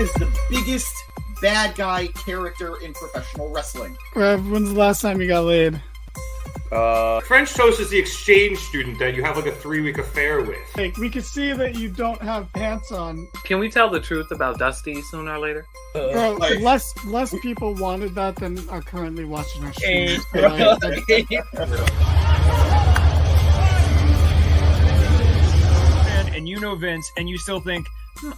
is the biggest bad guy character in professional wrestling? When's the last time you got laid? French toast is the exchange student that you have like a 3-week affair with. Hey, we can see that you don't have pants on. Can we tell the truth about Dusty sooner or later? Bro, less people wanted that than are currently watching our stream. And you know Vince, and you still think,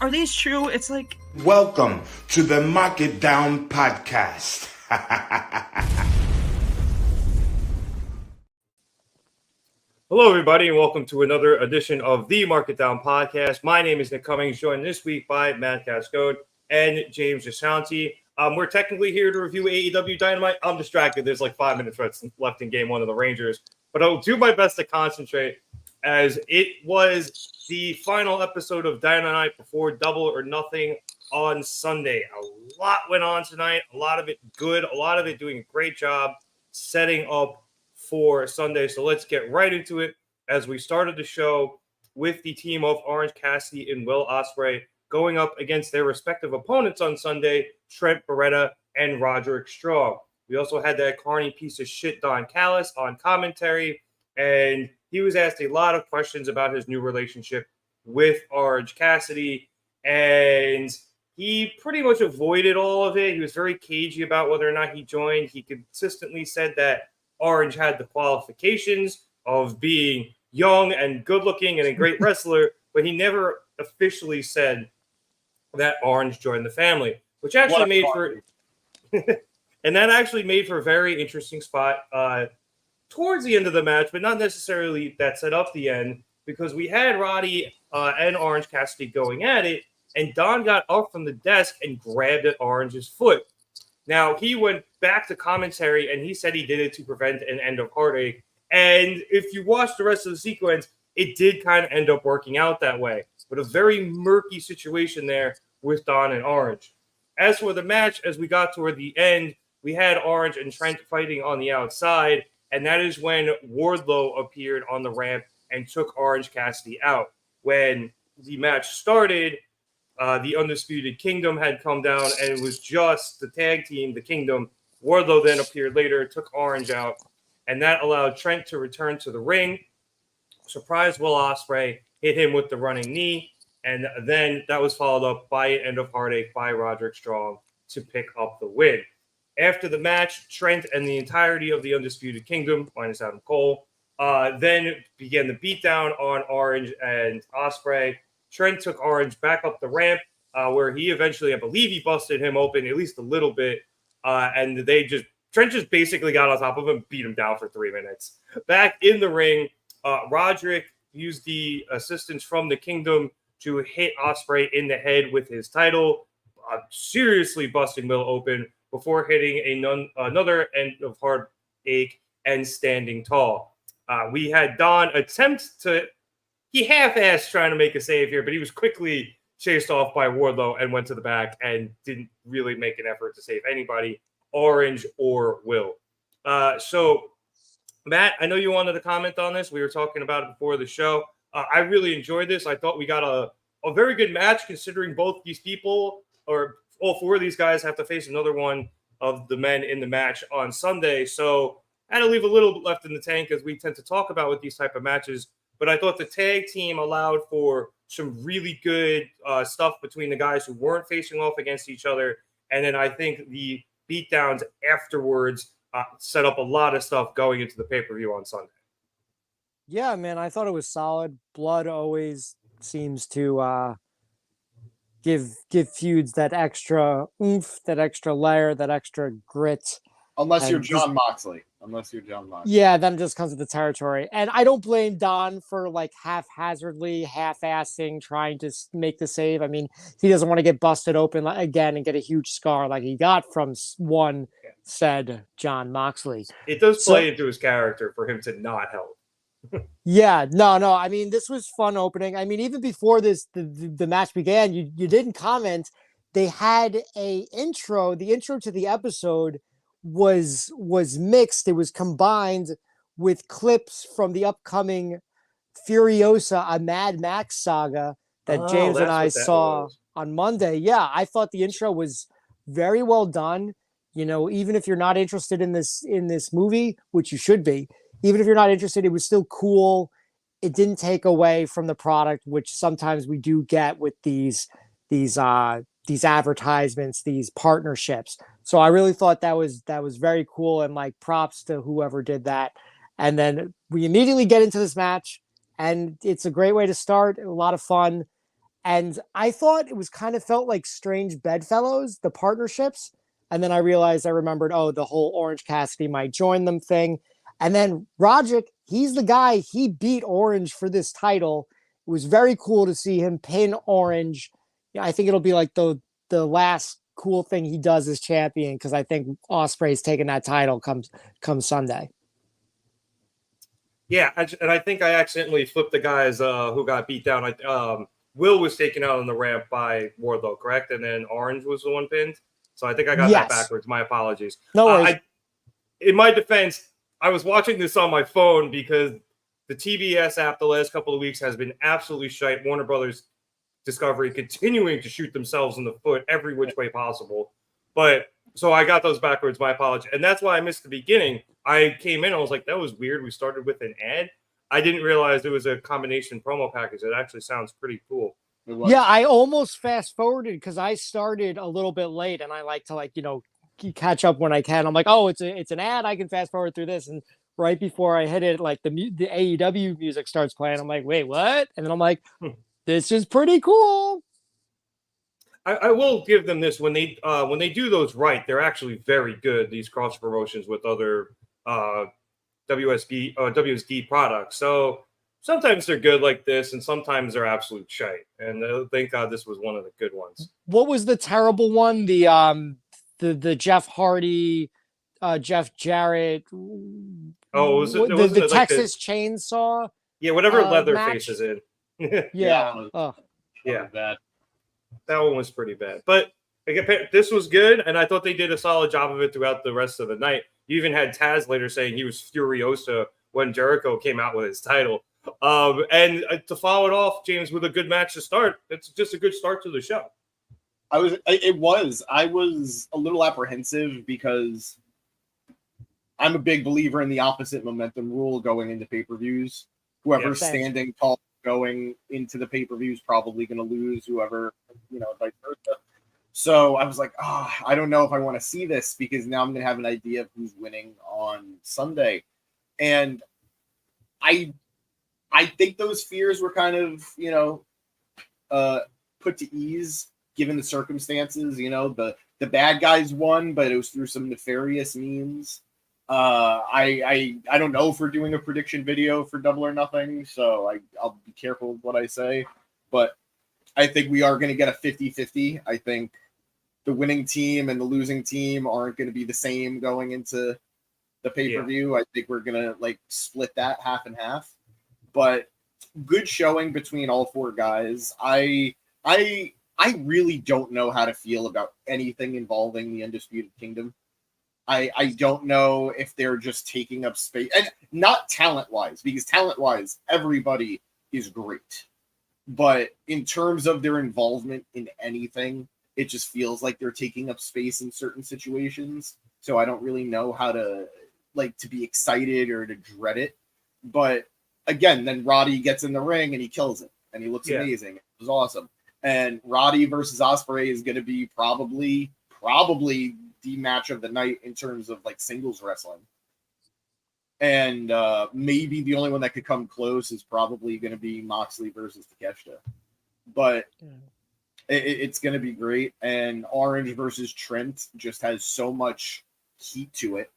are these true? It's like... Welcome to the Mark It Down podcast. Hello, everybody, and welcome to another edition of the Mark It Down podcast. My name is Nick Cummings, joined this week by Matt Cascode and James Ashanti. We're technically here to review AEW Dynamite. I'm distracted. There's like 5 minutes left in Game 1 of the Rangers, but I'll do my best to concentrate as it was the final episode of Dynamite before Double or Nothing on Sunday. A lot went on tonight, a lot of it good, a lot of it doing a great job setting up for Sunday. So let's get right into it as we started the show with the team of Orange Cassidy and Will Ospreay going up against their respective opponents on Sunday, Trent Beretta and Roderick Strong. We also had that carny piece of shit Don Callis on commentary, and he was asked a lot of questions about his new relationship with Orange Cassidy, and he pretty much avoided all of it. He was very cagey about whether or not he joined. He consistently said that Orange had the qualifications of being young and good-looking and a great wrestler, but he never officially said that Orange joined the family, which actually made for and that actually made for a very interesting spot towards the end of the match, but not necessarily that set up the end, because we had Roddy and Orange Cassidy going at it, and Don got up from the desk and grabbed at Orange's foot. Now, he went back to commentary, and he said he did it to prevent an end of heartache. And if you watch the rest of the sequence, it did kind of end up working out that way. But a very murky situation there with Don and Orange. As for the match, as we got toward the end, we had Orange and Trent fighting on the outside, and that is when Wardlow appeared on the ramp and took Orange Cassidy out. When the match started, the Undisputed Kingdom had come down, and it was just the tag team, the Kingdom. Wardlow then appeared later, took Orange out, and that allowed Trent to return to the ring. Surprised Will Ospreay, hit him with the running knee, and then that was followed up by an end of heartache by Roderick Strong to pick up the win. After the match, Trent and the entirety of the Undisputed Kingdom, minus Adam Cole, then began the beatdown on Orange and Ospreay. Trent took Orange back up the ramp, where he eventually, I believe he busted him open at least a little bit, and Trent just basically got on top of him, beat him down for 3 minutes. Back in the ring, Roderick used the assistance from the Kingdom to hit Ospreay in the head with his title, seriously busting Will open before hitting another end of heartache and standing tall. We had Don attempt to... He half-assed trying to make a save here, but he was quickly chased off by Wardlow and went to the back and didn't really make an effort to save anybody, Orange or Will. So, Matt, I know you wanted to comment on this. We were talking about it before the show. I really enjoyed this. I thought we got a very good match, considering both these people, or all four of these guys, have to face another one of the men in the match on Sunday. So I had to leave a little bit left in the tank, as we tend to talk about with these type of matches. But I thought the tag team allowed for some really good stuff between the guys who weren't facing off against each other. And then I think the beatdowns afterwards set up a lot of stuff going into the pay-per-view on Sunday. Yeah, man, I thought it was solid. Blood always seems to give feuds that extra oomph, that extra layer, that extra grit. Unless you're John Moxley. Yeah, then it just comes with the territory. And I don't blame Don for like haphazardly, half-assing, trying to make the save. I mean, he doesn't want to get busted open again and get a huge scar like he got from one said John Moxley. It does play into his character for him to not help. Yeah, no. I mean, this was fun opening. I mean, even before the match began, you didn't comment. They had the intro to the episode was mixed. It was combined with clips from the upcoming Furiosa, a Mad Max saga that James and I saw Monday. Yeah, I thought the intro was very well done. Even if you're not interested in this movie, which you should be, even if you're not interested, it was still cool. It didn't take away from the product, which sometimes we do get with these advertisements, these partnerships. So I really thought that was very cool, and like props to whoever did that. And then we immediately get into this match, and it's a great way to start. A lot of fun. And I thought it was kind of felt like strange bedfellows, the partnerships. And then I remembered, the whole Orange Cassidy might join them thing. And then Roderick, he's the guy, he beat Orange for this title. It was very cool to see him pin Orange. I think it'll be like the last cool thing he does as champion, because I think Ospreay's taking that title come Sunday. Yeah, and I think I accidentally flipped the guys who got beat down. Will was taken out on the ramp by Wardlow, correct? And then Orange was the one pinned. So I think I got that backwards. My apologies. No worries. In my defense, I was watching this on my phone because the TBS app the last couple of weeks has been absolutely shite. Warner Brothers Discovery continuing to shoot themselves in the foot every which way possible. But so I got those backwards. My apologies. And that's why I missed the beginning. I came in, I was like, that was weird. We started with an ad. I didn't realize it was a combination promo package. It actually sounds pretty cool. Yeah, I almost fast forwarded because I started a little bit late, and I like to catch up when I can. I'm like, oh, it's an ad. I can fast forward through this, and right before I hit it, like the AEW music starts playing. I'm like, wait, what? And then I'm like, this is pretty cool. I will give them this when they do those right, they're actually very good. These cross promotions with other WSD products. So sometimes they're good like this, and sometimes they're absolute shite. And thank God this was one of the good ones. What was the terrible one? The Jeff Hardy, Jeff Jarrett. Oh, was it the like Texas Chainsaw? Yeah, whatever match? Leatherface is in. Yeah. That one was pretty bad. But this was good, and I thought they did a solid job of it throughout the rest of the night. You even had Taz later saying he was furiosa when Jericho came out with his title. And to follow it off, James, with a good match to start, it's just a good start to the show. I was a little apprehensive because I'm a big believer in the opposite momentum rule going into pay-per-views. Whoever's standing tall going into the pay-per-view is probably going to lose, whoever, vice versa. So I was like, I don't know if I want to see this, because now I'm going to have an idea of who's winning on Sunday. And I think those fears were kind of, put to ease given the circumstances. The bad guys won, but it was through some nefarious means. I don't know if we're doing a prediction video for Double or Nothing, so I'll be careful with what I say. But I think we are going to get a 50-50. I think the winning team and the losing team aren't going to be the same going into the pay-per-view. Yeah. I think we're going to split that half and half. But good showing between all four guys. I really don't know how to feel about anything involving the Undisputed Kingdom. I don't know if they're just taking up space, and not talent-wise, because talent-wise, everybody is great. But in terms of their involvement in anything, it just feels like they're taking up space in certain situations. So I don't really know how to be excited or to dread it. But again, then Roddy gets in the ring and he kills it, and he looks amazing. It was awesome. And Roddy versus Ospreay is going to be probably the match of the night in terms of singles wrestling. And maybe the only one that could come close is probably going to be Moxley versus Takeshita. But it's going to be great. And Orange versus Trent just has so much heat to it.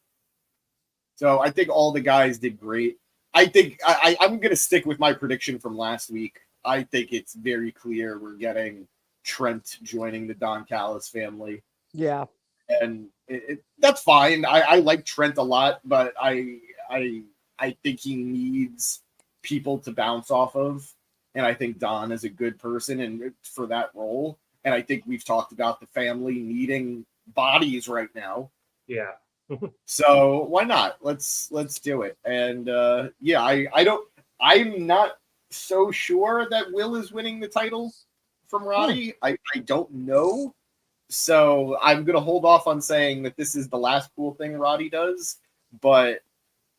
So I think all the guys did great. I think I'm going to stick with my prediction from last week. I think it's very clear we're getting Trent joining the Don Callis family. Yeah. And that's fine. I like Trent a lot, but I think he needs people to bounce off of. And I think Don is a good person and for that role. And I think we've talked about the family needing bodies right now. Yeah. So why not? Let's do it. And I'm not so sure that Will is winning the title from Roddy. I don't know. So I'm going to hold off on saying that this is the last cool thing Roddy does. But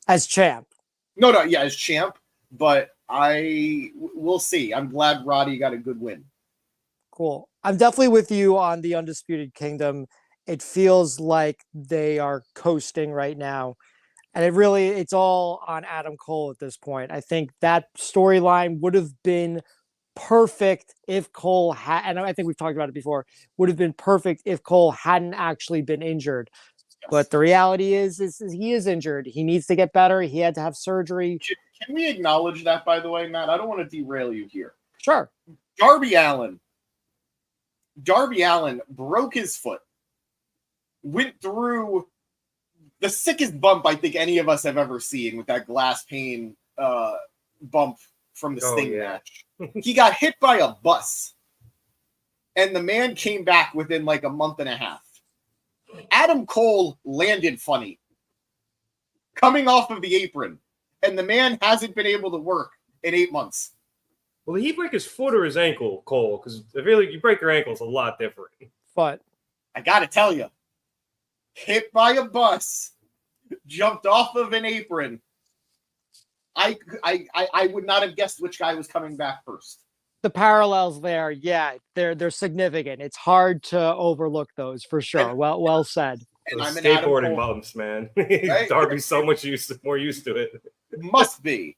As champ. No, as champ. But we'll see. I'm glad Roddy got a good win. Cool. I'm definitely with you on the Undisputed Kingdom. It feels like they are coasting right now. And it's all on Adam Cole at this point. I think that storyline would have been perfect if Cole had, and I think we've talked about it before, would have been perfect if Cole hadn't actually been injured. Yes. But the reality is he is injured. He needs to get better. He had to have surgery. Can we acknowledge that, by the way, Matt? I don't want to derail you here. Sure. Darby Allin broke his foot, went through the sickest bump I think any of us have ever seen with that glass pane bump from the Sting match. He got hit by a bus, and the man came back within like a month and a half. Adam Cole landed funny, coming off of the apron, and the man hasn't been able to work in 8 months. Well, did he break his foot or his ankle, Cole? Because I feel like you break your ankle, it's a lot different. But I got to tell you, hit by a bus, jumped off of an apron. I would not have guessed which guy was coming back first. the parallels there, yeah, they're significant. It's hard to overlook those for sure. Well said. And I'm an skateboarding bumps, man. Right? Darby's so much more used to it. Must be.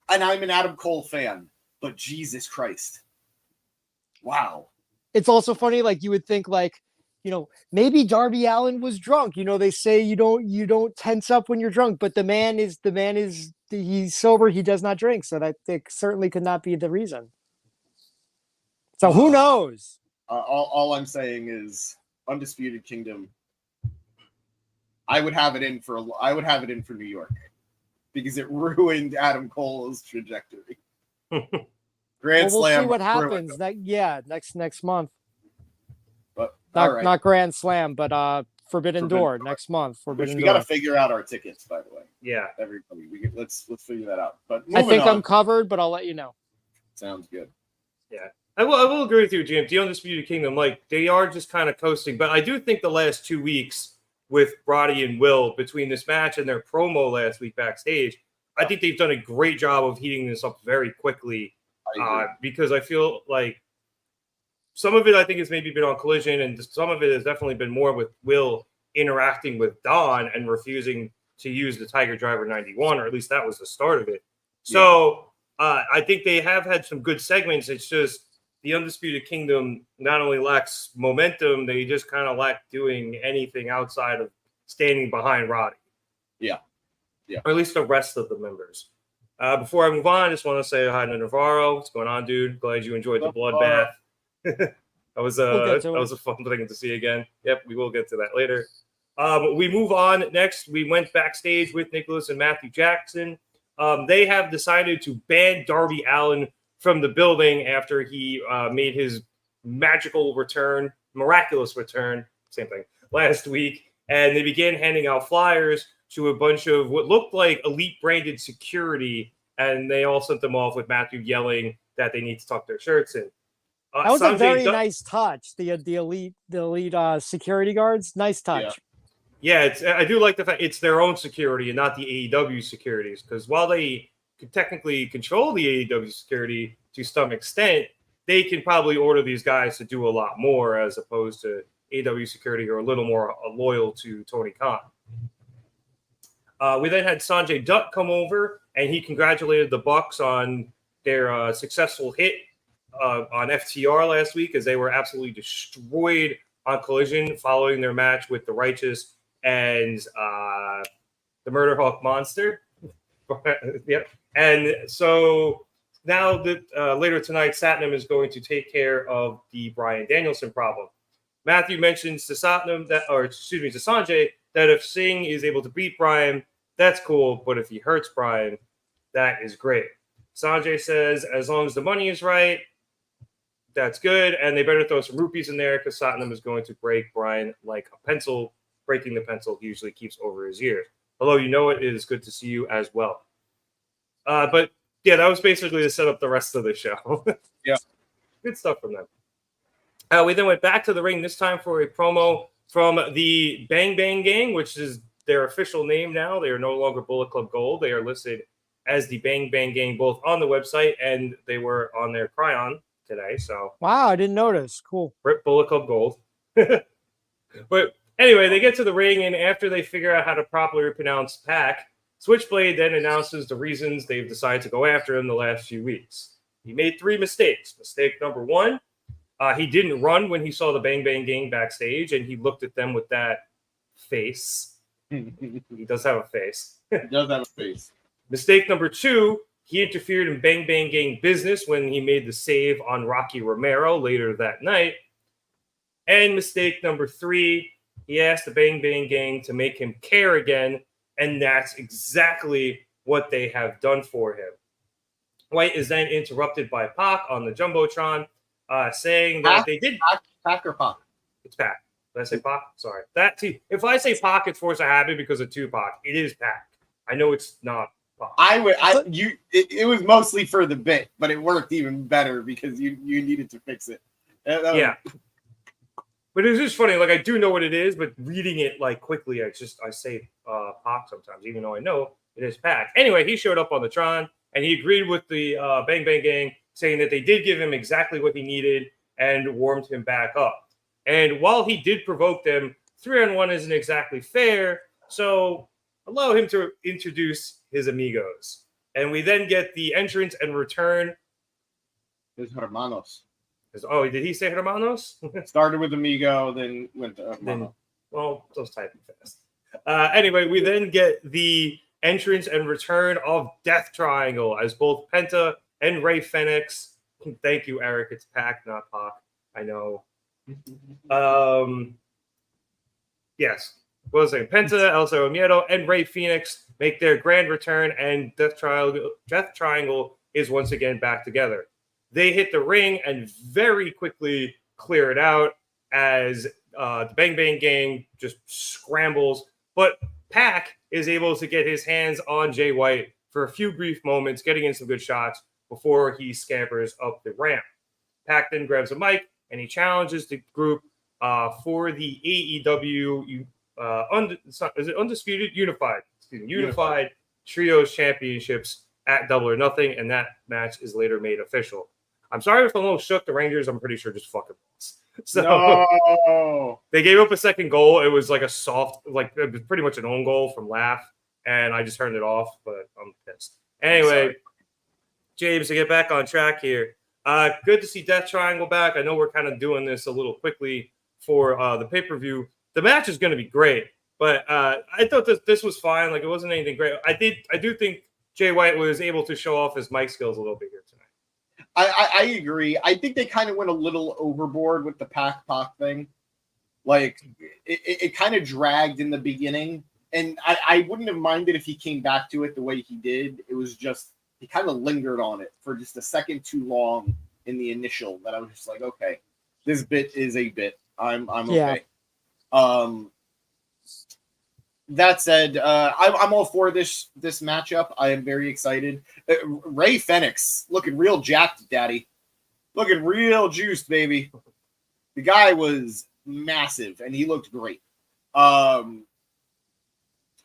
And I'm an Adam Cole fan, but Jesus Christ. Wow. It's also funny, like you would think, like, you know, maybe Darby Allin was drunk. You know, they say you don't tense up when you're drunk, but the man is he's sober. He does not drink, so that it certainly could not be the reason. So who knows? All I'm saying is Undisputed Kingdom. I would have it in for New York because it ruined Adam Cole's trajectory. Grand we'll Slam. see what happens. Next month. But not Grand Slam, but Forbidden Door next month. Forbidden we Door. got to figure out our tickets, by the way. Yeah, everybody. Let's figure that out. But I think on. I'm covered, but I'll let you know. Sounds good. Yeah. I will agree with you, Jim. The Undisputed Kingdom, like, they are just kind of coasting. But I do think the last 2 weeks with Roddy and Will, between this match and their promo last week backstage, I think they've done a great job of heating this up very quickly. Because I feel like some of it, I think, has maybe been on Collision, and some of it has definitely been more with Will interacting with Don and refusing to use the Tiger Driver 91, or at least that was the start of it. So I think they have had some good segments. It's just the Undisputed Kingdom not only lacks momentum, they just kind of lack doing anything outside of standing behind Roddy. Yeah. Or at least the rest of the members. Before I move on, I just want to say hi to Navarro. What's going on, dude? Glad you enjoyed the bloodbath. that was a fun thing to see again. Yep, we will get to that later. We move on. Next, we went backstage with Nicholas and Matthew Jackson. They have decided to ban Darby Allin from the building after he made his miraculous return, same thing, last week. And they began handing out flyers to a bunch of what looked like elite-branded security, and they all sent them off with Matthew yelling that they need to tuck their shirts in. That was a very nice touch. The elite security guards, nice touch. Yeah, I do like the fact it's their own security and not the AEW securities, because while they could technically control the AEW security to some extent, they can probably order these guys to do a lot more as opposed to AEW security who are a little more loyal to Tony Khan. We then had Sanjay Dutt come over, and he congratulated the Bucks on their successful hit on FTR last week, as they were absolutely destroyed on Collision following their match with the Righteous and the Murder Hawk Monster. Yep. And so now that later tonight, Satnam is going to take care of the Bryan Danielson problem. Matthew mentions to Sanjay that if Singh is able to beat Bryan, that's cool, but if he hurts Bryan, that is great. Sanjay says, as long as the money is right, that's good, and they better throw some rupees in there because Satnam is going to break Bryan like a pencil. Breaking the pencil he usually keeps over his ears. Although you know it is good to see you as well. But yeah, that was basically to set up the rest of the show. Yeah. Good stuff from them. We then went back to the ring, this time for a promo from the Bang Bang Gang, which is their official name now. They are no longer Bullet Club Gold. They are listed as the Bang Bang Gang, both on the website and they were on their Cryon today. So Wow, I didn't notice. Cool. Rip Bullet Club Gold. But anyway, they get to the ring, and after they figure out how to properly pronounce Pac, Switchblade then announces the reasons they've decided to go after him the last few weeks. He made 3 mistakes. Mistake number 1, he didn't run when he saw the Bang Bang Gang backstage, and he looked at them with that face. He does have a face. He does have a face. Mistake number 2, he interfered in Bang Bang Gang business when he made the save on Rocky Romero later that night. And mistake number 3, he asked the Bang Bang Gang to make him care again, and that's exactly what they have done for him. White is then interrupted by Pac on the Jumbotron, saying that they did... Pac or Pac? It's Pac. Did I say Pac? Sorry. If I say Pac, it's forced to happen because of Tupac. It is Pac. I know it's not Pac. It was mostly for the bit, but it worked even better because you needed to fix it. Yeah. But it's just funny. Like, I do know what it is, but reading it like quickly, I say Pac sometimes, even though I know it is Pac. Anyway, he showed up on the Tron, and he agreed with the Bang Bang Gang, saying that they did give him exactly what he needed and warmed him back up. And while he did provoke them, 3-on-1 isn't exactly fair, so allow him to introduce his amigos. And we then get the entrance and return. His hermanos. Oh, did he say hermanos? Started with amigo, then went to hermano. Well, those typing fast. Anyway, we then get the entrance and return of Death Triangle as both Penta and Rey Fenix. Thank you, Eric. It's Pac, not Pac. I know. Yes. What was I saying? Penta, El Zero Miedo, and Rey Fenix make their grand return, and Death Triangle is once again back together. They hit the ring and very quickly clear it out as the Bang Bang Gang just scrambles. But Pac is able to get his hands on Jay White for a few brief moments, getting in some good shots before he scampers up the ramp. Pac then grabs a mic and he challenges the group for the AEW Undisputed Unified Trios Championships at Double or Nothing, and that match is later made official. I'm sorry if I'm a little shook. The Rangers, I'm pretty sure, just fucking lost. So no. They gave up a second goal. It was like a soft, like it was pretty much an own goal from Laugh, and I just turned it off, but I'm pissed. Anyway, James, to get back on track here, good to see Death Triangle back. I know we're kind of doing this a little quickly for the pay-per-view. The match is going to be great, but I thought this was fine. Like, it wasn't anything great. I do think Jay White was able to show off his mic skills a little bit here tonight. I agree. I think they kind of went a little overboard with the Pac thing. Like, it kind of dragged in the beginning, and I wouldn't have minded if he came back to it the way he did. It was just, he kind of lingered on it for just a second too long in the initial, that I was just like, okay, this bit is a bit. I'm okay. That said, I'm all for this matchup. I am very excited. Rey Fenix looking real jacked, daddy. Looking real juiced, baby. The guy was massive, and he looked great. I'm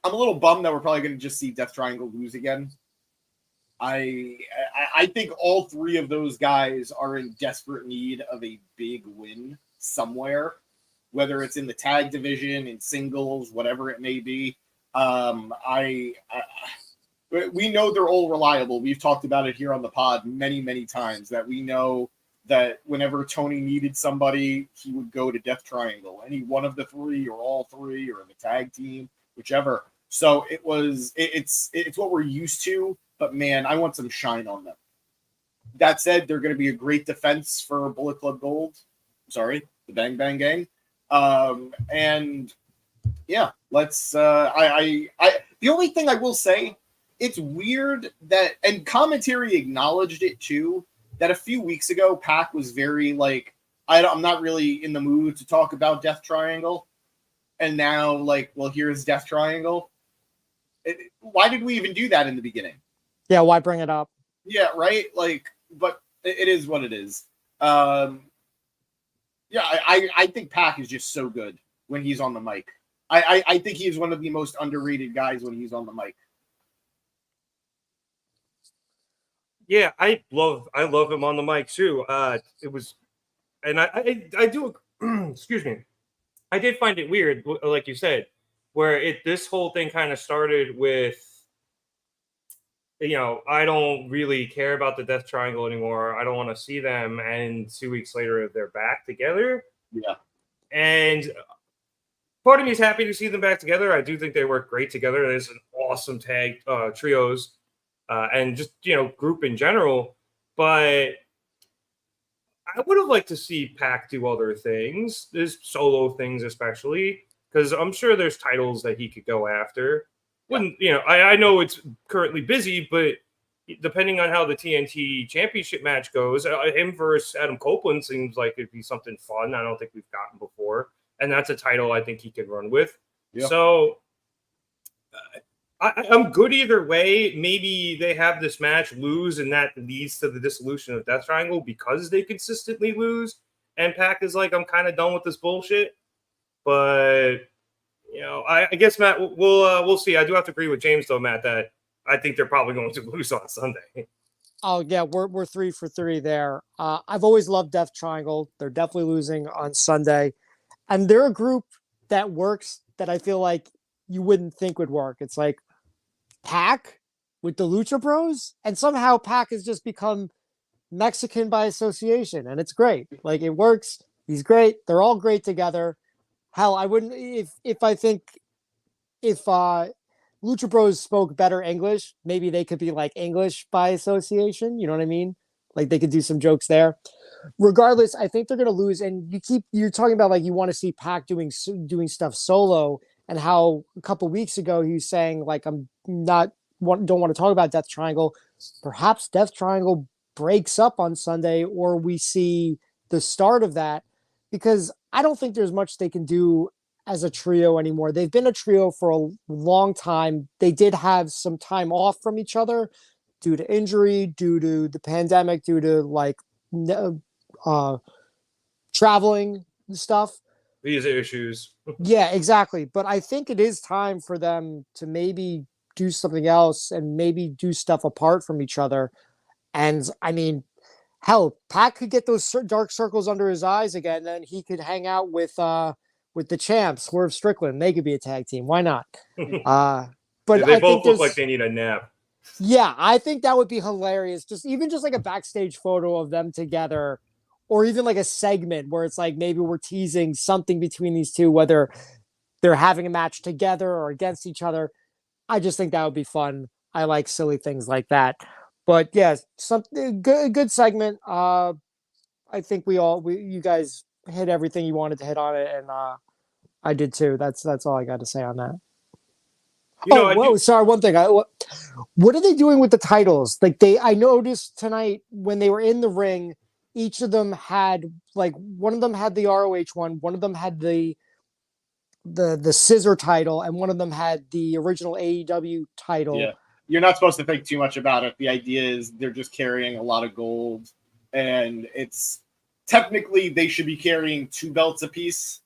a little bummed that we're probably going to just see Death Triangle lose again. I think all three of those guys are in desperate need of a big win somewhere, whether it's in the tag division, in singles, whatever it may be. We know they're all reliable. We've talked about it here on the pod many, many times, that we know that whenever Toni needed somebody, he would go to Death Triangle, any one of the three or all three or the tag team, whichever. So it's what we're used to, but man, I want some shine on them. That said, they're going to be a great defense for Bullet Club Gold. Sorry, the Bang Bang Gang. And yeah, let's, the only thing I will say, it's weird that, and commentary acknowledged it too, that a few weeks ago, Pac was very like, I'm not really in the mood to talk about Death Triangle. And now, like, well, here's Death Triangle. Why did we even do that in the beginning? Yeah, why bring it up? Yeah, right? Like, but it is what it is. Yeah, I think Pac is just so good when he's on the mic. I think he's one of the most underrated guys when he's on the mic. Yeah, I love him on the mic too. It was, and I do excuse me. I did find it weird, like you said, where this whole thing kind of started with, I don't really care about the Death Triangle anymore. I don't want to see them. And 2 weeks later, they're back together. Yeah. And part of me is happy to see them back together. I do think they work great together. There's an awesome tag trios and just, group in general. But I would have liked to see Pac do other things. There's solo things, especially, because I'm sure there's titles that he could go after. Wouldn't I know it's currently busy, but depending on how the TNT Championship match goes, him versus Adam Copeland seems like it'd be something fun. I don't think we've gotten before, and that's a title I think he could run with. Yeah. So I'm good either way. Maybe they have this match lose, and that leads to the dissolution of Death Triangle because they consistently lose. And Pac is like, I'm kind of done with this bullshit, but. I guess, Matt, we'll see. I do have to agree with James, though, Matt, that I think they're probably going to lose on Sunday. Oh, yeah, we're 3 for 3 there. I've always loved Death Triangle. They're definitely losing on Sunday. And they're a group that works that I feel like you wouldn't think would work. It's like Pac with the Lucha Bros, and somehow Pac has just become Mexican by association, and it's great. Like, it works. He's great. They're all great together. Hell, I wouldn't if Lucha Bros spoke better English, maybe they could be like English by association. You know what I mean? Like they could do some jokes there. Regardless, I think they're going to lose. And you're talking about like you want to see Pac doing stuff solo, and how a couple weeks ago he was saying like don't want to talk about Death Triangle. Perhaps Death Triangle breaks up on Sunday, or we see the start of that, because I don't think there's much they can do as a trio anymore. They've been a trio for a long time. They did have some time off from each other due to injury, due to the pandemic, due to like traveling and stuff. Visa issues. Yeah, exactly. But I think it is time for them to maybe do something else and maybe do stuff apart from each other. And I mean, hell, Pac could get those dark circles under his eyes again, and he could hang out with the champs, Swerve, Strickland. They could be a tag team. Why not? But they both look like they need a nap. Yeah, I think that would be hilarious. Just like a backstage photo of them together, or even like a segment where it's like maybe we're teasing something between these two, whether they're having a match together or against each other. I just think that would be fun. I like silly things like that. But yeah, something good segment. I think you guys hit everything you wanted to hit on it, and I did too. That's all I got to say on that. Sorry. One thing. What are they doing with the titles? Like I noticed tonight when they were in the ring, each of them had like one of them had the ROH one of them had the scissor title, and one of them had the original AEW title. Yeah. You're not supposed to think too much about it. The idea is they're just carrying a lot of gold, and it's technically they should be carrying 2 belts apiece,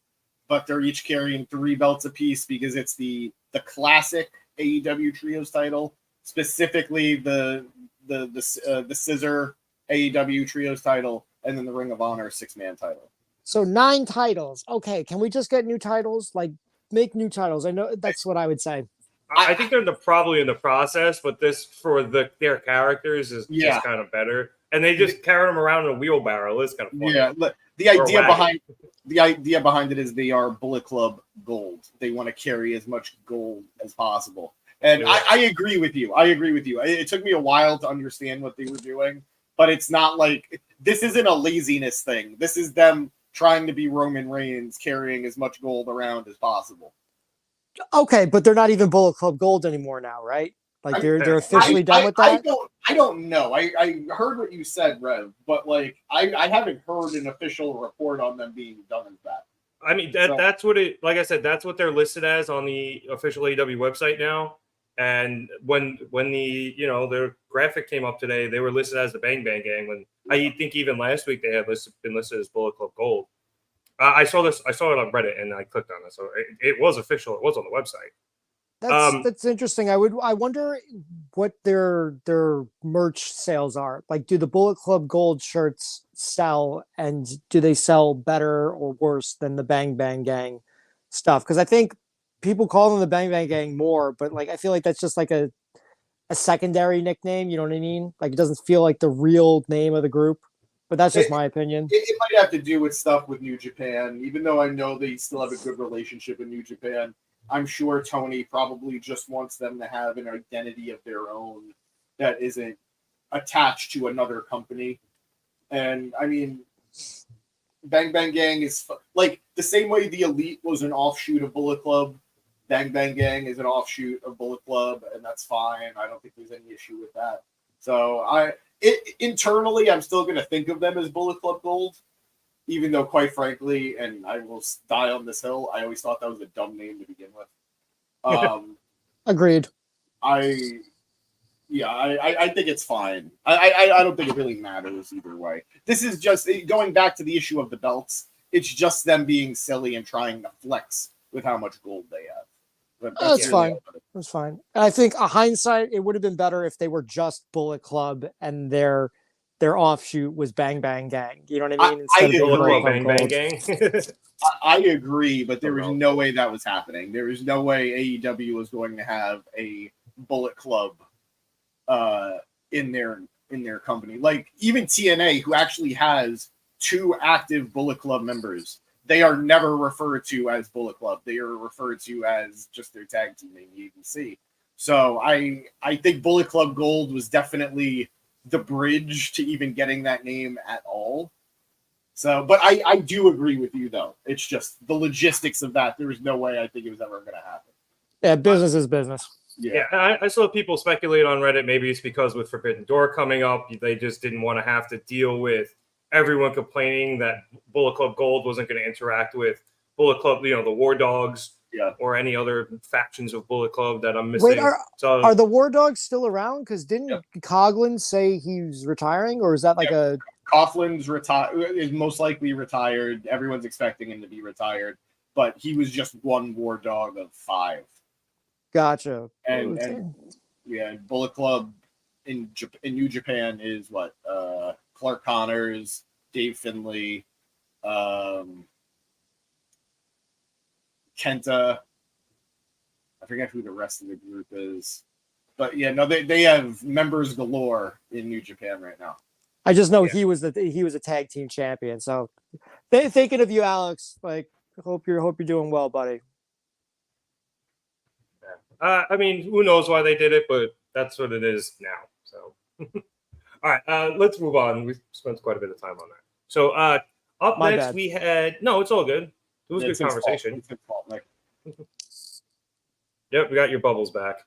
but they're each carrying 3 belts apiece because it's the classic AEW Trios title, specifically the scissor AEW Trios title, and then the Ring of Honor 6-man title. So 9 titles. Okay, can we just get new titles? Like make new titles. I know that's what I would say. I think they're probably in the process, but this for their characters is just kind of better, and they just carry them around in a wheelbarrow. It's kind of funny. Yeah, the idea behind it is they are Bullet Club Gold. They want to carry as much gold as possible, and I agree with you. It took me a while to understand what they were doing, but it's not like this isn't a laziness thing. This is them trying to be Roman Reigns, carrying as much gold around as possible. Okay, but they're not even Bullet Club Gold anymore now, right? Like they're officially done with that. I don't know. I heard what you said, Rev, but like I haven't heard an official report on them being done as that. I mean that's what it. Like I said, that's what they're listed as on the official AEW website now. And when the their graphic came up today, they were listed as the Bang Bang Gang. When I think even last week they had been listed as Bullet Club Gold. I saw this. I saw it on Reddit, and I clicked on it. So it was official. It was on the website. That's interesting. I wonder what their merch sales are. Like, do the Bullet Club Gold shirts sell, and do they sell better or worse than the Bang Bang Gang stuff? Because I think people call them the Bang Bang Gang more, but like I feel like that's just like a secondary nickname. You know what I mean? Like it doesn't feel like the real name of the group. But that's just my opinion. It might have to do with stuff with New Japan, even though I know they still have a good relationship with New Japan. I'm sure Toni probably just wants them to have an identity of their own that isn't attached to another company. And I mean, Bang Bang Gang is like the same way the Elite was an offshoot of Bullet Club. Bang Bang Gang is an offshoot of Bullet Club, and that's fine. I don't think there's any issue with that. So internally, I'm still going to think of them as Bullet Club Gold, even though, quite frankly, and I will die on this hill, I always thought that was a dumb name to begin with. Agreed. I think it's fine. I don't think it really matters either way. This is just going back to the issue of the belts. It's just them being silly and trying to flex with how much gold they have. That's fine. That's fine. And I think, hindsight, it would have been better if they were just Bullet Club and their offshoot was Bang Bang Gang. You know what I mean? Instead of Bullet Club Bang Bang Gang. I agree, but there was no way that was happening. There was no way AEW was going to have a Bullet Club in their company. Like even TNA, who actually has 2 active Bullet Club members, they are never referred to as Bullet Club. They are referred to as just their tag team name, you can see. So I think Bullet Club Gold was definitely the bridge to even getting that name at all. So, but I do agree with you, though. It's just the logistics of that. There was no way I think it was ever going to happen. Yeah, business is business. Yeah, I saw people speculate on Reddit. Maybe it's because with Forbidden Door coming up, they just didn't want to have to deal with everyone complaining that Bullet Club Gold wasn't going to interact with Bullet Club, the War Dogs, or any other factions of Bullet Club that I'm missing. Wait, are the War Dogs still around? Because didn't Coughlin say he's retiring, or is that like a... Coughlin's is most likely retired. Everyone's expecting him to be retired, but he was just one War Dog of 5. Gotcha. And Bullet Club in New Japan is what? Clark Connors, Dave Finlay, Kenta. I forget who the rest of the group is, but they have members galore in New Japan right now. I just know he was a tag team champion. So thinking of you, Alex. Like, hope you're doing well, buddy. I mean, who knows why they did it, but that's what it is now. So, all right, let's move on. We spent quite a bit of time on that. So, up My next bad. we had it's all good. It was a good conversation. Yep, we got your bubbles back.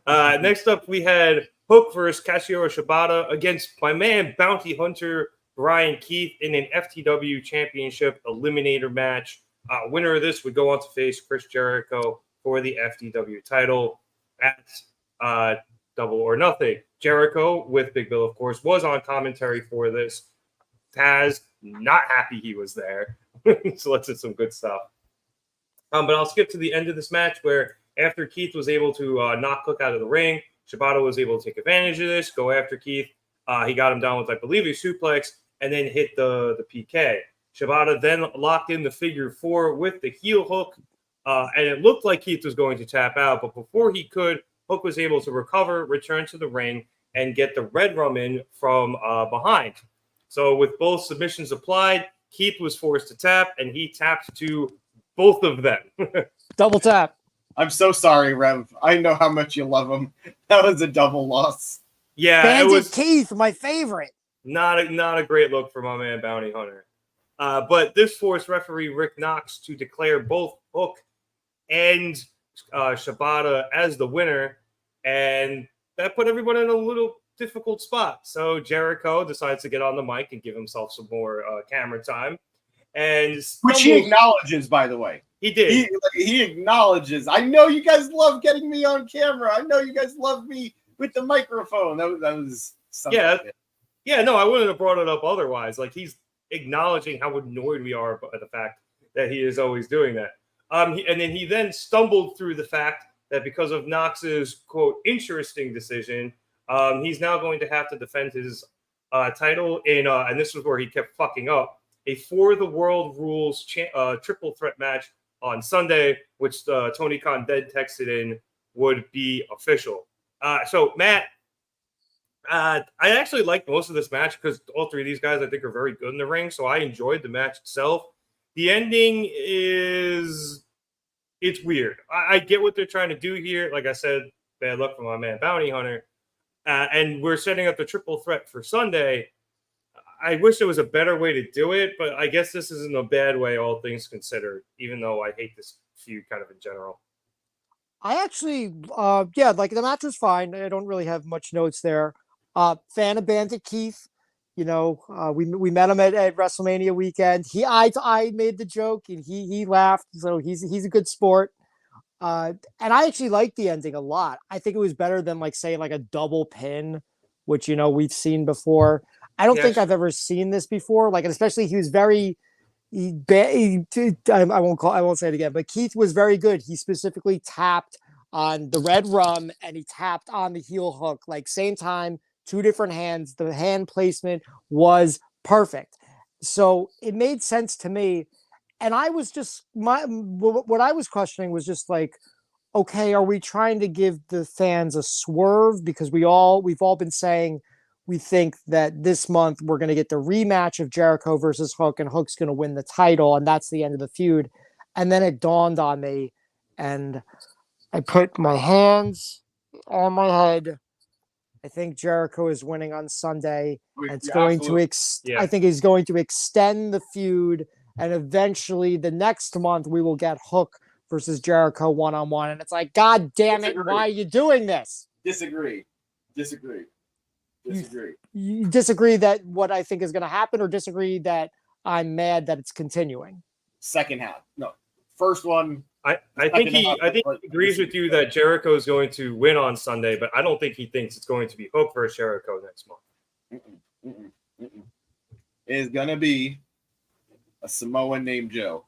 Next up, we had Hook versus Katsuyori Shibata against my man Bounty Hunter Bryan Keith in an FTW Championship Eliminator match. Winner of this would go on to face Chris Jericho for the FTW title at Double or Nothing. Jericho, with Big Bill, of course, was on commentary for this. Taz, not happy he was there. So let's hit some good stuff. But I'll skip to the end of this match where after Keith was able to knock Cook out of the ring, Shibata was able to take advantage of this, go after Keith. He got him down with, I believe, a suplex, and then hit the PK. Shibata then locked in the figure 4 with the heel hook, and it looked like Keith was going to tap out, but before he could, Hook was able to recover, return to the ring, and get the red rum in from behind. So with both submissions applied, Keith was forced to tap, and he tapped to both of them. Double tap. I'm so sorry, Rev. I know how much you love him. That was a double loss. Yeah, Bandit it was Keith, my favorite. not a great look for my man Bounty Hunter. But this forced referee Rick Knox to declare both Hook and Shibata as the winner, and that put everyone in a little difficult spot. So Jericho decides to get on the mic and give himself some more camera time, and Which he acknowledges, by the way. he did. He acknowledges. I know you guys love getting me on camera. I know you guys love me with the microphone. That was something. Yeah, no, I wouldn't have brought it up otherwise. Like, he's acknowledging how annoyed we are by the fact that he is always doing that. And then he then stumbled through the fact that because of Knox's, quote, interesting decision, he's now going to have to defend his title in, and this was where he kept fucking up, a For the World Rules triple threat match on Sunday, which Tony Khan then texted in would be official. So, Matt, I actually liked most of this match because all three of these guys I think are very good in the ring, so I enjoyed the match itself. The ending it's weird. I get what they're trying to do here. Like I said, bad luck for my man Bounty Hunter. And we're setting up the triple threat for Sunday. I wish there was a better way to do it, but I guess this isn't a bad way, all things considered, even though I hate this feud kind of in general. I actually, like the match was fine. I don't really have much notes there. Fan of Bandit Keith. We met him at WrestleMania weekend. I made the joke and he laughed. So he's a good sport. And I actually liked the ending a lot. I think it was better than like a double pin, which, we've seen before. I don't think I've ever seen this before. Like, and especially he was very, I won't say it again, but Keith was very good. He specifically tapped on the red rum and he tapped on the heel hook, like same time, two different hands. The hand placement was perfect. So it made sense to me. And I was just, what I was questioning was just like, okay, are we trying to give the fans a swerve? Because we've all been saying we think that this month we're going to get the rematch of Jericho versus Hook and Hook's going to win the title. And that's the end of the feud. And then it dawned on me and I put my hands on my head. I think Jericho is winning on Sunday. And it's going to I think he's going to extend the feud. And eventually the next month we will get Hook versus Jericho one-on-one. And it's like, God damn it, why are you doing this? Disagree. You disagree that what I think is going to happen, or disagree that I'm mad that it's continuing? Second half. No. First one. I think he agrees with you that Jericho is going to win on Sunday, but I don't think he thinks it's going to be Hook versus Jericho next month. It is going to be a Samoan named Joe.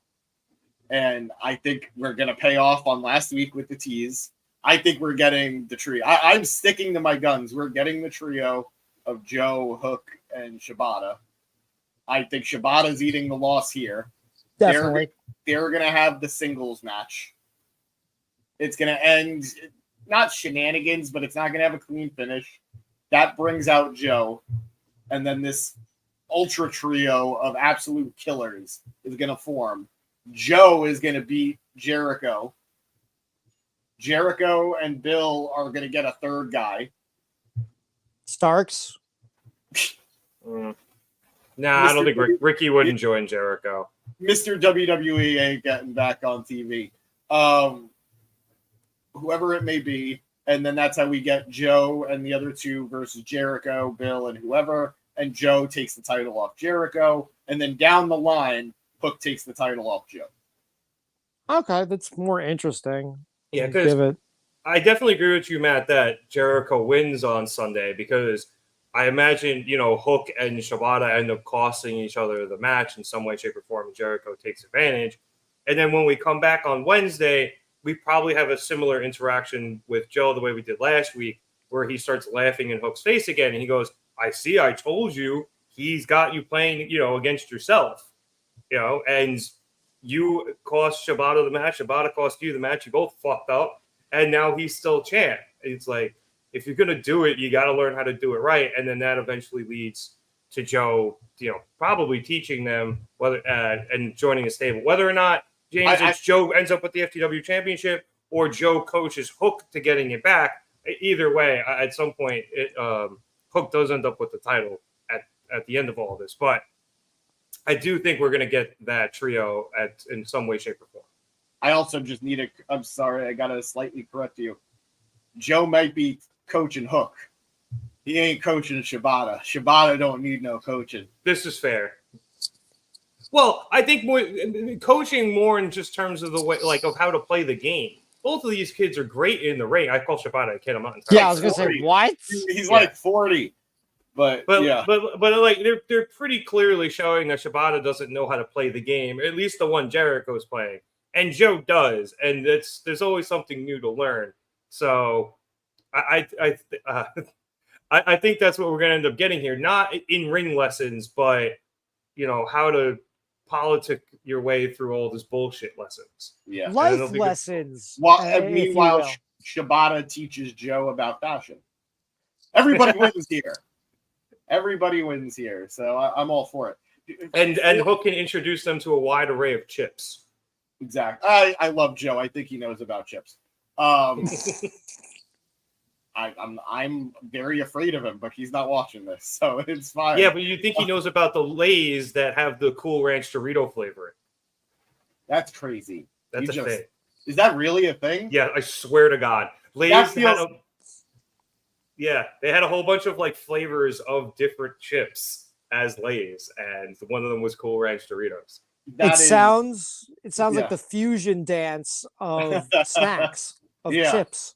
And I think we're going to pay off on last week with the tease. I think we're getting the trio. I'm sticking to my guns. We're getting the trio of Joe, Hook, and Shibata. I think Shibata's eating the loss here. Definitely. They're going to have the singles match. It's going to end, not shenanigans, but it's not going to have a clean finish. That brings out Joe. And then this ultra trio of absolute killers is going to form. Joe is going to beat Jericho. Jericho and Bill are going to get a third guy. Starks? Nah, I don't think Ricky would enjoy Jericho. Mr. WWE ain't getting back on TV. Whoever it may be. And then that's how we get Joe and the other two versus Jericho, Bill, and whoever. And Joe takes the title off Jericho. And then down the line, Hook takes the title off Joe. Okay, that's more interesting. Yeah, because I definitely agree with you, Matt, that Jericho wins on Sunday, because I imagine, Hook and Shibata end up costing each other the match in some way, shape, or form. Jericho takes advantage. And then when we come back on Wednesday, we probably have a similar interaction with Joe the way we did last week, where he starts laughing in Hook's face again. And he goes, I told you, he's got you playing, against yourself, and you cost Shibata the match. Shibata cost you the match. You both fucked up, and now he's still champ. It's like, if you're going to do it, you got to learn how to do it right. And then that eventually leads to Joe, probably teaching them whether and joining a stable. Whether or not, James, Joe ends up with the FTW championship or Joe coaches Hook to getting it back. Either way, at some point, Hook does end up with the title at the end of all of this. But I do think we're going to get that trio in some way, shape, or form. I also just need I'm sorry, I got to slightly correct you. Joe might be coaching Hook. He ain't coaching Shibata. Shibata don't need no coaching. This is fair. Well, I think coaching more in just terms of the way, of how to play the game. Both of these kids are great in the ring. I call Shibata a kid. I'm not entirely. Yeah, I was going to say, what? He's like 40. But yeah, but like they're pretty clearly showing that Shibata doesn't know how to play the game. At least the one Jericho's playing, and Joe does, and there's always something new to learn. So I think that's what we're gonna end up getting here. Not in ring lessons, but how to politic your way through all this bullshit lessons. yeah, Life lessons. Meanwhile, Shibata teaches Joe about fashion. Everybody wins here. Everybody wins here, so I'm all for it. And Hook can introduce them to a wide array of chips. Exactly. I love Joe. I think he knows about chips. I'm very afraid of him, but he's not watching this, so it's fine. Yeah, but you think he knows about the Lay's that have the Cool Ranch Dorito flavor? That's crazy. That's a thing. Is that really a thing? Yeah, I swear to God. Lay's they had a whole bunch of like flavors of different chips as Lay's, and one of them was Cool Ranch Doritos. It sounds like the fusion dance of snacks, of chips.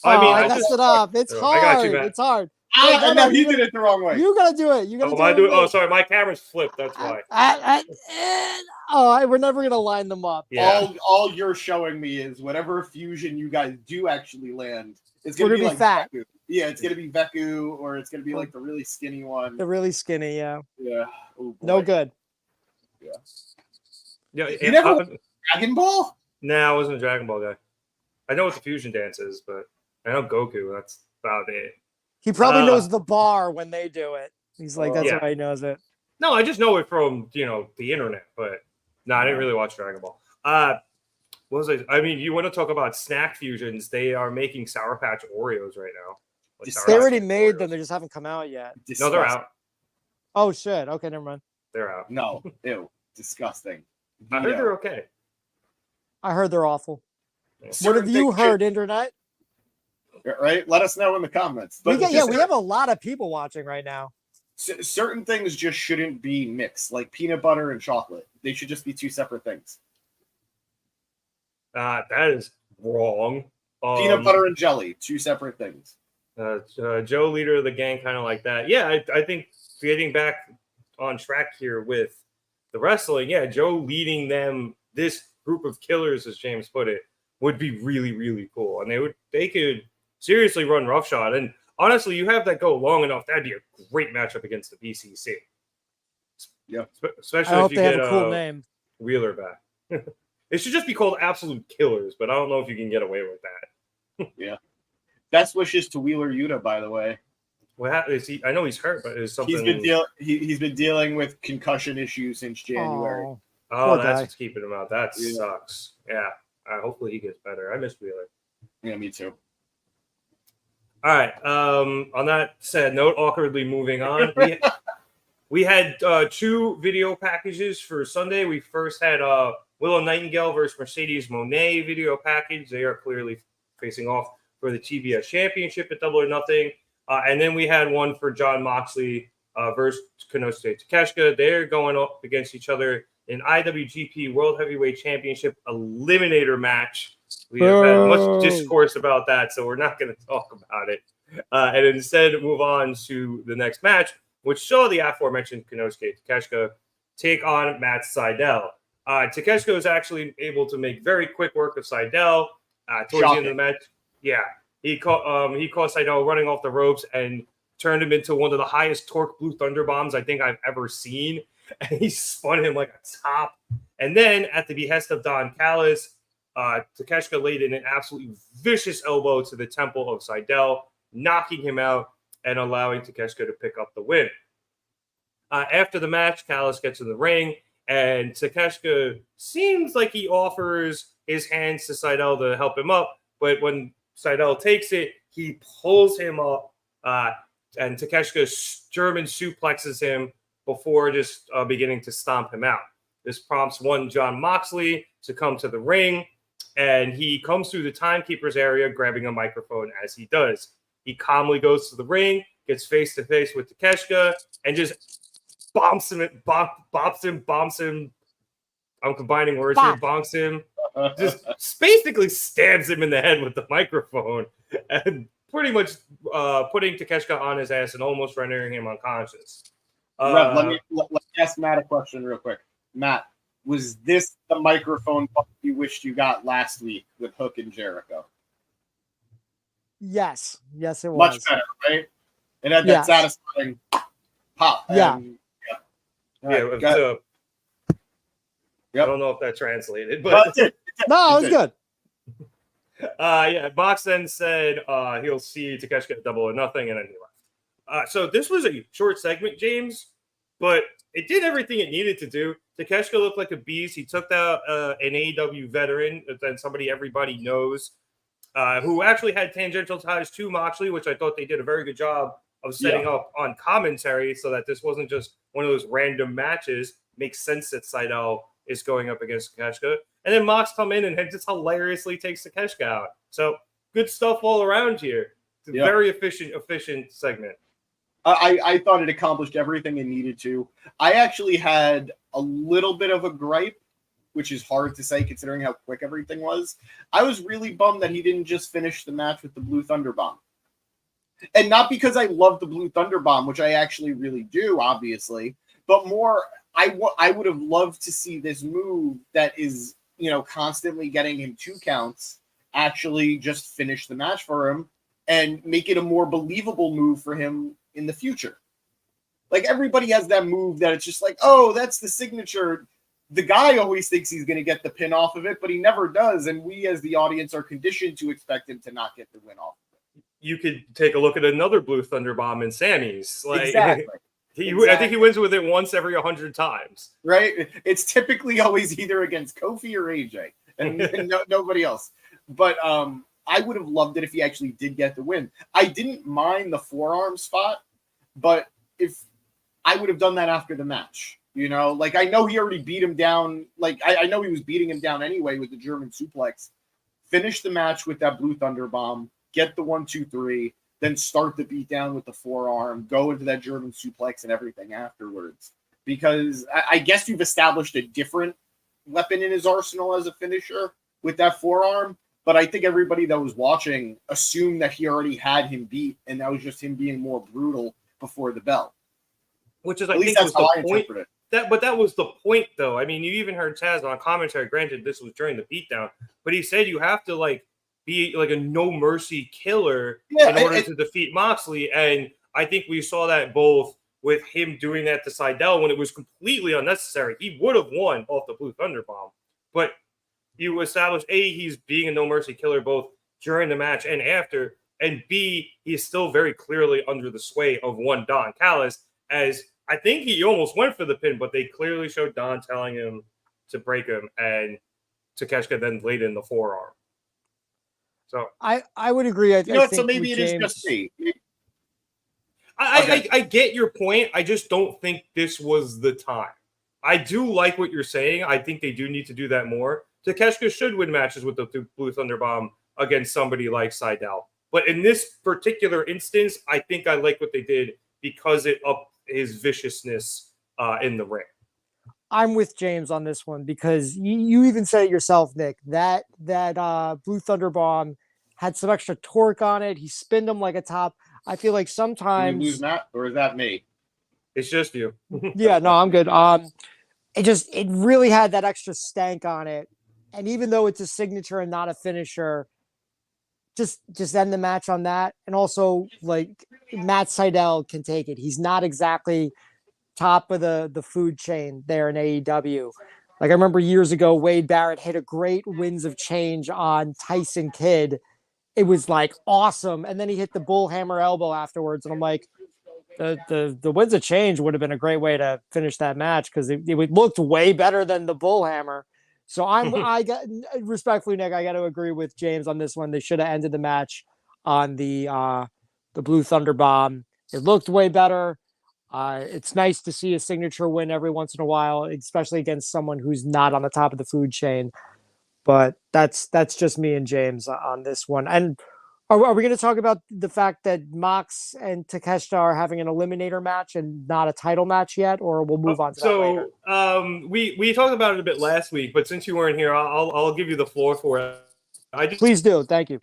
I messed it up. It's hard. I got you, man. It's hard. No, you did it the wrong way. You gotta do it. You gotta do it. Oh, sorry, my camera's flipped. That's why. We're never gonna line them up. Yeah. All you're showing me is whatever fusion you guys do actually land. It's gonna be like fat. Veku. Yeah, it's gonna be Veku, or it's gonna be like the really skinny one. The really skinny, yeah. Yeah. Oh, no good. Yeah. You never watched Dragon Ball? Nah, I wasn't a Dragon Ball guy. I know what the fusion dance is, but I know Goku. That's about it. He probably knows the bar when they do it. He's like, that's why he knows it. No, I just know it from the internet, but no, I didn't really watch Dragon Ball. What was I mean, you want to talk about snack fusions? They are making Sour Patch Oreos right now. Like they already made them. They just haven't come out yet. No, they're out. Oh shit! Okay, never mind. They're out. No, ew, disgusting. I heard they're okay. I heard they're awful. What have you heard, internet? Right? Let us know in the comments. But we have a lot of people watching right now. Certain things just shouldn't be mixed, like peanut butter and chocolate. They should just be two separate things. That is wrong. Peanut butter and jelly, two separate things. Joe, leader of the gang, kind of like that. Yeah, I think getting back on track here with the wrestling, Joe leading them, this group of killers, as James put it, would be really, really cool. And they could seriously run roughshod. And honestly, you have that go long enough, that'd be a great matchup against the BCC. Yeah, especially if you get a cool name. Wheeler back. It should just be called Absolute Killers, but I don't know if you can get away with that. Yeah. Best wishes to Wheeler Yuta, by the way. What is he? I know he's hurt, but is something he's been dealing with concussion issues since January. Oh, that's what's keeping him out. That sucks. Yeah. Hopefully he gets better. I miss Wheeler. Yeah, me too. All right. On that sad note, awkwardly moving on. We had 2 video packages for Sunday. We first had Willow Nightingale versus Mercedes Moné video package. They are clearly facing off for the TBS Championship at Double or Nothing. And then we had one for John Moxley versus Konosuke Takeshita. They're going up against each other in IWGP World Heavyweight Championship Eliminator match. We have had much discourse about that, so we're not going to talk about it. And instead move on to the next match, which saw the aforementioned Konosuke Takeshita take on Matt Sydal. Takeshita was actually able to make very quick work of Sydal towards the end of the match. Yeah, he caught Sydal running off the ropes and turned him into one of the highest torque Blue Thunder bombs I think I've ever seen. And he spun him like a top. And then at the behest of Don Callis, Takeshita laid in an absolutely vicious elbow to the temple of Sydal, knocking him out and allowing Takeshita to pick up the win. After the match, Callis gets in the ring, and Takeshita seems like he offers his hands to Sydal to help him up, but when Sydal takes it, he pulls him up, and Takeshita German suplexes him before just beginning to stomp him out. This prompts one John Moxley to come to the ring, and he comes through the timekeeper's area, grabbing a microphone as he does. He calmly goes to the ring, gets face-to-face with Takeshita, and just bombs him. I'm combining words here. Bonks him. Just basically stabs him in the head with the microphone and pretty much putting Takeshita on his ass and almost rendering him unconscious. Rev, let's ask Matt a question real quick. Matt, was this the microphone bump you wished you got last week with Hook and Jericho? Yes, it was Much better, right? It had that satisfying pop. Yeah. Right, I don't know if that translated, but no, it was good. Mox then said he'll see Takeshita Double or Nothing, and then he left. So this was a short segment, James, but it did everything it needed to do. Takeshita looked like a beast. He took out an AEW veteran, and somebody everybody knows, who actually had tangential ties to Moxley, which I thought they did a very good job of setting up on commentary so that this wasn't just one of those random matches. Makes sense that Sydal is going up against Takeshita. And then Mox come in and just hilariously takes Takeshita out. So good stuff all around here. It's a very efficient segment. I thought it accomplished everything it needed to. I actually had a little bit of a gripe, which is hard to say considering how quick everything was. I was really bummed that he didn't just finish the match with the Blue Thunder Bomb. And not because I love the Blue Thunder Bomb, which I actually really do, obviously, but more, I would have loved to see this move that is, constantly getting him 2 counts, actually just finish the match for him and make it a more believable move for him in the future. Like, everybody has that move that it's just like, oh, that's the signature. The guy always thinks he's going to get the pin off of it, but he never does. And we as the audience are conditioned to expect him to not get the win off of it. You could take a look at another Blue Thunder Bomb in Sammy's. Exactly. I think he wins with it once every 100 times. Right? It's typically always either against Kofi or AJ and nobody else. But I would have loved it if he actually did get the win. I didn't mind the forearm spot, but if I would have done that after the match, like I know he already beat him down. Like I know he was beating him down anyway with the German suplex. Finish the match with that Blue Thunder Bomb, get the 1, 2, 3. Then start the beatdown with the forearm, go into that German suplex and everything afterwards. Because I guess you've established a different weapon in his arsenal as a finisher with that forearm. But I think everybody that was watching assumed that he already had him beat, and that was just him being more brutal before the bell. Which is, at least that's how I interpret it. But that was the point, though. I mean, you even heard Taz on commentary. Granted, this was during the beatdown, but he said you have to be like a no mercy killer in order to defeat Moxley. And I think we saw that both with him doing that to Sydal when it was completely unnecessary. He would have won off the Blue Thunder Bomb. But you establish, A, he's being a no mercy killer both during the match and after, and B, he's still very clearly under the sway of one Don Callis, as I think he almost went for the pin, but they clearly showed Don telling him to break him, and Takeshita then laid in the forearm. So I would agree. I think so maybe it is just me. I get your point. I just don't think this was the time. I do like what you're saying. I think they do need to do that more. Takeshita should win matches with the Blue Thunder Bomb against somebody like Sydal. But in this particular instance, I think I like what they did because it upped his viciousness in the ring. I'm with James on this one because you even said it yourself, Nick, that Blue Thunder Bomb had some extra torque on it. He spinned him like a top. I feel like sometimes... Did we lose Matt, or is that me? It's just you. Yeah, no, I'm good. It really had that extra stank on it. And even though it's a signature and not a finisher, just end the match on that. And also, Matt Sydal can take it. He's not exactly top of the food chain there in AEW. I remember years ago, Wade Barrett hit a great Winds of Change on Tyson Kidd. It was awesome. And then he hit the bullhammer elbow afterwards. And I'm like, the Winds of Change would have been a great way to finish that match because it looked way better than the bullhammer. So I got respectfully, Nick, I got to agree with James on this one. They should have ended the match on the Blue Thunder Bomb. It looked way better. It's nice to see a signature win every once in a while, especially against someone who's not on the top of the food chain. But that's just me and James on this one. And are we going to talk about the fact that Mox and Takeshita are having an eliminator match and not a title match yet, or we'll move on to that later? We talked about it a bit last week, but since you weren't here, I'll give you the floor for it. Please do. Thank you.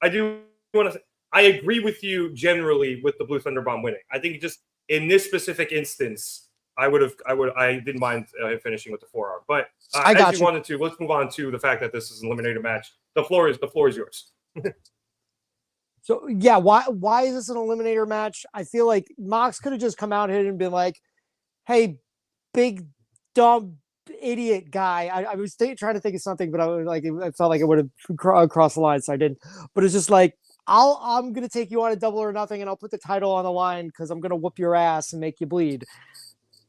I do want to. I agree with you generally with the Blue Thunder Bomb winning. I think just in this specific instance, I didn't mind finishing with the forearm. But as you wanted to, let's move on to the fact that this is an eliminator match. The floor is yours. So yeah, why is this an eliminator match? I feel like Mox could have just come out here and been like, "Hey, big dumb idiot guy." I was trying to think of something, but I felt like it would have crossed the line, so I didn't. But it's just like, I'm gonna take you on a double or nothing, and I'll put the title on the line because I'm gonna whoop your ass and make you bleed,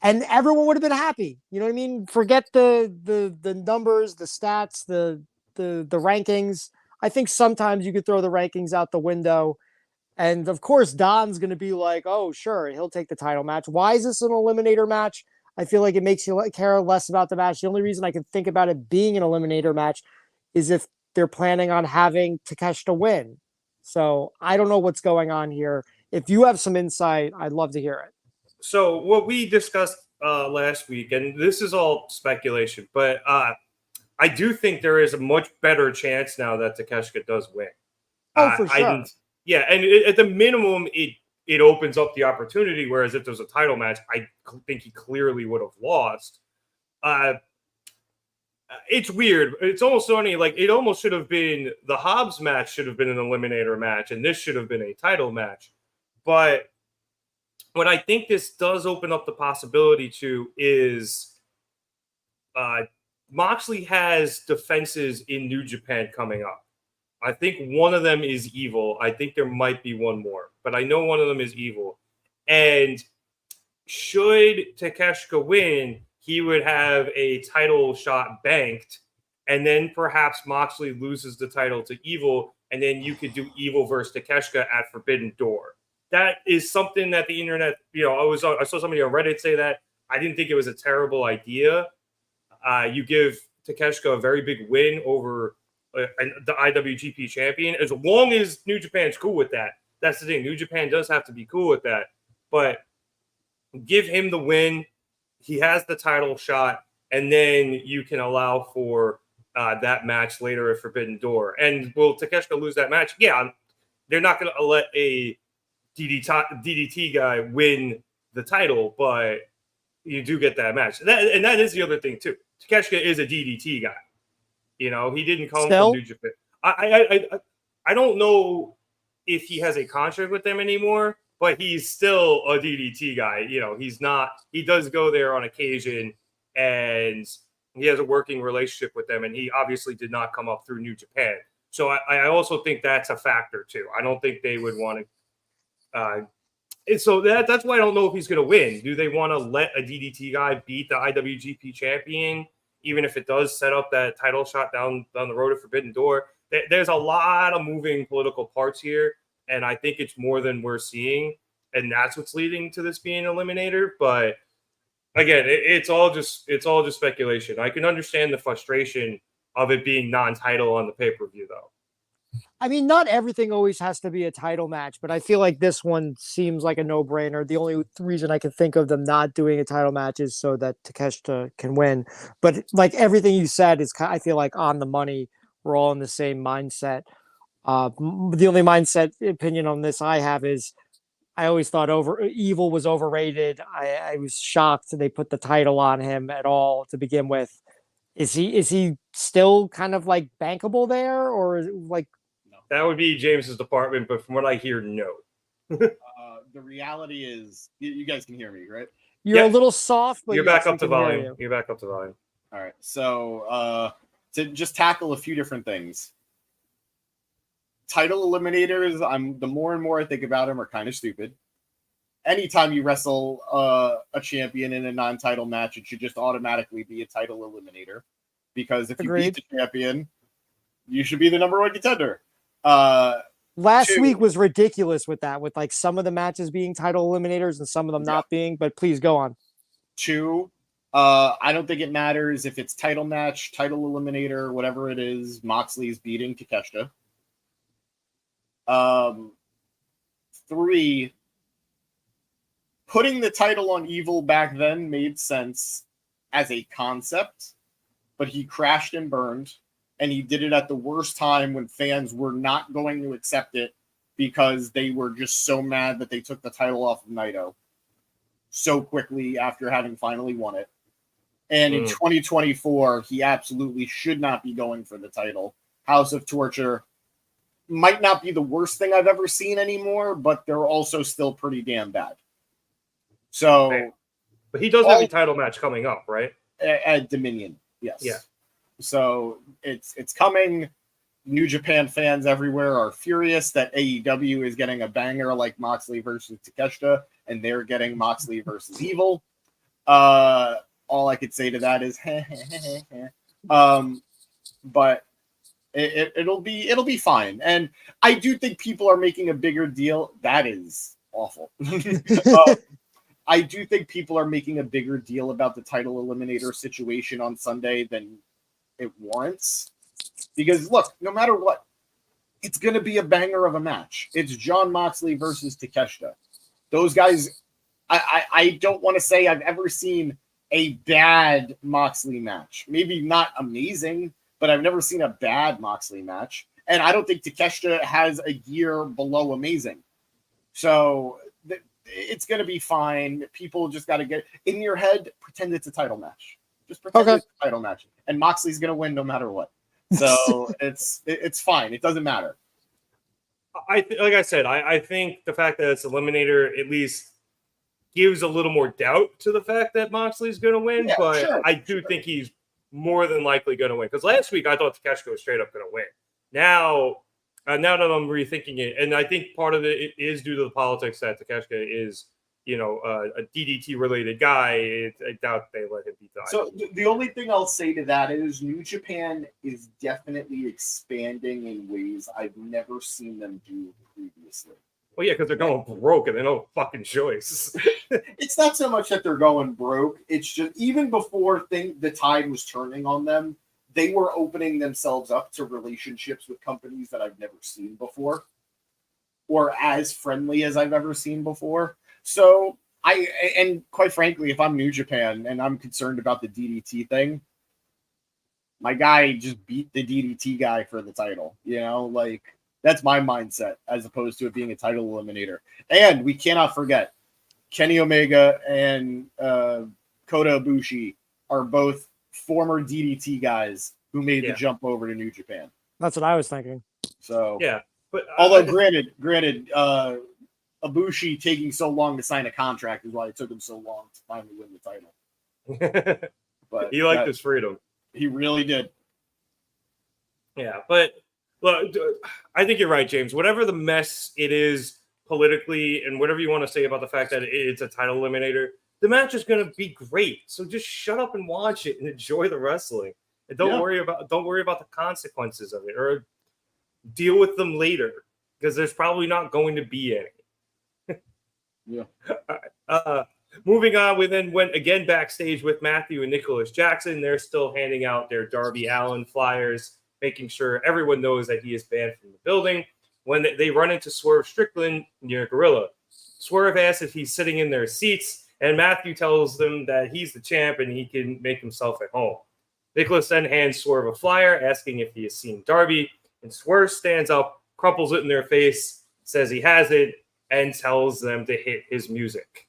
and everyone would have been happy. You know what I mean? Forget the numbers, the stats, the rankings. I think sometimes you could throw the rankings out the window. And of course, Don's going to be like, oh, sure, he'll take the title match. Why is this an eliminator match? I feel like it makes you care less about the match. The only reason I can think about it being an eliminator match is if they're planning on having Takeshita win. So I don't know what's going on here. If you have some insight, I'd love to hear it. So what we discussed last week, and this is all speculation, but I do think there is a much better chance now that Takeshita does win. Oh, for sure. Yeah, and at the minimum, it opens up the opportunity, whereas if there's a title match, I think he clearly would have lost. It's weird. It's almost funny. Like, it almost should have been the Hobbs match should have been an eliminator match, and this should have been a title match. But what I think this does open up the possibility to is Moxley has defenses in New Japan coming up. I think one of them is Evil. I think there might be one more, but I know one of them is Evil. And should Takeshita win, he would have a title shot banked, and then perhaps Moxley loses the title to Evil, and then you could do Evil versus Takeshita at Forbidden Door. That is something that the internet, I saw somebody on Reddit say that. I didn't think it was a terrible idea. You give Takeshita a very big win over the IWGP champion, as long as New Japan's cool with that. That's the thing. New Japan does have to be cool with that. But give him the win. He has the title shot, and then you can allow for that match later at Forbidden Door. And will Takeshita lose that match? Yeah, they're not going to let a DDT guy win the title, but you do get that match. And that is the other thing, too. Takeshita is a DDT guy. He didn't come from New Japan. I don't know if he has a contract with them anymore, but he's still a DDT guy. He's not. He does go there on occasion, and he has a working relationship with them. And he obviously did not come up through New Japan. So I also think that's a factor too. I don't think they would want to. And so that's why I don't know if he's going to win. Do they want to let a DDT guy beat the IWGP champion, even if it does set up that title shot down the road at Forbidden Door? There's a lot of moving political parts here, and I think it's more than we're seeing, and that's what's leading to this being an eliminator. But again, it's all just speculation. I can understand the frustration of it being non-title on the pay-per-view, though. I mean, not everything always has to be a title match, but I feel like this one seems like a no-brainer. The only reason I can think of them not doing a title match is so that Takeshita can win. But like everything you said is, I feel like, on the money. We're all in the same mindset. The only mindset opinion on this I have is I always thought Evil was overrated. I was shocked they put the title on him at all to begin with. Is he still kind of like bankable there, or like? That would be James's department, but from what I hear, no. The reality is, you guys can hear me, right? You're a little soft, but you're back up to volume. You're back up to volume. All right. So to just tackle a few different things. Title eliminators, the more and more I think about them, are kind of stupid. Anytime you wrestle a champion in a non-title match, it should just automatically be a title eliminator. Because if you beat the champion, you should be the number one contender. Last week was ridiculous with that, with like some of the matches being title eliminators and some of them not being, but please go on. 2, I don't think it matters if it's title match, title eliminator, whatever it is, Moxley's beating Takeshita. 3, putting the title on Evil back then made sense as a concept, but he crashed and burned. And he did it at the worst time when fans were not going to accept it because they were just so mad that they took the title off of Naito so quickly after having finally won it. And in 2024, he absolutely should not be going for the title. House of Torture might not be the worst thing I've ever seen anymore, but they're also still pretty damn bad. So, but he does have a title match coming up, right? At Dominion, yes. Yeah. So it's coming. New Japan fans everywhere are furious that AEW is getting a banger like Moxley versus Takeshita, and they're getting Moxley versus Evil. All I could say to that is, but it'll be fine. And I do think people are making a bigger deal. That is awful. I do think people are making a bigger deal about the title eliminator situation on Sunday than it warrants. Because look, no matter what, it's going to be a banger of a match. It's Jon Moxley versus Takeshita. Those guys, I don't want to say I've ever seen a bad Moxley match. Maybe not amazing, but I've never seen a bad Moxley match. And I don't think Takeshita has a gear below amazing. So it's going to be fine. People just got to get in your head, pretend it's a title match. Just pretend it's a title match. And Moxley's going to win no matter what. So it's fine. It doesn't matter. Like I said, I think the fact that it's Eliminator at least gives a little more doubt to the fact that Moxley's going to win. But I do think he's more than likely going to win. Because last week I thought Takeshita was straight up going to win. Now that I'm rethinking it, and I think part of it is due to the politics that Takeshita is, a DDT-related guy. I doubt they let him beat the So the only thing I'll say to that is New Japan is definitely expanding in ways I've never seen them do previously. Well, yeah, because they're going broke and they no fucking choice. It's not so much that they're going broke. It's just even before the tide was turning on them, they were opening themselves up to relationships with companies that I've never seen before or as friendly as I've ever seen before. So and quite frankly, if I'm New Japan and I'm concerned about the DDT thing, my guy just beat the DDT guy for the title, that's my mindset as opposed to it being a title eliminator. And we cannot forget Kenny Omega and Kota Ibushi are both former DDT guys who made the jump over to New Japan. That's what I was thinking. So yeah, but although granted, Ibushi taking so long to sign a contract is why it took him so long to finally win the title. But he liked his freedom. He really did. Yeah, but look, I think you're right, James. Whatever the mess it is politically, and whatever you want to say about the fact that it's a title eliminator, the match is going to be great. So just shut up and watch it and enjoy the wrestling, and don't worry about the consequences of it or deal with them later because there's probably not going to be any. Yeah. Moving on, we then went again backstage with Matthew and Nicholas Jackson. They're still handing out their Darby Allin flyers, making sure everyone knows that he is banned from the building. When they run into Swerve Strickland near Gorilla, Swerve asks if he's sitting in their seats, and Matthew tells them that he's the champ and he can make himself at home. Nicholas then hands Swerve a flyer, asking if he has seen Darby, and Swerve stands up, crumples it in their face, says he has it, and tells them to hit his music.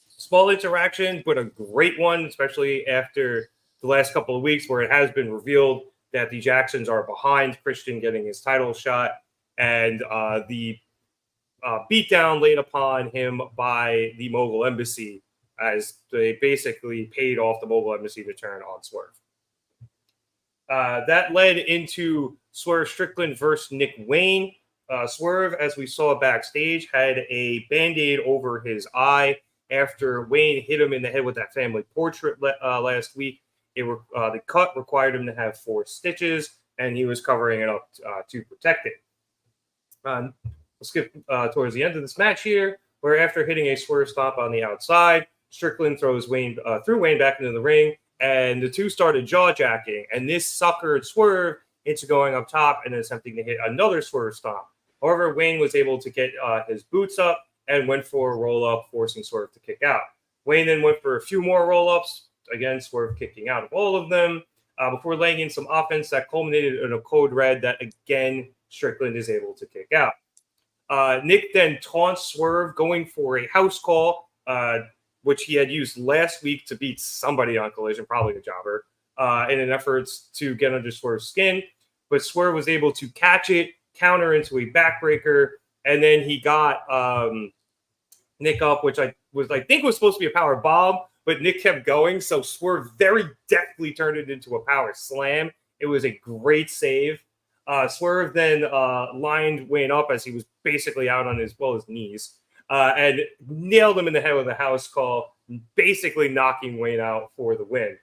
Small interaction, but a great one, especially after the last couple of weeks where it has been revealed that the Jacksons are behind Christian getting his title shot, and the beatdown laid upon him by the Mogul Embassy as they basically paid off the Mogul Embassy to turn on Swerve. That led into Swerve Strickland versus Nick Wayne. Swerve, as we saw backstage, had a Band-Aid over his eye after Wayne hit him in the head with that family portrait last week. The cut required him to have 4 stitches, and he was covering it up to protect it. We'll skip towards the end of this match here, where after hitting a Swerve stomp on the outside, Strickland threw Wayne back into the ring, and the two started jaw-jacking, and this suckered Swerve into going up top and attempting to hit another Swerve stomp. However, Wayne was able to get his boots up and went for a roll-up, forcing Swerve to kick out. Wayne then went for a few more roll-ups, again, Swerve kicking out of all of them, before laying in some offense that culminated in a code red that, again, Strickland is able to kick out. Nick then taunts Swerve, going for a house call, which he had used last week to beat somebody on Collision, probably a jobber, in an effort to get under Swerve's skin. But Swerve was able to catch it, counter into a backbreaker, and then he got Nick up, which I think was supposed to be a power bomb, but Nick kept going, so Swerve very deftly turned it into a power slam. It was a great save. Swerve then lined Wayne up as he was basically out on his knees, and nailed him in the head with a house call, basically knocking Wayne out for the win.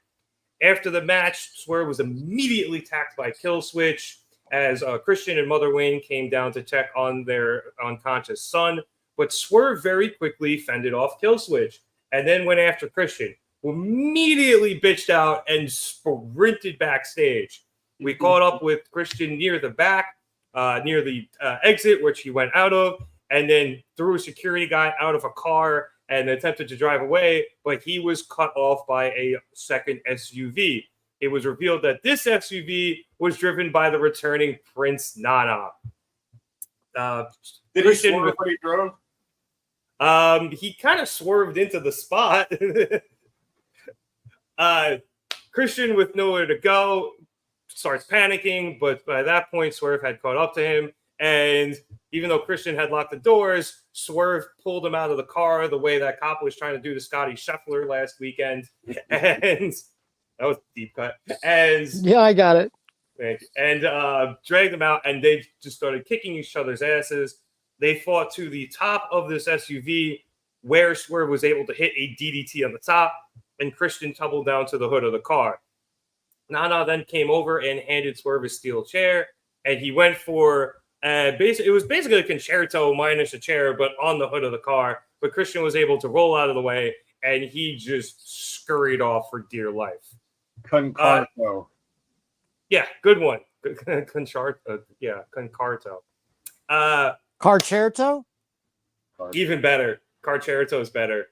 After the match, Swerve was immediately attacked by Kill Switch as Christian and Mother Wayne came down to check on their unconscious son, but Swerve very quickly fended off Kill Switch and then went after Christian, who immediately bitched out and sprinted backstage. We caught up with Christian near the back, near the exit, which he went out of, and then threw a security guy out of a car and attempted to drive away, but he was cut off by a second SUV. It was revealed that this SUV was driven by the returning Prince Nana. Did he swerve when he drove? He kind of swerved into the spot. Christian, with nowhere to go, starts panicking, but by that point, Swerve had caught up to him. And even though Christian had locked the doors, Swerve pulled him out of the car the way that cop was trying to do to Scotty Scheffler last weekend. And that was a deep cut. And Yeah, I got it. and dragged them out, and they just started kicking each other's asses. They fought to the top of this SUV, where Swerve was able to hit a DDT on the top, and Christian tumbled down to the hood of the car. Nana then came over and handed Swerve a steel chair, and he went for it was basically a concerto minus a chair, but on the hood of the car. But Christian was able to roll out of the way, and he just scurried off for dear life. Concarto. Yeah, good one. Concerto. Yeah, Concarto. Carcerto? Even better. Carcerto is better.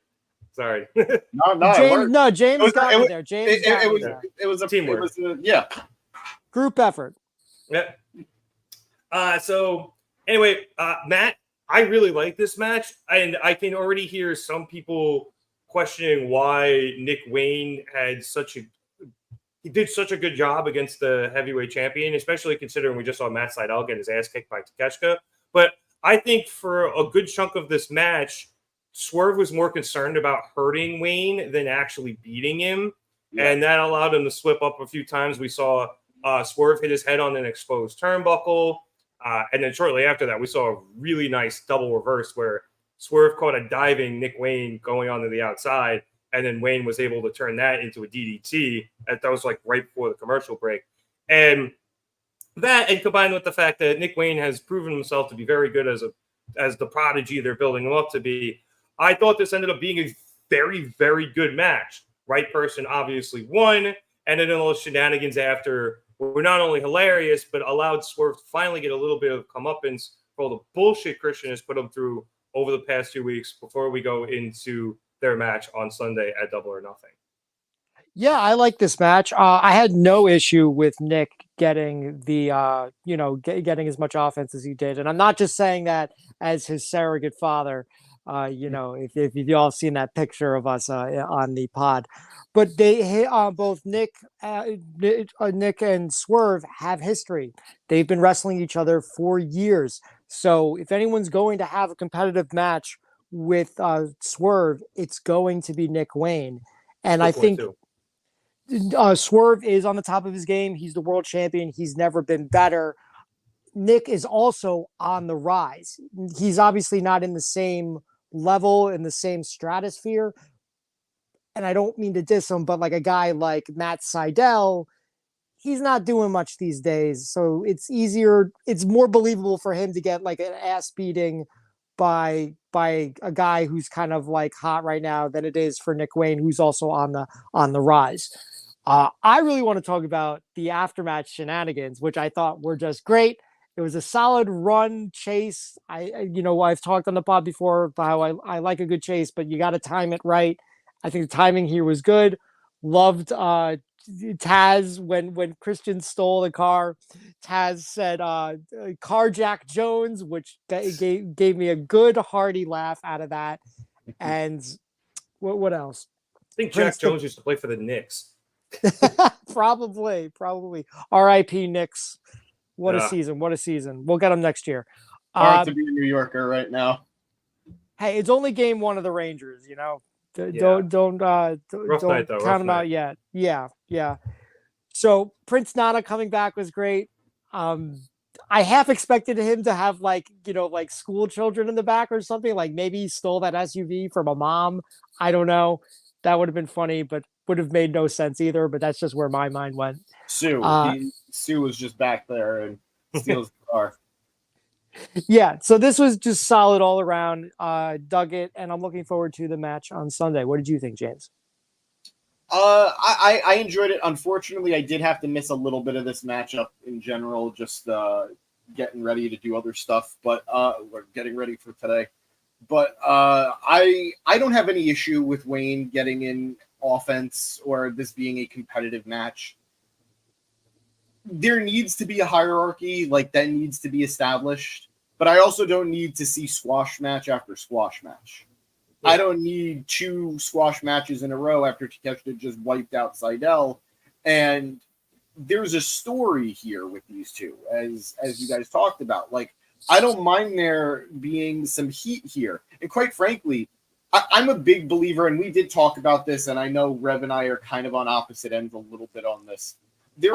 Sorry. James got me there. James got me there. It was a teamwork. Yeah. Group effort. Yeah. So anyway, Matt, I really like this match, and I can already hear some people questioning why Nick Wayne did such a good job against the heavyweight champion, especially considering we just saw Matt Sydal get his ass kicked by Takeshita. But I think for a good chunk of this match, Swerve was more concerned about hurting Wayne than actually beating him, and that allowed him to slip up a few times. We saw Swerve hit his head on an exposed turnbuckle. And then shortly after that, we saw a really nice double reverse where Swerve caught a diving Nick Wayne going onto the outside, and then Wayne was able to turn that into a DDT. That was like right before the commercial break. And that, and combined with the fact that Nick Wayne has proven himself to be very good as the prodigy they're building him up to be, I thought this ended up being a very, very good match. Right person obviously won, and then all the shenanigans after were not only hilarious, but allowed Swerve to finally get a little bit of comeuppance for all the bullshit Christian has put him through over the past 2 weeks before we go into their match on Sunday at Double or Nothing. Yeah, I like this match. I had no issue with Nick getting the, getting as much offense as he did. And I'm not just saying that as his surrogate father. If you all seen that picture of us on the pod, but they both Nick and Swerve have history. They've been wrestling each other for years. So if anyone's going to have a competitive match with Swerve, it's going to be Nick Wayne. And I think Swerve is on the top of his game. He's the world champion. He's never been better. Nick is also on the rise. He's obviously not in the same level, in the same stratosphere. And I don't mean to diss him, but like a guy like Matt Sydal, he's not doing much these days. So it's more believable for him to get like an ass beating by a guy who's kind of like hot right now than it is for Nick Wayne, who's also on the rise. I really want to talk about the aftermatch shenanigans, which I thought were just great. It was a solid run chase. I've talked on the pod before about how I like a good chase, but you got to time it right. I think the timing here was good. Loved Taz when Christian stole the car. Taz said carjack Jones, which gave me a good hearty laugh out of that. And what else? I think Prince Jack Jones used to play for the Knicks. probably. R.I.P. Knicks. What a Yeah. season! What a season! We'll get them next year. Hard to be a New Yorker right now. Hey, it's only game one of the Rangers. You know, Yeah. don't Rough night, though. count Rough them night. out yet. Yeah. So Prince Nana coming back was great. I half expected him to have like school children in the back or something. Like maybe he stole that SUV from a mom. I don't know. That would have been funny, but would have made no sense either. But that's just where my mind went. Sue was just back there and steals the car. Yeah, so this was just solid all around. Dug it, and I'm looking forward to the match on Sunday. What did you think, James? I enjoyed it. Unfortunately, I did have to miss a little bit of this matchup in general, just getting ready to do other stuff. But we're getting ready for today. But I don't have any issue with Wayne getting in offense or this being a competitive match. There needs to be a hierarchy, like that needs to be established. But I also don't need to see squash match after squash match. Yeah. I don't need 2 squash matches in a row after Takeshita just wiped out Sydal. And there's a story here with these two, as you guys talked about. Like, I don't mind there being some heat here. And quite frankly, I'm a big believer, and we did talk about this, and I know Rev and I are kind of on opposite ends a little bit on this.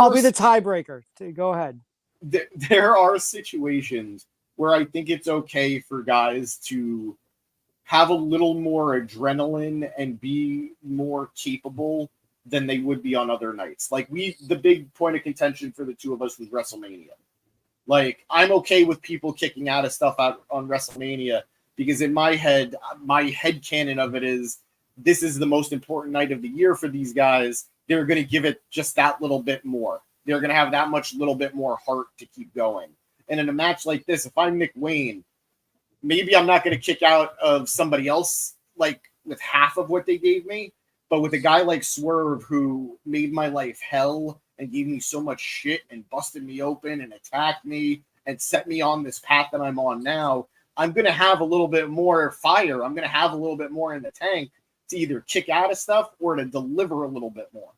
I'll be the tiebreaker. Go ahead. There are situations where I think it's okay for guys to have a little more adrenaline and be more capable than they would be on other nights. Like the big point of contention for the two of us was WrestleMania. Like, I'm okay with people kicking out of stuff out on WrestleMania because in my head canon of it is this is the most important night of the year for these guys. They're going to give it just that little bit more. They're going to have that much little bit more heart to keep going. And in a match like this, if I'm Nick Wayne, maybe I'm not going to kick out of somebody else like with half of what they gave me, but with a guy like Swerve who made my life hell and gave me so much shit and busted me open and attacked me and set me on this path that I'm on now, I'm going to have a little bit more fire. I'm going to have a little bit more in the tank to either kick out of stuff or to deliver a little bit more.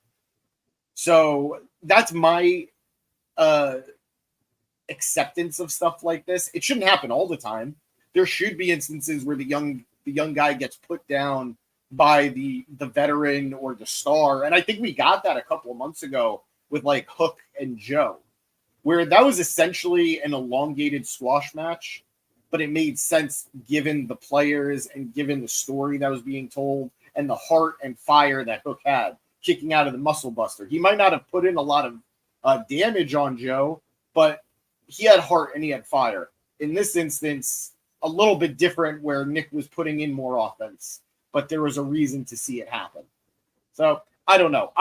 So that's my acceptance of stuff like this. It shouldn't happen all the time. There should be instances where the young guy gets put down by the veteran or the star. And I think we got that a couple of months ago with like Hook and Joe, where that was essentially an elongated squash match, but it made sense given the players and given the story that was being told and the heart and fire that Hook had kicking out of the muscle buster. He might not have put in a lot of damage on Joe, but he had heart and he had fire. In this instance, a little bit different where Nick was putting in more offense, but there was a reason to see it happen. So I don't know.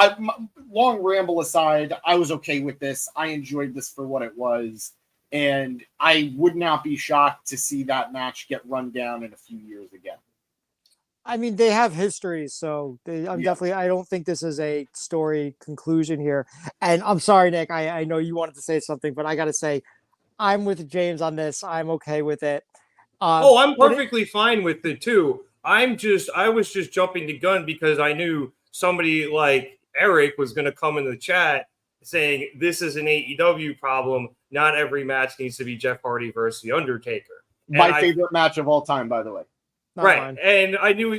Long ramble aside, I was okay with this. I enjoyed this for what it was. And I would not be shocked to see that match get run down in a few years again. I mean, they have history, so definitely. I don't think this is a story conclusion here. And I'm sorry, Nick. I know you wanted to say something, but I got to say, I'm with James on this. I'm okay with it. I'm perfectly fine with it too. I was just jumping the gun because I knew somebody like Eric was going to come in the chat saying this is an AEW problem. Not every match needs to be Jeff Hardy versus The Undertaker. My favorite match of all time, by the way. Not right. mine. And I knew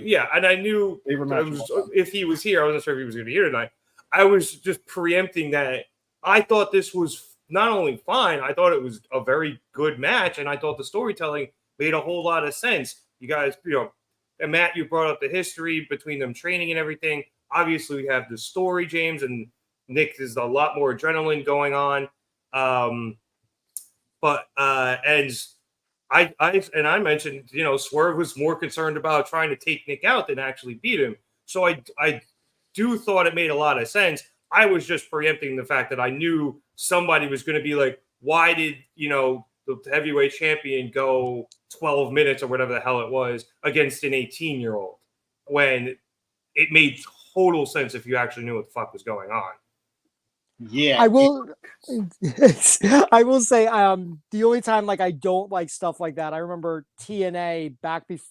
if he was here, I wasn't sure if he was going to be here tonight. I was just preempting that. I thought this was not only fine, I thought it was a very good match, and I thought the storytelling made a whole lot of sense. You guys, and Matt, you brought up the history between them training and everything. Obviously, we have the story, James, and Nick, there's a lot more adrenaline going on. And I mentioned, Swerve was more concerned about trying to take Nick out than actually beat him. So I do thought it made a lot of sense. I was just preempting the fact that I knew somebody was going to be like, why did, the heavyweight champion go 12 minutes or whatever the hell it was against an 18-year-old when it made total sense if you actually knew what the fuck was going on. Yeah, I will. I will say, the only time like I don't like stuff like that, I remember TNA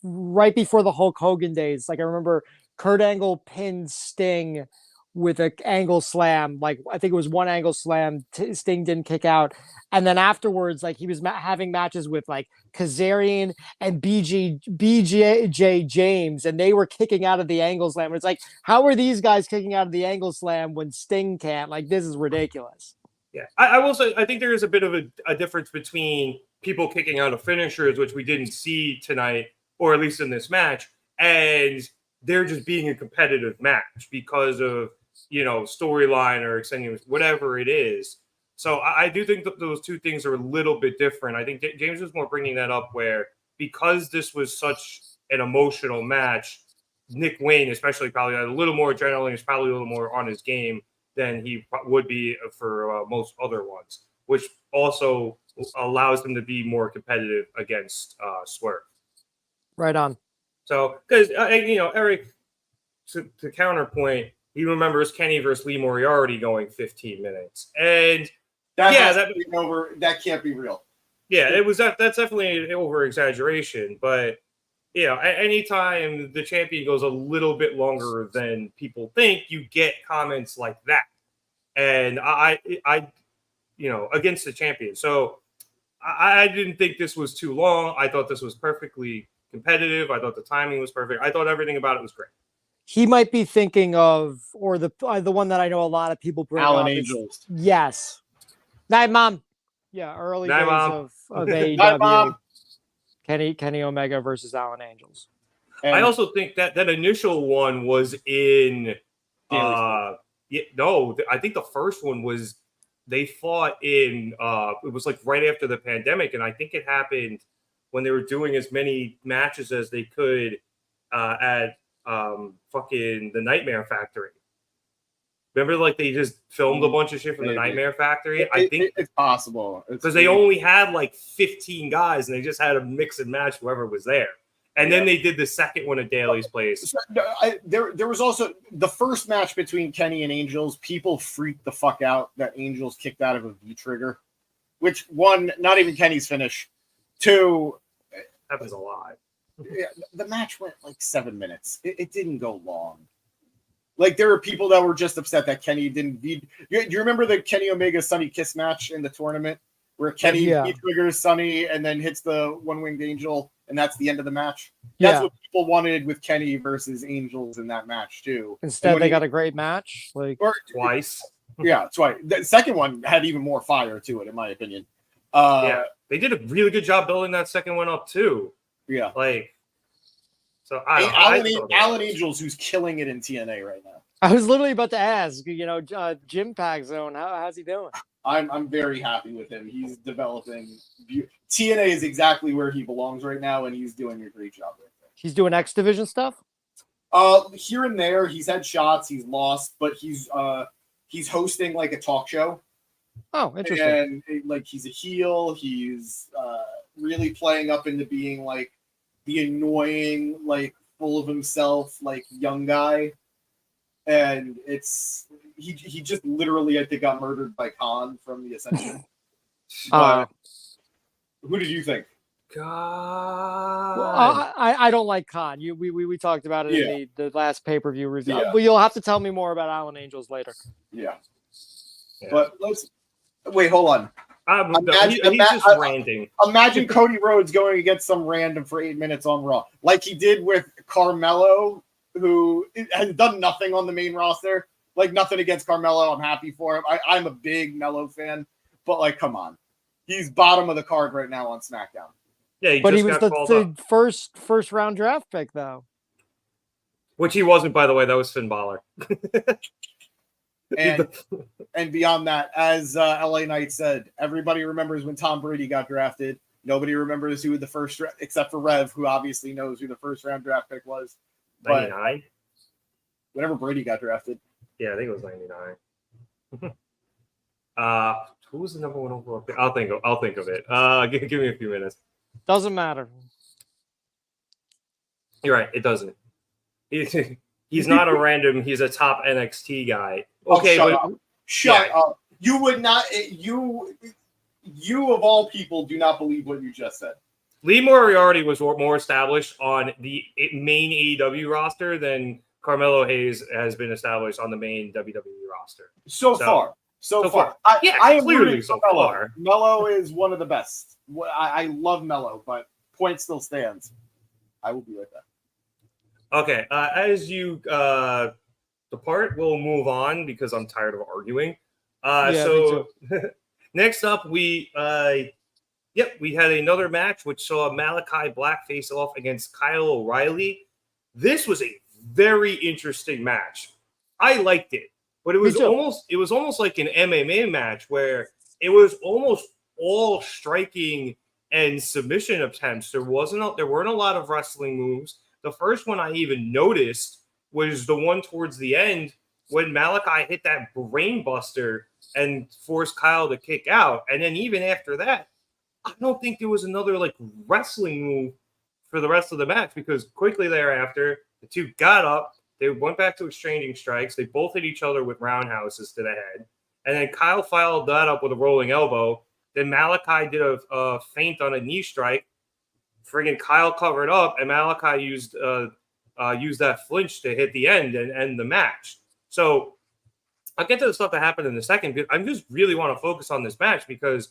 right before the Hulk Hogan days. Like I remember Kurt Angle pinned Sting with an angle slam. Like I think it was one angle slam. Sting didn't kick out, and then afterwards, like he was having matches with like Kazarian and BJ James, and they were kicking out of the angle slam. And it's like, how are these guys kicking out of the angle slam when Sting can't? Like this is ridiculous. Yeah, I will say I think there is a bit of a difference between people kicking out of finishers, which we didn't see tonight, or at least in this match, and they're just being a competitive match because of storyline or extenuous whatever it is. So I do think that those two things are a little bit different. I think James was more bringing that up where because this was such an emotional match, Nick Wayne especially probably had a little more adrenaline, is probably a little more on his game than he would be for most other ones, which also allows them to be more competitive against Swerve. Right on. So, because, Eric, to counterpoint, he remembers Kenny versus Lee Moriarty going 15 minutes. And, that can't be real. Yeah, that's definitely an over-exaggeration, but anytime the champion goes a little bit longer than people think, you get comments like that. And I against the champion. So I didn't think this was too long. I thought this was perfectly competitive. I thought the timing was perfect. I thought everything about it was great. He might be thinking of, or the one that I know a lot of people bring Alan up. Angels. Yes. Night, Mom. Yeah, early Night, days Mom. of AEW. Night, Mom. Kenny Omega versus Alan Angels. And I also think that initial one was in I think the first one was they fought in it was like right after the pandemic, and I think it happened when they were doing as many matches as they could at fucking the Nightmare Factory. Remember, like they just filmed a bunch of shit from the Nightmare Factory. I think it's possible because they only had like 15 guys, and they just had to mix and match whoever was there. And then they did the second one at Daly's place. There was also the first match between Kenny and Angels. People freaked the fuck out that Angels kicked out of a V-trigger, which one, not even Kenny's finish. Two, happens a lot. The match went like 7 minutes. It didn't go long. Like there were people that were just upset that Kenny didn't. Do you remember the Kenny Omega Sunny Kiss match in the tournament where Kenny V-triggers Sunny and then hits the one-winged angel? And that's the end of the match. That's what people wanted with Kenny versus Angels in that match too. Instead, they got a great match, twice. Yeah, twice. The second one had even more fire to it, in my opinion. They did a really good job building that second one up too. Yeah, so Alan Angels, who's killing it in TNA right now. I was literally about to ask, Jim Pack Zone, how's he doing? I'm very happy with him. He's developing. TNA is exactly where he belongs right now, and he's doing a great job right there. He's doing X Division stuff? Here and there, he's had shots, he's lost, but he's hosting like a talk show. Oh, interesting. And like he's a heel. He's really playing up into being like the annoying, like full of himself, like young guy. And he just literally, I think, got murdered by Khan from the Ascension. Who did you think? God, well, I don't like Khan. We talked about it in the last pay-per-view review. Yeah. But you'll have to tell me more about Alan Angels later. Yeah. But wait, hold on. He's just ranting. Imagine Cody Rhodes going against some random for 8 minutes on Raw, like he did with Carmelo, who has done nothing on the main roster. Like, nothing against Carmelo. I'm happy for him. I'm a big Melo fan, but like, come on. He's bottom of the card right now on SmackDown. Yeah, he was the first round draft pick, though. Which he wasn't, by the way. That was Finn Balor. And beyond that, as LA Knight said, everybody remembers when Tom Brady got drafted. Nobody remembers who the first, except for Rev, who obviously knows who the first round draft pick was. 99? Whenever Brady got drafted. Yeah, I think it was 99. Who was the number one overall pick? I'll think of it. Give me a few minutes. Doesn't matter. You're right. It doesn't. He's not a random. He's a top NXT guy. Okay, Okay, shut up. You would not. You of all people do not believe what you just said. Lee Moriarty was more established on the main AEW roster than Carmelo Hayes has been established on the main WWE roster. So far. I am clearly rooting so for Mello. far. Mello is one of the best. I love Mello, but point still stands. I will be right back. Okay, as you depart, we'll move on because I'm tired of arguing. So next up, we had another match which saw Malakai Black face off against Kyle O'Reilly. This was a very interesting match. I liked it, but it was almost like an MMA match where it was almost all striking and submission attempts. There weren't a lot of wrestling moves. The first one I even noticed was the one towards the end when Malakai hit that brain buster and forced Kyle to kick out. And then even after that, I don't think there was another like wrestling move for the rest of the match, because quickly thereafter, the two got up, they went back to exchanging strikes. They both hit each other with roundhouses to the head. And then Kyle followed that up with a rolling elbow. Then Malakai did a feint on a knee strike. Friggin' Kyle covered up, and Malakai used that flinch to hit the end and end the match. So I'll get to the stuff that happened in a second, but I just really want to focus on this match because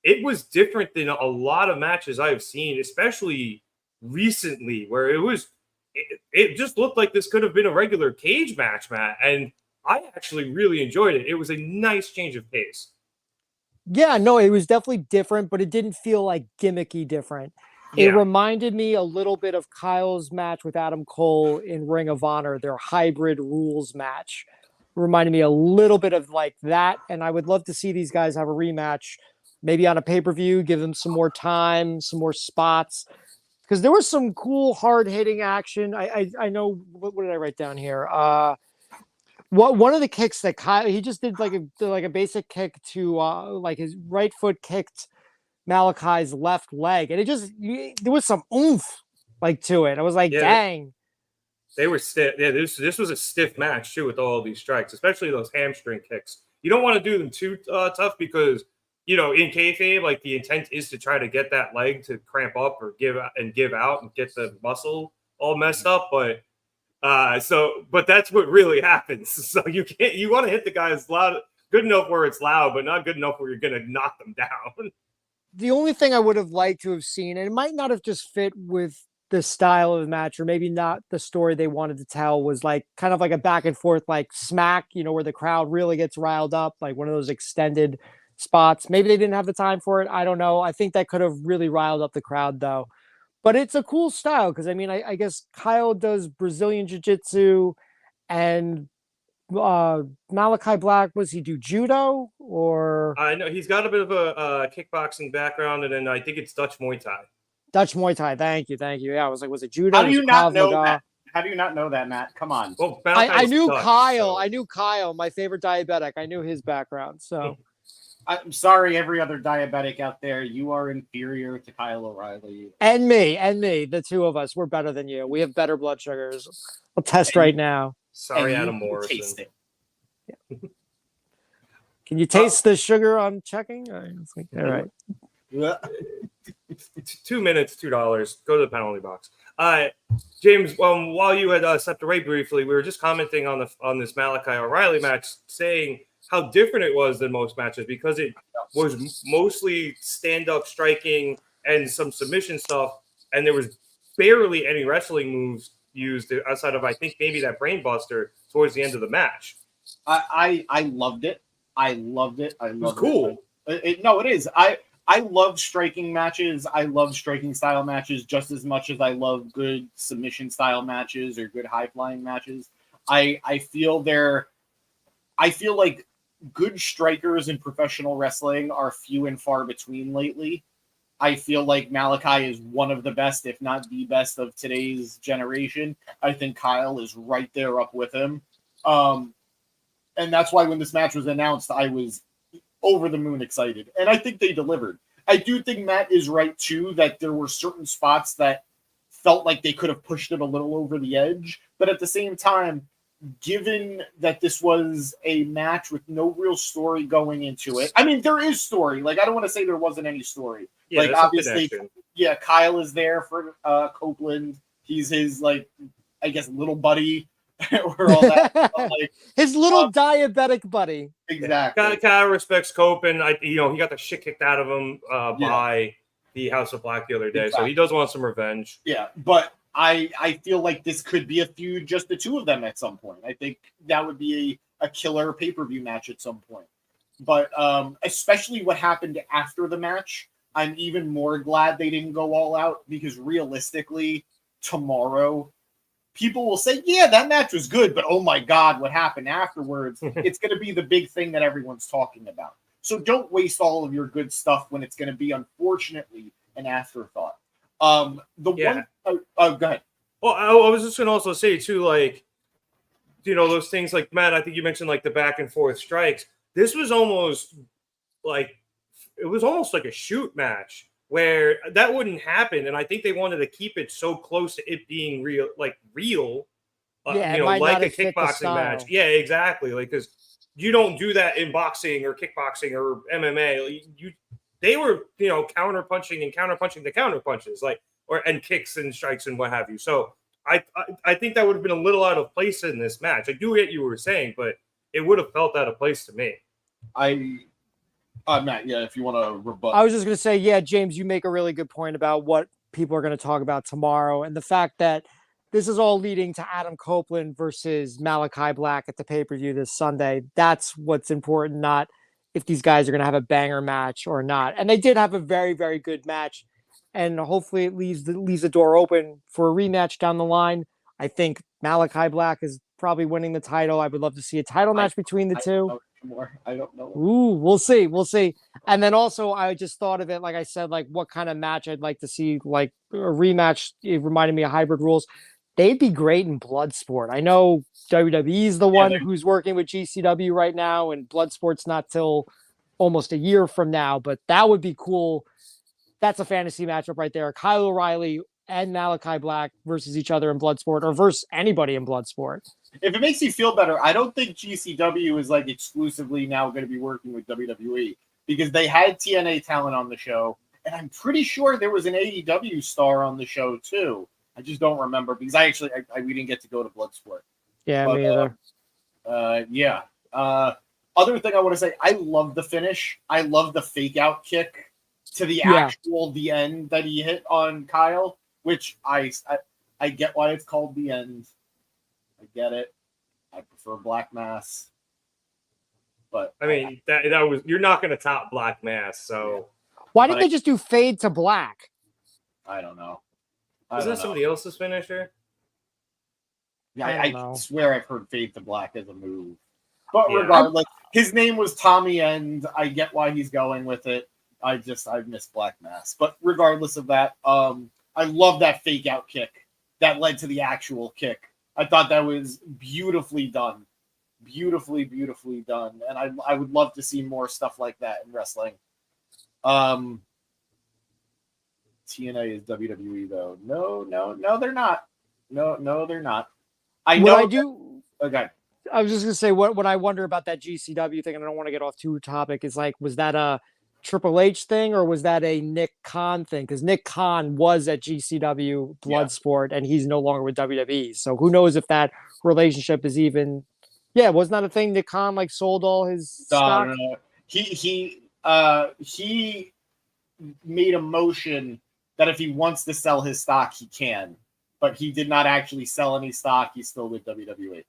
it was different than a lot of matches I've seen, especially recently, where it just looked like this could have been a regular cage match, Matt. And I actually really enjoyed it. It was a nice change of pace. Yeah, no, it was definitely different, but it didn't feel like gimmicky different. Yeah. It reminded me a little bit of Kyle's match with Adam Cole in Ring of Honor, their hybrid rules match. It reminded me a little bit of like that, and I would love to see these guys have a rematch, maybe on a pay-per-view, give them some more time, some more spots, because there was some cool, hard-hitting action. I know, what did I write down here? One of the kicks that Kyle, he just did like a basic kick to like his right foot kicked Malakai's left leg, and there was some oomph like to it. I was like, dang. They were stiff. Yeah, this was a stiff match too with all of these strikes, especially those hamstring kicks. You don't want to do them too tough because, in kayfabe, like the intent is to try to get that leg to cramp up or give out and get the muscle all messed up. But that's what really happens. So you want to hit the guys loud, good enough where it's loud, but not good enough where you're going to knock them down. The only thing I would have liked to have seen, and it might not have just fit with the style of the match, or maybe not the story they wanted to tell, was like kind of like a back and forth, like smack, where the crowd really gets riled up, like one of those extended spots. Maybe they didn't have the time for it. I don't know. I think that could have really riled up the crowd though. But it's a cool style because I guess Kyle does Brazilian Jiu-Jitsu, and Malakai Black, was he do judo or? I know he's got a bit of a kickboxing background, and then I think it's Dutch Muay Thai. Dutch Muay Thai. Thank you. Yeah, I was like, was it judo? How do you not know that? How do you not know that, Matt? Come on. Well, I knew Dutch, Kyle. so. I knew Kyle, my favorite diabetic. I knew his background. So I'm sorry, every other diabetic out there. You are inferior to Kyle O'Reilly. And me. The two of us, we're better than you. We have better blood sugars. I'll test right now. Sorry, Adam Morrison. Taste it. Yeah. Can you taste the sugar I'm checking? It's like, all right. 2 minutes, $2. Go to the penalty box. James, while you had stepped away briefly, we were just commenting on this Malakai O'Reilly match, saying how different it was than most matches because it was mostly stand-up striking and some submission stuff, and there was barely any wrestling moves used outside of, I think, maybe that brain buster towards the end of the match. I loved it. I loved it. It was cool. It is. I love striking matches. I love striking style matches just as much as I love good submission style matches or good high flying matches. I feel like good strikers in professional wrestling are few and far between lately. I feel like Malakai is one of the best, if not the best, of today's generation. I think Kyle is right there up with him. And that's why when this match was announced, I was over the moon excited. And I think they delivered. I do think Matt is right, too, that there were certain spots that felt like they could have pushed it a little over the edge. But at the same time, given that this was a match with no real story going into it, I mean, there is story. Like, I don't want to say there wasn't any story. Yeah, like, obviously, yeah, Kyle is there for Copeland. He's his, like, I guess, little buddy or all that. Like, his little diabetic buddy. Exactly. Kyle respects Cope, and he got the shit kicked out of him by the House of Black the other day, so he does want some revenge. Yeah, but I feel like this could be a feud, just the two of them at some point. I think that would be a killer pay-per-view match at some point. But especially what happened after the match, I'm even more glad they didn't go all out, because realistically, tomorrow, people will say, yeah, that match was good, but oh my God, what happened afterwards? It's going to be the big thing that everyone's talking about. So don't waste all of your good stuff when it's going to be, unfortunately, an afterthought. Go ahead. Well, I was just going to also say, too, like, those things like, Matt, I think you mentioned, like, the back and forth strikes. This was almost like a shoot match where that wouldn't happen. And I think they wanted to keep it so close to it being real, like a kickboxing match. Yeah, exactly. Like, because you don't do that in boxing or kickboxing or MMA. They were, counter punching the counter punches, and kicks and strikes and what have you. So I think that would have been a little out of place in this match. I do get you were saying, but it would have felt out of place to me. Matt, if you want to rebut. I was just going to say, yeah, James, you make a really good point about what people are going to talk about tomorrow, and the fact that this is all leading to Adam Copeland versus Malakai Black at the pay-per-view this Sunday. That's what's important, not if these guys are going to have a banger match or not. And they did have a very, very good match, and hopefully it leaves the door open for a rematch down the line. I think Malakai Black is probably winning the title. I would love to see a title match between the two. I don't know. Ooh, we'll see. And then also, I just thought of it, like I said, like what kind of match I'd like to see, like a rematch. It reminded me of Hybrid Rules. They'd be great in Bloodsport. I know WWE is the one who's working with GCW right now, and Bloodsport's not till almost a year from now, but that would be cool. That's a fantasy matchup right there. Kyle O'Reilly and Malakai Black versus each other in Bloodsport, or versus anybody in Bloodsport. If it makes you feel better, I don't think GCW is like exclusively now going to be working with WWE, because they had TNA talent on the show, and I'm pretty sure there was an AEW star on the show too. I just don't remember, because we didn't get to go to Bloodsport. Yeah, me either. Other thing I want to say, I love the finish. I love the fake out kick to the the end that he hit on Kyle, which I get why it's called the end. I get it. I prefer Black Mass, but I mean that was, you're not going to top Black Mass. So why didn't they just do Fade to Black? I don't know. Is that somebody else's finisher? Yeah, I swear I've heard Fade to Black as a move. But regardless, his name was Tommy End. I get why he's going with it. I miss Black Mass. But regardless of that, I love that fake out kick that led to the actual kick. I thought that was beautifully done. Beautifully done. And I would love to see more stuff like that in wrestling. TNA is WWE, though. No, they're not. No, they're not. I know. Okay. I was just going to say, what I wonder about that GCW thing, and I don't want to get off too topic, is like, was that a Triple H thing, or was that a Nick Khan thing? Because Nick Khan was at GCW Bloodsport, and he's no longer with WWE. So who knows if that relationship is even... Yeah, wasn't that a thing? Nick Khan like sold all his stock? No. He made a motion that if he wants to sell his stock, he can. But he did not actually sell any stock. He's still with WWE.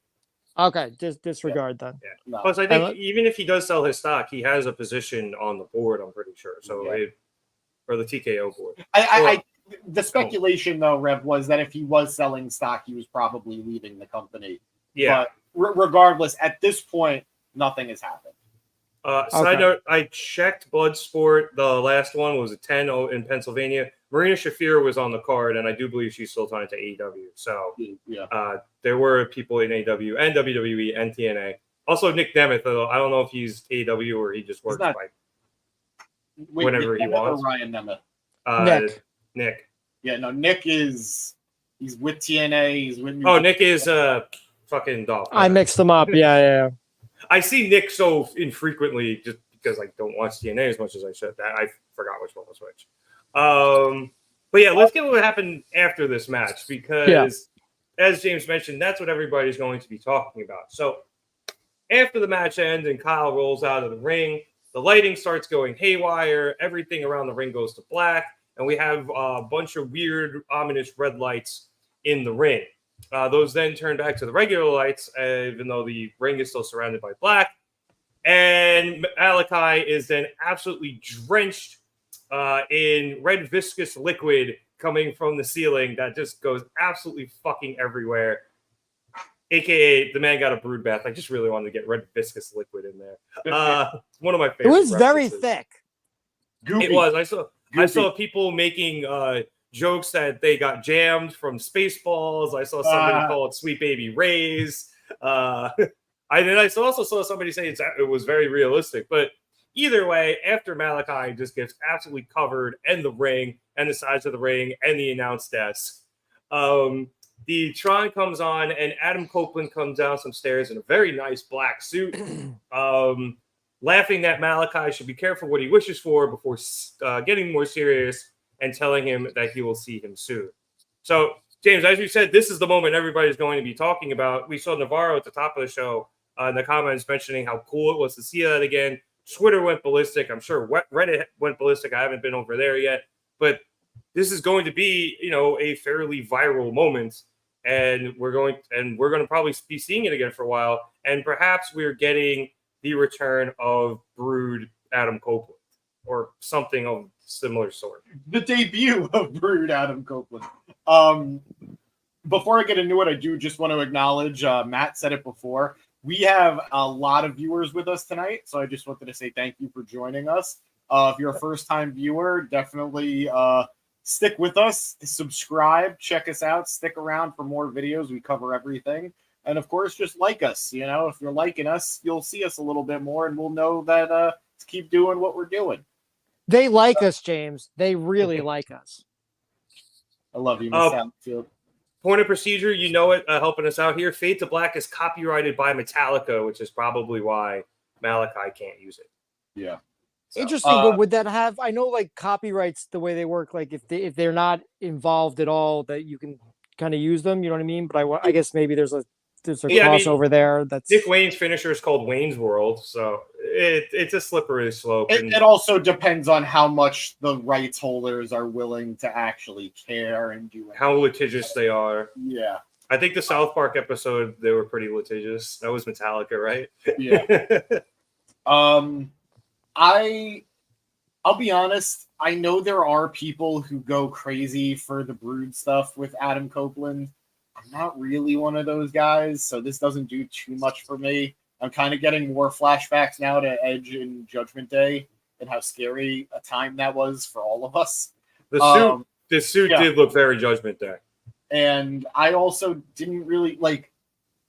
Okay, just disregard that. Yeah. No. Plus, I think even if he does sell his stock, he has a position on the board, I'm pretty sure. So, or the TKO board. The speculation, though, Rev, was that if he was selling stock, he was probably leaving the company. Yeah. But regardless, at this point, nothing has happened. Side note, I checked Bloodsport. The last one was a 10 in Pennsylvania. Marina Shafir was on the card, and I do believe she's still signed to AEW. So there were people in AEW and WWE and TNA. Also, Nick Nemeth, though. I don't know if he's AEW or he just works whenever he wants. Ryan Nemeth. Nick. Yeah, no, Nick is He's with TNA. He's with. Oh, Nick is fucking Dolph. I mixed them up. Yeah. I see Nick so infrequently just because I don't watch TNA as much as I should. That I forgot which one was which. But yeah, let's get what happened after this match because, as James mentioned, that's what everybody's going to be talking about. So after the match ends and Kyle rolls out of the ring, the lighting starts going haywire. Everything around the ring goes to black, and we have a bunch of weird, ominous red lights in the ring. Those then turn back to the regular lights, even though the ring is still surrounded by black. And Malakai is then absolutely drenched in red viscous liquid coming from the ceiling that just goes absolutely fucking everywhere. AKA, the man got a brood bath. I just really wanted to get red viscous liquid in there. One of my favorites. It was very references. thick. Goofy. It was. I saw people making jokes that they got jammed from Spaceballs. I saw somebody call it Sweet Baby Ray's. I also saw somebody say it was very realistic. But either way, after Malakai just gets absolutely covered and the ring and the sides of the ring and the announce desk, the Tron comes on and Adam Copeland comes down some stairs in a very nice black suit, laughing that Malakai should be careful what he wishes for before getting more serious and telling him that he will see him soon. So, James, as you said, this is the moment everybody's going to be talking about. We saw Navarro at the top of the show in the comments mentioning how cool it was to see that again. Twitter went ballistic. I'm sure Reddit went ballistic. I haven't been over there yet. But this is going to be, a fairly viral moment. And we're going to probably be seeing it again for a while. And perhaps we're getting the return of Brood Adam Copeland or something of similar sort. The debut of Brood Adam Copeland. Before I get into it, I do just want to acknowledge, Matt said it before, we have a lot of viewers with us tonight, so I just wanted to say thank you for joining us. If you're a first-time viewer, definitely stick with us, subscribe, check us out, stick around for more videos. We cover everything. And, of course, just like us. If you're liking us, you'll see us a little bit more, and we'll know that to keep doing what we're doing. They like us, James. They really like us. I love you, Miss Southfield. Point of procedure, helping us out here. Fade to Black is copyrighted by Metallica, which is probably why Malakai can't use it. Yeah. So, Interesting, but would that have? I know, like copyrights, the way they work, like if they're not involved at all, that you can kind of use them. You know what I mean? But I guess maybe there's a crossover there. That's Dick Wayne's finisher is called Wayne's World, so it's a slippery slope. It also depends on how much the rights holders are willing to actually care and do it. How litigious they are. Yeah. I think the South Park episode, they were pretty litigious. That was Metallica, right? Yeah. I'll be honest. I know there are people who go crazy for the Brood stuff with Adam Copeland. I'm not really one of those guys, so this doesn't do too much for me. I'm kind of getting more flashbacks now to Edge and Judgment Day and how scary a time that was for all of us. The suit did look very Judgment Day. And I also didn't really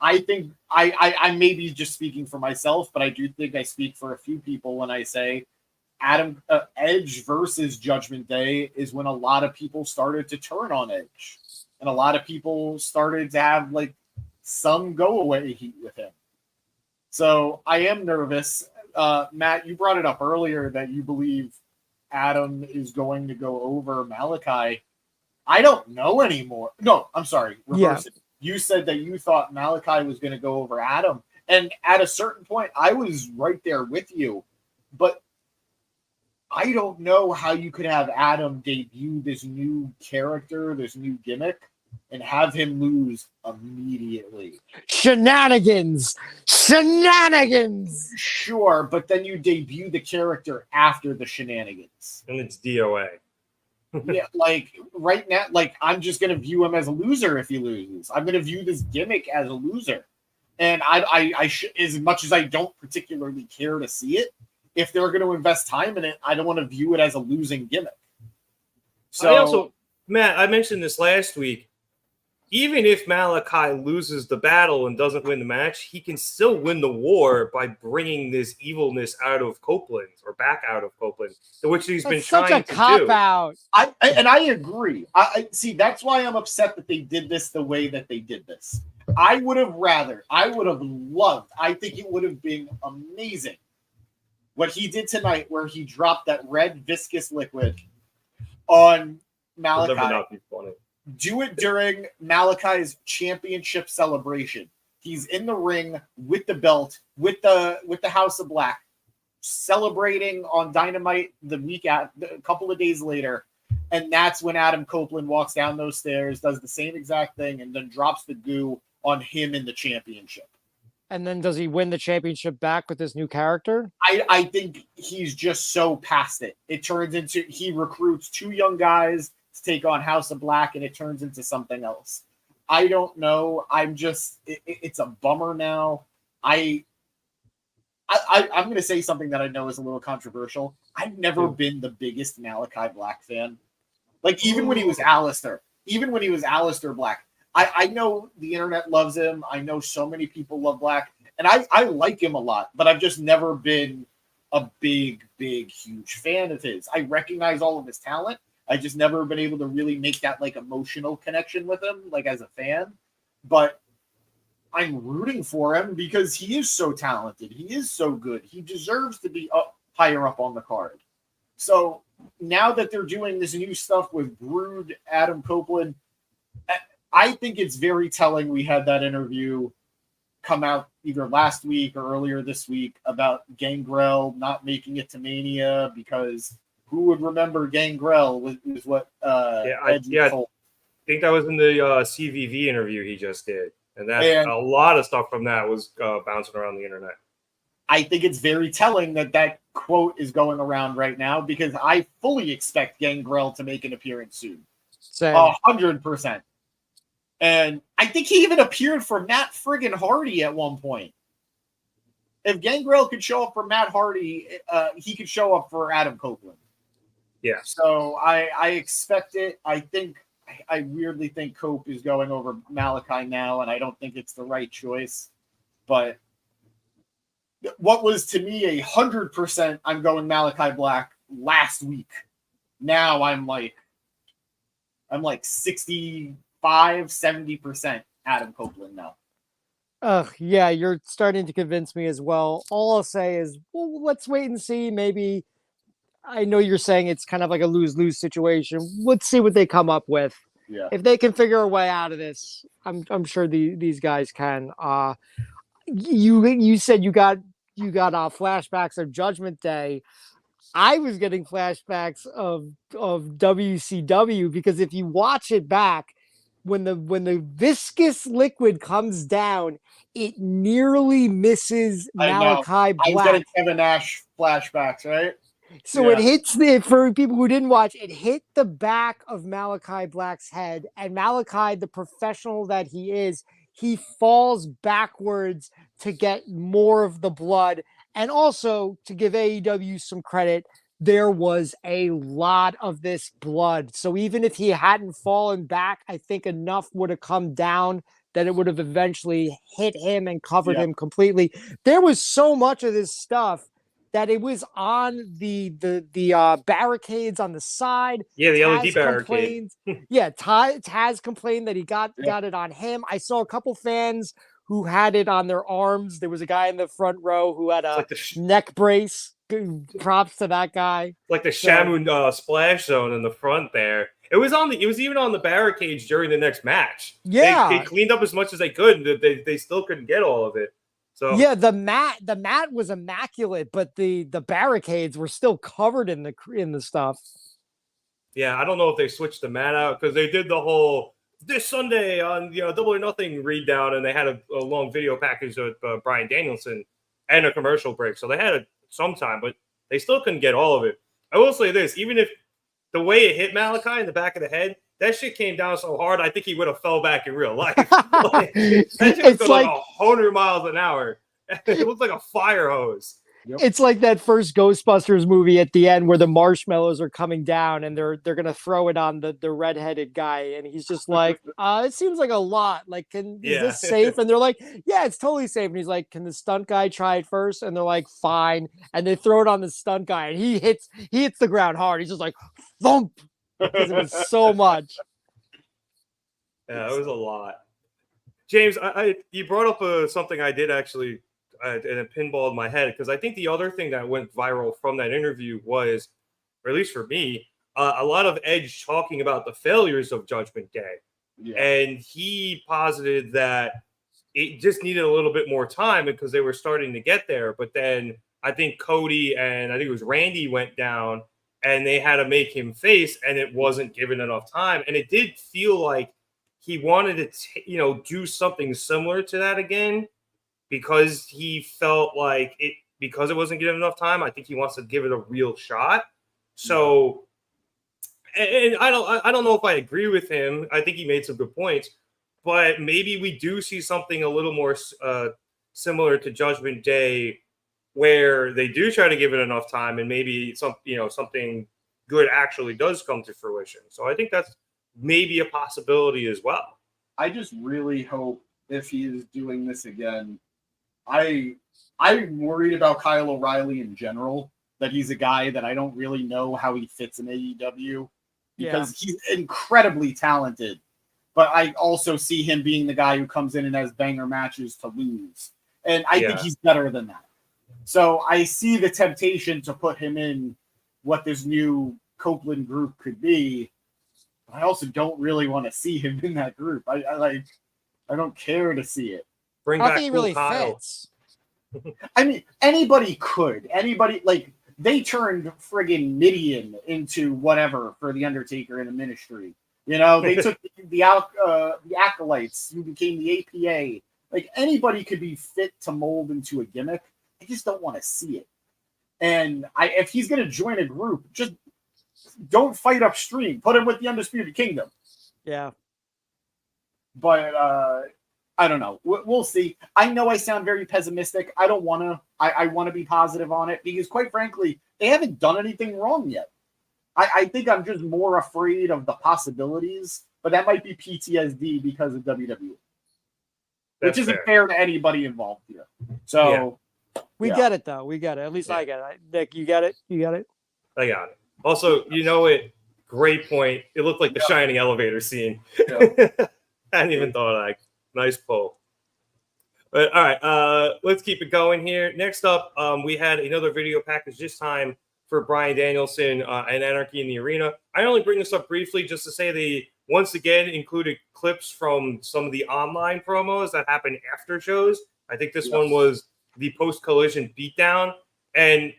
I think I may be just speaking for myself, but I do think I speak for a few people when I say Edge versus Judgment Day is when a lot of people started to turn on Edge. And a lot of people started to have some go away heat with him. So I am nervous. Matt, you brought it up earlier that you believe Adam is going to go over Malakai. I don't know anymore. No, I'm sorry. Reverse it. You said that you thought Malakai was going to go over Adam. And at a certain point, I was right there with you. But I don't know how you could have Adam debut this new character, this new gimmick, and have him lose immediately. Shenanigans! Sure, but then you debut the character after the shenanigans. And it's DOA. Yeah, right now, I'm just going to view him as a loser if he loses. I'm going to view this gimmick as a loser. And I should, as much as I don't particularly care to see it, if they're going to invest time in it, I don't want to view it as a losing gimmick. So Matt, I mentioned this last week. even if Malakai loses the battle and doesn't win the match, he can still win the war by bringing this evilness out of Copeland or back out of Copeland, which he's been such trying a to cop do. out. I agree. I see. That's why I'm upset that they did this the way that they did this. I would have loved. I think it would have been amazing what he did tonight, where he dropped that red viscous liquid on It'll never Malakai. not be funny. Do it during Malakai's championship celebration. He's in the ring with the belt, with the House of Black, celebrating on Dynamite a couple of days later. And that's when Adam Copeland walks down those stairs, does the same exact thing, and then drops the goo on him in the championship. And then does he win the championship back with this new character? I think he's just so past it. It turns into he recruits 2 young guys to take on House of Black, and it turns into something else. I don't know. It's a bummer now. I'm going to say something that I know is a little controversial. I've never been the biggest Malakai Black fan. Like, even when he was Aleister Black, I know the internet loves him. I know so many people love Black, and I like him a lot, but I've just never been a big, huge fan of his. I recognize all of his talent. I just never been able to really make that like emotional connection with him, like as a fan. But I'm rooting for him because he is so talented. He is so good. He deserves to be higher up on the card. So now that they're doing this new stuff with Brood, Adam Copeland, I think it's very telling. We had that interview come out either last week or earlier this week about Gangrel not making it to Mania because who would remember Gangrel was what I think that was in the CVV interview he just did. And a lot of stuff from that was bouncing around the internet. I think it's very telling that quote is going around right now because I fully expect Gangrel to make an appearance soon. 100%. And I think he even appeared for Matt friggin' Hardy at one point. If Gangrel could show up for Matt Hardy, he could show up for Adam Copeland. Yeah. So I expect it. I weirdly think Cope is going over Malakai now, and I don't think it's the right choice. But what was to me 100% I'm going Malakai Black last week. Now I'm like 65-70% Adam Copeland now. Yeah, you're starting to convince me as well. All I'll say is, well, let's wait and see. Maybe I know you're saying it's kind of like a lose-lose situation. Let's see what they come up with. Yeah. If they can figure a way out of this, I'm sure these guys can. You said you got flashbacks of Judgment Day. I was getting flashbacks of WCW because if you watch it back, when the viscous liquid comes down, it nearly misses Malakai Black. I was getting Kevin Nash flashbacks, right? So it hits for people who didn't watch, it hit the back of Malakai Black's head, and Malakai, the professional that he is, he falls backwards to get more of the blood. And also, to give AEW some credit, there was a lot of this blood. So even if he hadn't fallen back, I think enough would have come down that it would have eventually hit him and covered him completely. There was so much of this stuff that it was on the barricades on the side. Yeah, the Taz LED barricade. Taz complained that he got it on him. I saw a couple fans who had it on their arms. There was a guy in the front row who had a neck brace. Props to that guy. Like the Shamu splash zone in the front there. It was even on the barricades during the next match. Yeah, they cleaned up as much as they could. They still couldn't get all of it. So yeah, the mat was immaculate, but the barricades were still covered in the stuff. Yeah, I don't know if they switched the mat out because they did the whole this Sunday on Double or Nothing read down, and they had a long video package of Bryan Danielson and a commercial break, so they had some time, but they still couldn't get all of it. I will say this: even if the way it hit Malakai in the back of the head, that shit came down so hard, I think he would have fell back in real life. That shit was going like 100 miles an hour. It looked like a fire hose. It's like that first Ghostbusters movie at the end where the marshmallows are coming down and they're gonna throw it on the redheaded guy, and he's just like, it seems like a lot. Like, is this safe? And they're like, yeah, it's totally safe. And he's like, can the stunt guy try it first? And they're like, fine. And they throw it on the stunt guy, and he hits the ground hard. He's just like, thump, because it was so much. Yeah, it was a lot. James, you brought up something I did actually. And it pinballed my head because I think the other thing that went viral from that interview was, or at least for me, a lot of Edge talking about the failures of Judgment Day. Yeah. And he posited that it just needed a little bit more time because they were starting to get there. But then I think Cody and I think it was Randy went down and they had to make him face, and it wasn't given enough time. And it did feel like he wanted to, do something similar to that again. Because he felt like because it wasn't given enough time, I think he wants to give it a real shot. So, and I don't know if I agree with him. I think he made some good points, but maybe we do see something a little more similar to Judgment Day, where they do try to give it enough time, and maybe something good actually does come to fruition. So I think that's maybe a possibility as well. I just really hope if he is doing this again. I'm worried about Kyle O'Reilly in general, that he's a guy that I don't really know how he fits in AEW because he's incredibly talented. But I also see him being the guy who comes in and has banger matches to lose. And I think he's better than that. So I see the temptation to put him in what this new Copeland group could be. I also don't really want to see him in that group. I don't care to see it. Bring I don't back think he really Kyle. fits. I mean, anybody could. Anybody, like, they turned friggin' Midian into whatever for The Undertaker in the Ministry. They took the Acolytes, who became the APA. Like, anybody could be fit to mold into a gimmick. I just don't want to see it. And if he's going to join a group, just don't fight upstream. Put him with the Undisputed Kingdom. Yeah. But, I don't know. We'll see. I know I sound very pessimistic. I don't want to. I want to be positive on it because, quite frankly, they haven't done anything wrong yet. I think I'm just more afraid of the possibilities, but that might be PTSD because of WWE. Which isn't fair to anybody involved here. So we get it, though. We get it. At least I get it. Nick, you get it? You got it? I got it. Also, great point. It looked like the Shining elevator scene. Yeah. I hadn't even thought of that. Nice pull. But all right, let's keep it going here. Next up, we had another video package this time for Bryan Danielson and Anarchy in the Arena. I only bring this up briefly just to say they once again included clips from some of the online promos that happened after shows. I think this one was the post-collision beatdown. And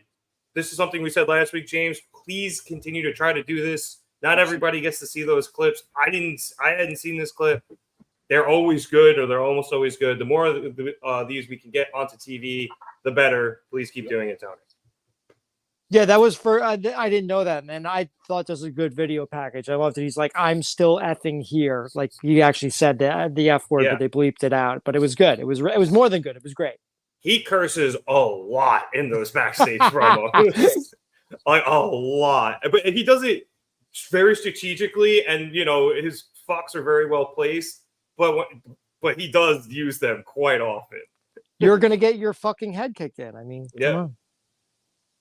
this is something we said last week, James. Please continue to try to do this. Not everybody gets to see those clips. I hadn't seen this clip. They're always good, or they're almost always good. The more of these we can get onto TV, the better. Please keep doing it, Tony. Yeah, that was for I didn't know that, and I thought this was a good video package. I loved it. He's like, I'm still effing here. Like, he actually said the F word, but they bleeped it out. But it was good. It was more than good. It was great. He curses a lot in those backstage promos. Like, a lot. But he does it very strategically, and, his fucks are very well placed. But he does use them quite often. You're going to get your fucking head kicked in. I mean, come on.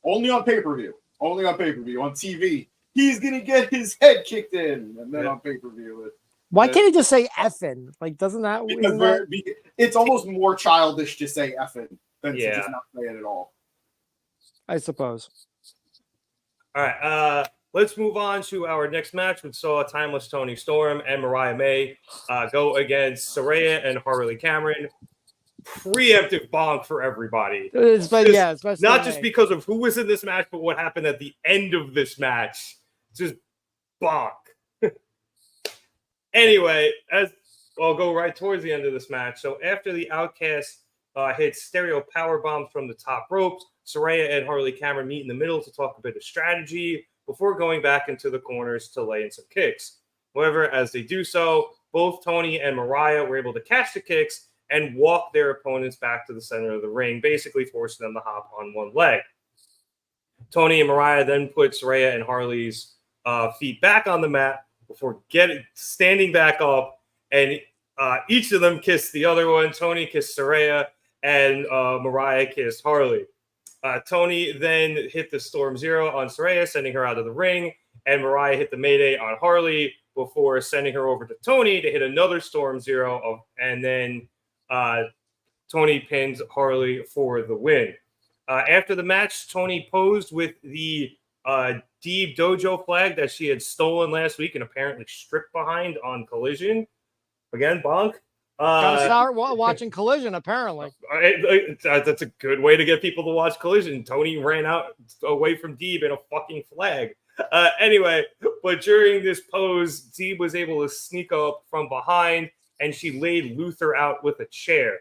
Only on pay-per-view. Only on pay-per-view. On TV, he's going to get his head kicked in. And then on pay-per-view. Why can't he just say effing? Like, doesn't that... It's almost more childish to say effing than to just not say it at all. I suppose. All right. Let's move on to our next match. We saw Timeless Toni Storm and Mariah May go against Saraya and Harley Cameron. Preemptive bonk for everybody. Especially not just because of who was in this match, but what happened at the end of this match. Just bonk. Anyway, as I'll go right towards the end of this match. So after the Outcast hits stereo power bombs from the top ropes, Saraya and Harley Cameron meet in the middle to talk a bit of strategy before going back into the corners to lay in some kicks. However, as they do so, both Toni and Mariah were able to catch the kicks and walk their opponents back to the center of the ring, basically forcing them to hop on one leg. Toni and Mariah then put Saraya and Harley's feet back on the mat before standing back up, and each of them kissed the other one. Toni kissed Saraya, and Mariah kissed Harley. Toni then hit the Storm Zero on Saraya, sending her out of the ring, and Mariah hit the Mayday on Harley before sending her over to Toni to hit another Storm Zero, and then Toni pins Harley for the win. After the match, Toni posed with the Deeb Dojo flag that she had stolen last week and apparently stripped behind on Collision. Again, bonk. Gotta start watching Collision, apparently. That's a good way to get people to watch Collision. Toni ran out away from Deeb in a fucking flag. Anyway, but during this pose, Deeb was able to sneak up from behind, and she laid Luther out with a chair.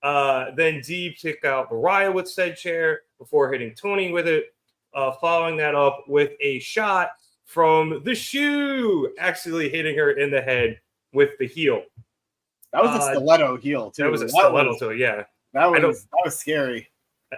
Then Deeb took out Mariah with said chair before hitting Toni with it, following that up with a shot from the shoe, actually hitting her in the head with the heel. That was a stiletto heel, too. That was a stiletto to it, yeah. That was scary.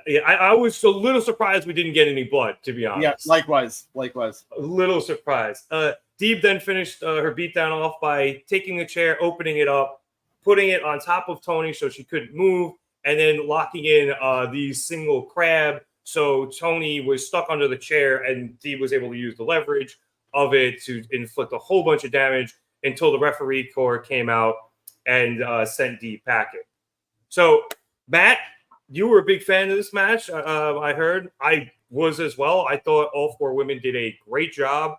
Yeah, I was a little surprised we didn't get any blood, to be honest. Yeah, likewise. A little surprised. Deeb then finished her beatdown off by taking the chair, opening it up, putting it on top of Toni so she couldn't move, and then locking in the single crab. So Toni was stuck under the chair, and Deeb was able to use the leverage of it to inflict a whole bunch of damage until the referee corps came out and sent Deeb packing. So, Matt, you were a big fan of this match. I heard. I was as well. I thought all four women did a great job.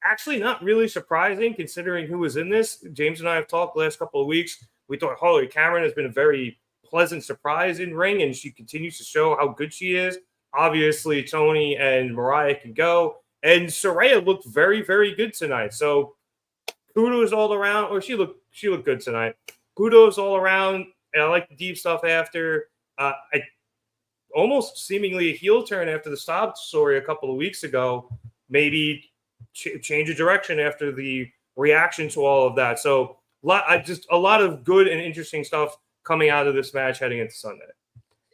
Actually, not really surprising considering who was in this. James and I have talked the last couple of weeks. We thought Harley Cameron has been a very pleasant surprise in ring, and she continues to show how good she is. Obviously, Toni and Mariah can go, and Saraya looked very, very good tonight. So kudos all around. Or she looked good tonight. Kudos all around. And I like the deep stuff after. I almost seemingly a heel turn after the stop story a couple of weeks ago. Maybe change of direction after the reaction to all of that. So a lot of good and interesting stuff coming out of this match heading into Sunday.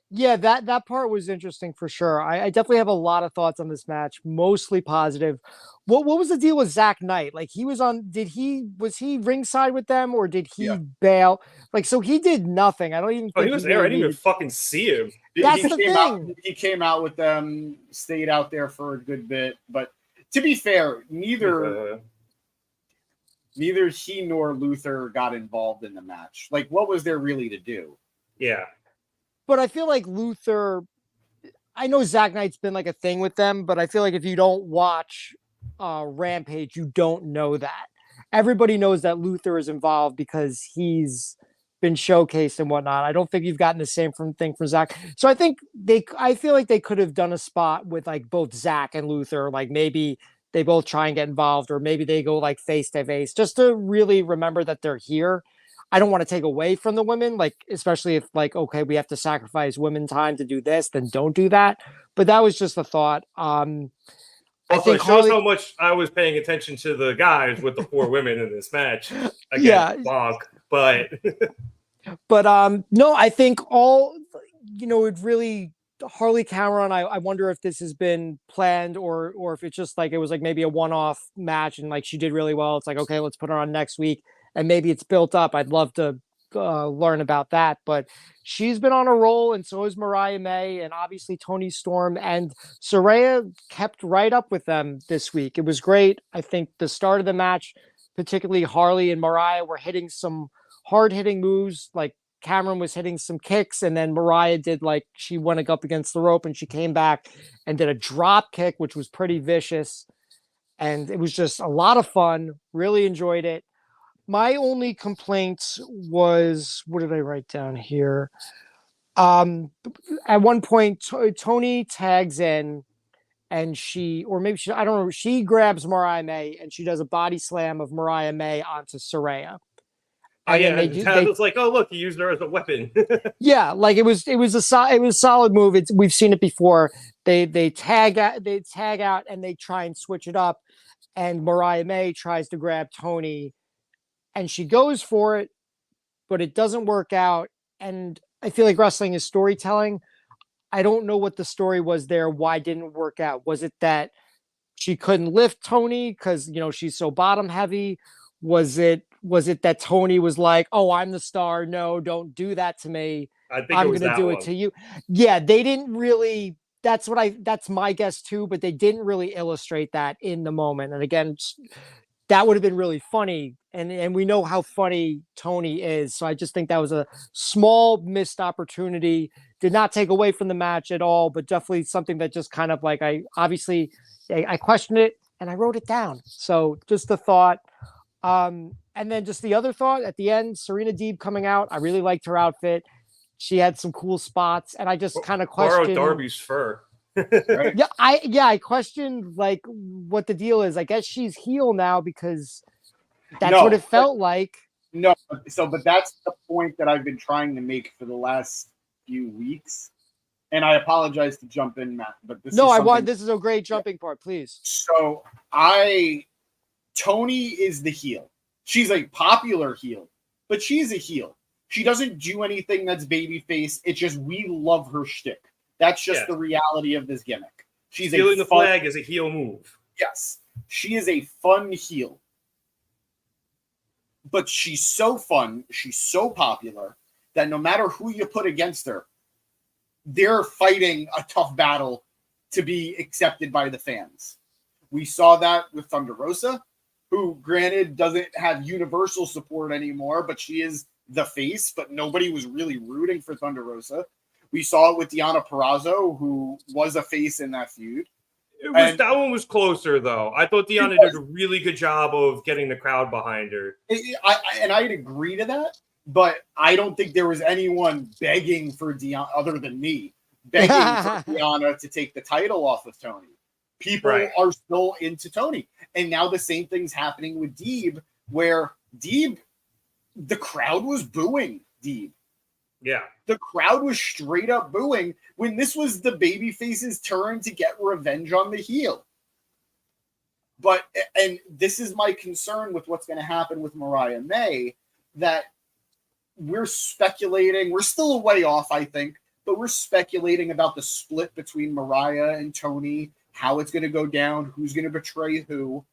Yeah, that part was interesting for sure. I definitely have a lot of thoughts on this match, mostly positive. What was the deal with Zach Knight? Like, was he ringside with them, or did he bail? Like, so he did nothing. I don't even think he was there. I didn't even fucking see him. That's the thing. He came out with them, stayed out there for a good bit. But to be fair, neither he nor Luther got involved in the match. Like, what was there really to do? Yeah. But I feel like Luther, I know Zach Knight's been like a thing with them, but I feel like if you don't watch Rampage, you don't know that. Everybody knows that Luther is involved because he's been showcased and whatnot. I don't think you've gotten the same thing from Zach. So I feel like they could have done a spot with like both Zach and Luther. Like maybe they both try and get involved, or maybe they go like face to face just to really remember that they're here. I don't want to take away from the women, like, especially if like, okay, we have to sacrifice women time to do this, then don't do that. But that was just a thought. I think it shows how much I was paying attention to the guys with the four women in this match. Again, bonk. But no, I think it really Harley Cameron. I wonder if this has been planned or if it's just like it was like maybe a one-off match and like she did really well. It's like, okay, let's put her on next week. And maybe it's built up. I'd love to learn about that. But she's been on a roll, and so is Mariah May, and obviously Toni Storm. And Saraya kept right up with them this week. It was great. I think the start of the match, particularly Harley and Mariah, were hitting some hard-hitting moves. Like Cameron was hitting some kicks, and then Mariah did she went up against the rope, and she came back and did a drop kick, which was pretty vicious. And it was just a lot of fun. Really enjoyed it. My only complaint was, what did I write down here? At one point, Toni tags in and she grabs Mariah May and she does a body slam of Mariah May onto Saraya. It's like, oh, look, he used her as a weapon. Yeah, like it was a solid move. We've seen it before. They tag out and they try and switch it up. And Mariah May tries to grab Toni. And she goes for it, but it doesn't work out. and I feel like wrestling is storytelling. I don't know what the story was there. Why didn't it work out? Was it that she couldn't lift Toni because she's so bottom heavy? Was it that Toni was like, "Oh, I'm the star. No, don't do that to me. I think I'm it was gonna that do one. it to you." Yeah, they didn't really. That's my guess too, but they didn't really illustrate that in the moment. And again, that would have been really funny. And we know how funny Toni is. So I just think that was a small missed opportunity. Did not take away from the match at all, but definitely something that just kind of like I questioned it and I wrote it down. So just a thought. And then just the other thought at the end, Serena Deeb coming out. I really liked her outfit. She had some cool spots, and I just kind of Borrowed questioned Darby's fur. Right? I questioned like what the deal is. I guess she's heel now because that's No, what it felt like. No, but that's the point that I've been trying to make for the last few weeks. And I apologize to jump in, Matt, but this is a great jumping part, please. So Toni is the heel. She's a popular heel, but she's a heel. She doesn't do anything that's babyface. It's just we love her shtick. That's just the reality of this gimmick. She's Stealing the flag is a heel move. Yes. She is a fun heel. But she's so fun, she's so popular that no matter who you put against her, they're fighting a tough battle to be accepted by the fans. We saw that with Thunder Rosa, who granted doesn't have universal support anymore, but she is the face, but nobody was really rooting for Thunder Rosa. We saw it with Deonna Purrazzo, who was a face in that feud. That one was closer, though. I thought Deonna did a really good job of getting the crowd behind her. I'd agree to that, but I don't think there was anyone begging for Deonna, other than me, begging for Deonna to take the title off of Toni. People are still into Toni. And now the same thing's happening with Deeb, where Deeb, the crowd was booing Deeb. Yeah. The crowd was straight up booing when this was the babyface's turn to get revenge on the heel. And this is my concern with what's going to happen with Mariah May, that we're speculating. We're still a way off, I think, but we're speculating about the split between Mariah and Toni, how it's going to go down, who's going to betray who.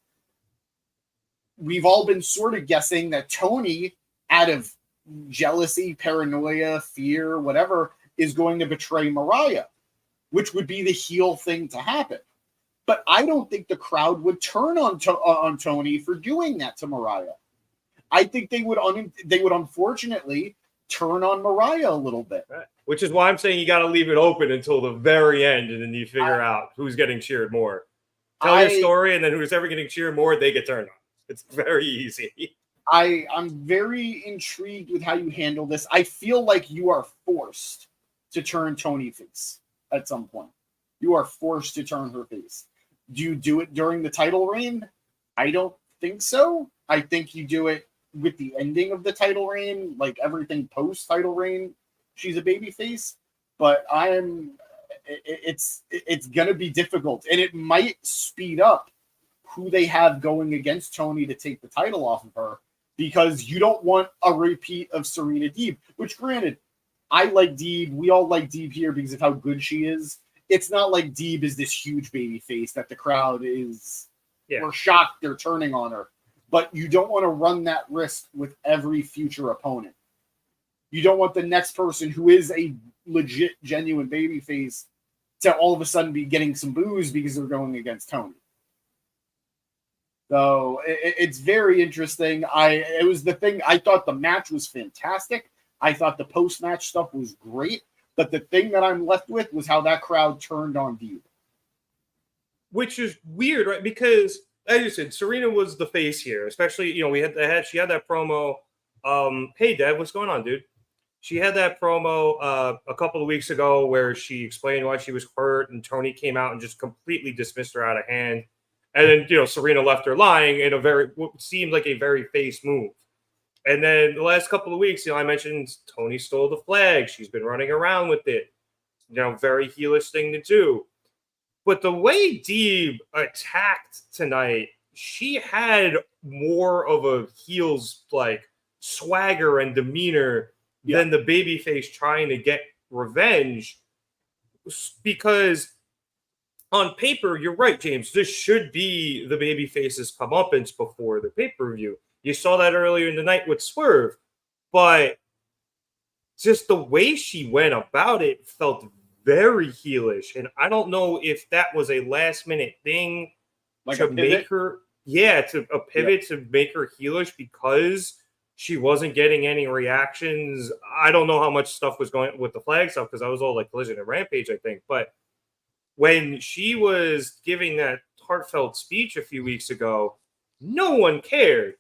We've all been sort of guessing that Toni, out of jealousy, paranoia, fear, whatever, is going to betray Mariah, which would be the heel thing to happen. But I don't think the crowd would turn on Toni for doing that to Mariah. I think they would unfortunately turn on Mariah a little bit. Right. Which is why I'm saying you got to leave it open until the very end, and then you figure out who's getting cheered more. Tell your story, and then who's ever getting cheered more, they get turned on. It's very easy. I'm very intrigued with how you handle this. I feel like you are forced to turn Toni face at some point. You are forced to turn her face. Do you do it during the title reign? I don't think so. I think you do it with the ending of the title reign, like everything post title reign. She's a baby face, but it's going to be difficult, and it might speed up who they have going against Toni to take the title off of her, because you don't want a repeat of Serena Deeb, which granted, I like Deeb. We all like Deeb here because of how good she is. It's not like Deeb is this huge baby face that the crowd is we're shocked they're turning on her. But you don't want to run that risk with every future opponent. You don't want the next person who is a legit, genuine baby face to all of a sudden be getting some boos because they're going against Toni. So it's very interesting. It was the thing. I thought the match was fantastic. I thought the post-match stuff was great. But the thing that I'm left with was how that crowd turned on Deeb. Which is weird, right? Because, as you said, Serena was the face here. Especially, she had that promo. Hey, Dad, what's going on, dude? She had that promo a couple of weeks ago where she explained why she was hurt, and Toni came out and just completely dismissed her out of hand. And then, Serena left her lying in what seemed like a very face move. And then the last couple of weeks, I mentioned Toni stole the flag. She's been running around with it. Very heelish thing to do. But the way Deeb attacked tonight, she had more of a heel's like swagger and demeanor than the babyface trying to get revenge, because on paper, you're right, James. This should be the babyface's comeuppance before the pay-per-view. You saw that earlier in the night with Swerve, but just the way she went about it felt very heelish, and I don't know if that was a last-minute thing to make her, a pivot to make her heelish because she wasn't getting any reactions. I don't know how much stuff was going with the flag stuff because I was all like Collision and Rampage, I think, but when she was giving that heartfelt speech a few weeks ago, no one cared.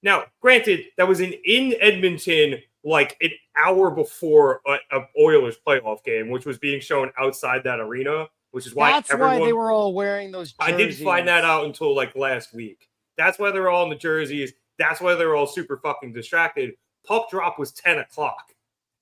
Now, granted, that was in Edmonton like an hour before a Oilers playoff game, which was being shown outside that arena, which is why why they were all wearing those jerseys. I didn't find that out until like last week. That's why they were all in the jerseys. That's why they were all super fucking distracted. Puck drop was 10 o'clock.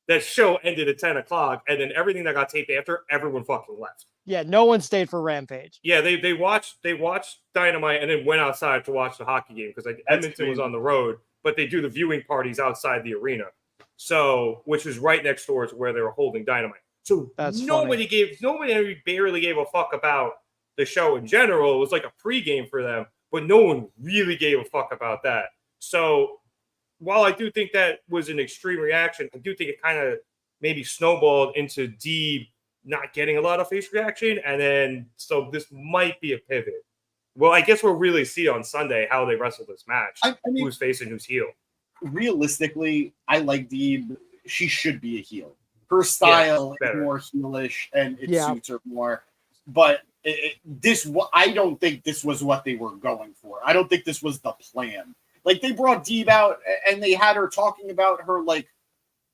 That show ended at 10 o'clock, and then everything that got taped after, everyone fucking left. Yeah, no one stayed for Rampage. Yeah, they watched Dynamite and then went outside to watch the hockey game because Edmonton was on the road, but they do the viewing parties outside the arena. So, which was right next door to where they were holding Dynamite. So nobody barely gave a fuck about the show in general. It was like a pregame for them, but no one really gave a fuck about that. So while I do think that was an extreme reaction, I do think it kind of maybe snowballed into Deeb not getting a lot of face reaction. And then, so this might be a pivot. Well, I guess we'll really see on Sunday how they wrestle this match. I mean, who's face and who's heel. Realistically, I like Deeb. She should be a heel. Her style is more heelish and it suits her more. But I don't think this was what they were going for. I don't think this was the plan. Like, they brought Deeb out and they had her talking about her, like,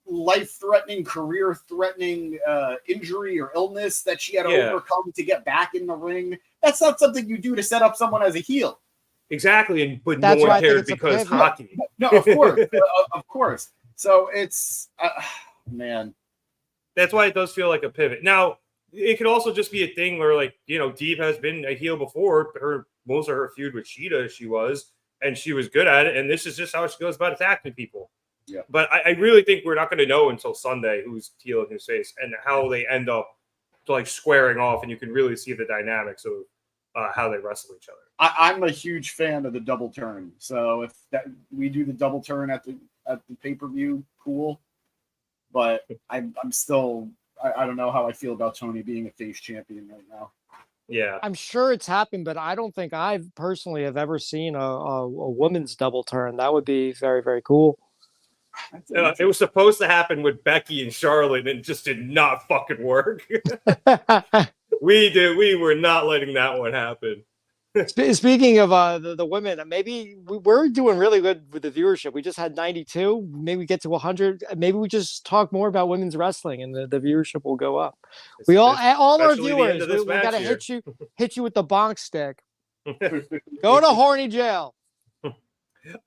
life-threatening, career-threatening injury or illness that she had to overcome to get back in the ring. That's not something you do to set up someone as a heel. Exactly, but no one cared because hockey. No, of course. Of course. So it's, man. That's why it does feel like a pivot. Now, it could also just be a thing where, like, you know, Deeb has been a heel before. Most of her feud with Shida, she was good at it, and this is just how she goes about attacking people. Yeah. But I really think we're not going to know until Sunday who's heel and who's face and how they end up like squaring off, and you can really see the dynamics of how they wrestle each other. I'm a huge fan of the double turn, so if we do the double turn at the pay-per-view, cool. But I'm still I don't know how I feel about Toni being a face champion right now. Yeah, I'm sure it's happened, but I don't think I personally have ever seen a woman's double turn. That would be very, very cool. It was supposed to happen with Becky and Charlotte, and it just did not fucking work. We were not letting that one happen. Speaking of the women, maybe we're doing really good with the viewership. We just had 92. Maybe we get to 100. Maybe we just talk more about women's wrestling, and the viewership will go up. All our viewers, we got to hit you with the bonk stick. Go to horny jail.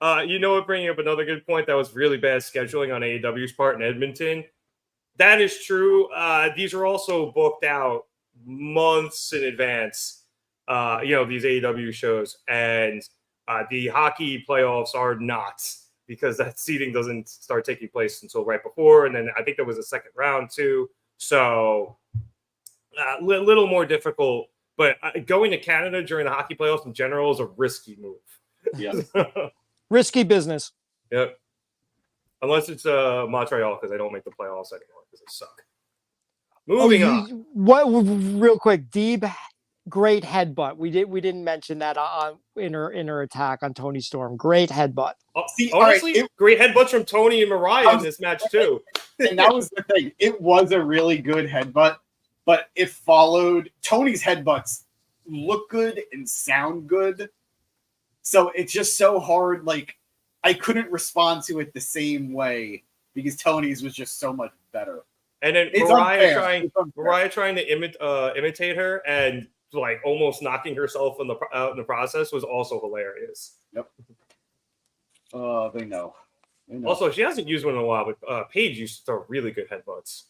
You know what? Bringing up another good point, that was really bad scheduling on AEW's part in Edmonton. That is true. These are also booked out months in advance. These AEW shows, and the hockey playoffs are not, because that seeding doesn't start taking place until right before, and then I think there was a second round too. So a little more difficult. But going to Canada during the hockey playoffs in general is a risky move. Yeah. Risky business. Yep. Unless it's Montreal, because they don't make the playoffs anymore because they suck. Moving on. What? Real quick, Deeb, great headbutt. We didn't mention that in her attack on Toni Storm. Great headbutt. Honestly, great headbutts from Toni and Mariah in this match too. And that was the thing. It was a really good headbutt, but it followed. Toni's headbutts look good and sound good. So it's just so hard. Like, I couldn't respond to it the same way because Toni's was just so much better. And then Mariah trying to imitate her and like almost knocking herself out in the process was also hilarious. Yep. They know. Also, she hasn't used one in a while, but Paige used to throw really good headbutts.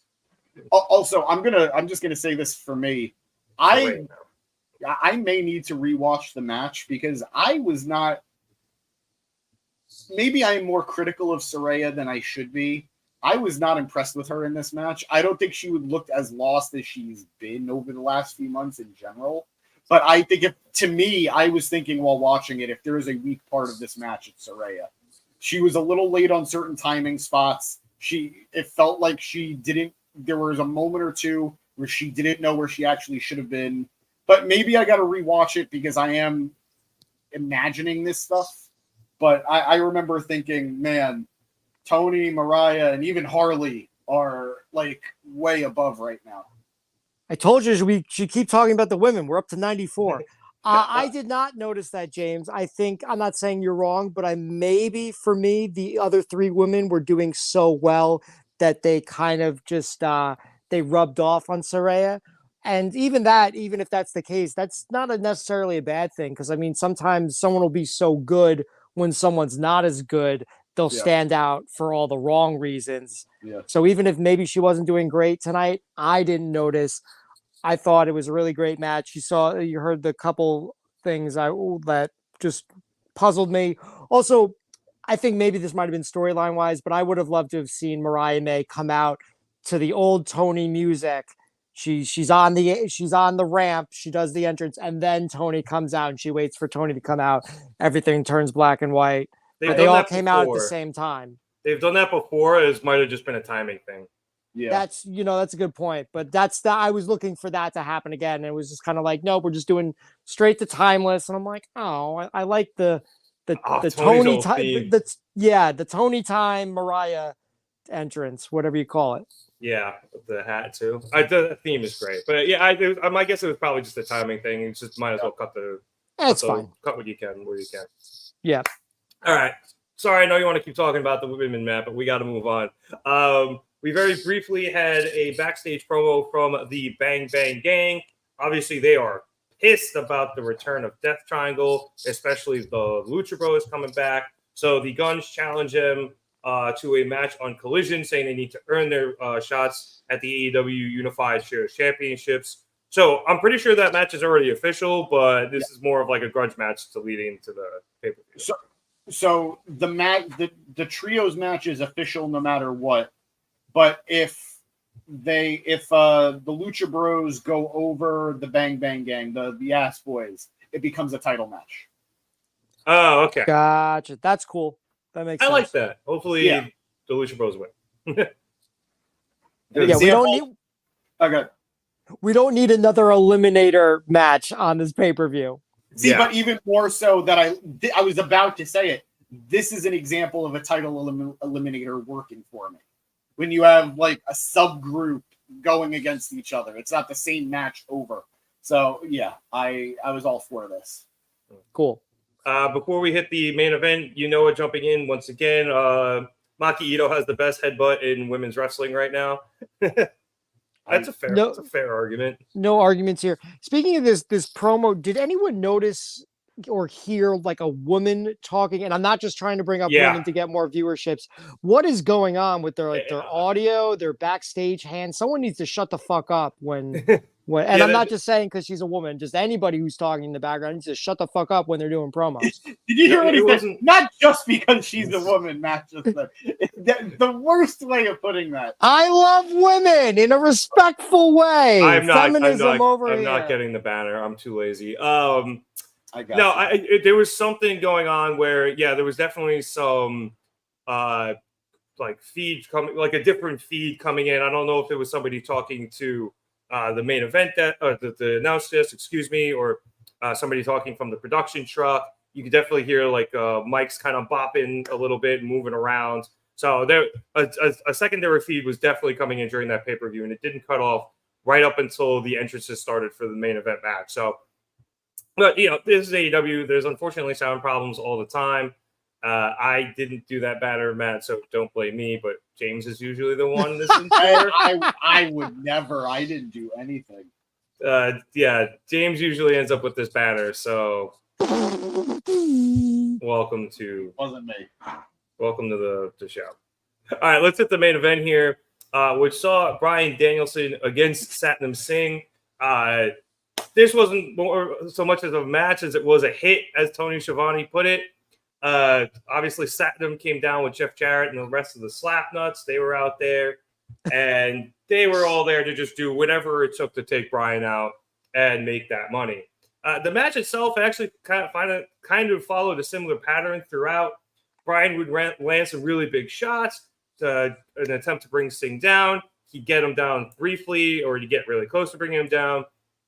Also, I'm just gonna say this for me. I may need to rewatch the match because I was not. Maybe I'm more critical of Saraya than I should be, I was not impressed with her in this match. I don't think she would look as lost as she's been over the last few months in general. But I think I was thinking while watching it, if there is a weak part of this match, it's Saraya. She was a little late on certain timing spots. It felt like there was a moment or two where she didn't know where she actually should have been. But maybe I got to rewatch it because I am imagining this stuff. But I remember thinking, man, Toni, Mariah, and even Harley are like way above right now. I told you we should keep talking about the women. We're up to 94. I did not notice that, James. I think I'm not saying you're wrong, but for me, the other three women were doing so well that they kind of just they rubbed off on Saraya. And even if that's the case, that's not necessarily a bad thing. Because I mean, sometimes someone will be so good when someone's not as good, they'll stand out for all the wrong reasons. Yeah. So even if maybe she wasn't doing great tonight, I didn't notice. I thought it was a really great match. You heard the couple things that just puzzled me. Also, I think maybe this might have been storyline wise, but I would have loved to have seen Mariah May come out to the old Toni music. She's on the ramp. She does the entrance, and then Toni comes out, and she waits for Toni to come out. Everything turns black and white. But they all came out at the same time. They've done that before. It might have just been a timing thing. Yeah, that's a good point. But I was looking for that to happen again. And it was just kind of like, nope, we're just doing straight to Timeless. And I'm like, oh, I like the Toni time, the Toni time Mariah entrance, whatever you call it. Yeah, the hat too. The theme is great, but yeah, I guess it was probably just a timing thing. You just might as well cut fine. Cut what you can where you can. Yeah. All right. Sorry, I know you want to keep talking about the women, Matt, but we got to move on. We very briefly had a backstage promo from the Bang Bang Gang. Obviously, they are pissed about the return of Death Triangle, especially the Lucha Bros coming back. So the Guns challenge them to a match on Collision, saying they need to earn their shots at the AEW Unified Shares Championships. So I'm pretty sure that match is already official, but this is more of like a grudge match to lead into the pay-per-view. So the trios match is official no matter what. But if the Lucha Bros go over the Bang Bang Gang, the Ass Boys, it becomes a title match. Oh, okay. Gotcha. That's cool. That makes sense. I like that. Hopefully the Lucha Bros win. We don't need another Eliminator match on this pay-per-view. See, but even more so that I was about to say it. This is an example of a title eliminator working for me. When you have like a subgroup going against each other, it's not the same match over. So yeah, I was all for this. Cool. Before we hit the main event, jumping in once again, Maki Ito has the best headbutt in women's wrestling right now. That's a fair argument. No arguments here. Speaking of this promo, did anyone notice or hear like a woman talking? And I'm not just trying to bring up women to get more viewerships. What is going on with their audio, their backstage hands? Someone needs to shut the fuck up when I'm not just saying because she's a woman, just anybody who's talking in the background needs to shut the fuck up when they're doing promos. Did you hear what he said? Not just because she's a woman, Matt just said. The worst way of putting that. I love women in a respectful way. I'm not here. getting the banner. I'm too lazy. There was something going on where, there was definitely some like feed coming, like a different feed coming in. I don't know if it was somebody talking to the main event the announce this, or somebody talking from the production truck. You could definitely hear like mics kind of bopping a little bit, moving around. So there, a secondary feed was definitely coming in during that pay-per-view, and it didn't cut off right up until the entrances started for the main event match. So, but this is AEW. There's unfortunately sound problems all the time. I didn't do that banner, Matt, so don't blame me. But James is usually the one that's in there. I would never. I didn't do anything. James usually ends up with this banner. So welcome to the show. All right, let's hit the main event here, which saw Bryan Danielson against Satnam Singh. This wasn't more so much as a match as it was a hit, as Tony Schiavone put it. Obviously, Satnam came down with Jeff Jarrett and the rest of the Slapnuts. They were out there, and they were all there to just do whatever it took to take Bryan out and make that money. The match itself actually kind of followed a similar pattern throughout. Bryan would land some really big shots in an attempt to bring Singh down. He'd get him down briefly, or he'd get really close to bringing him down.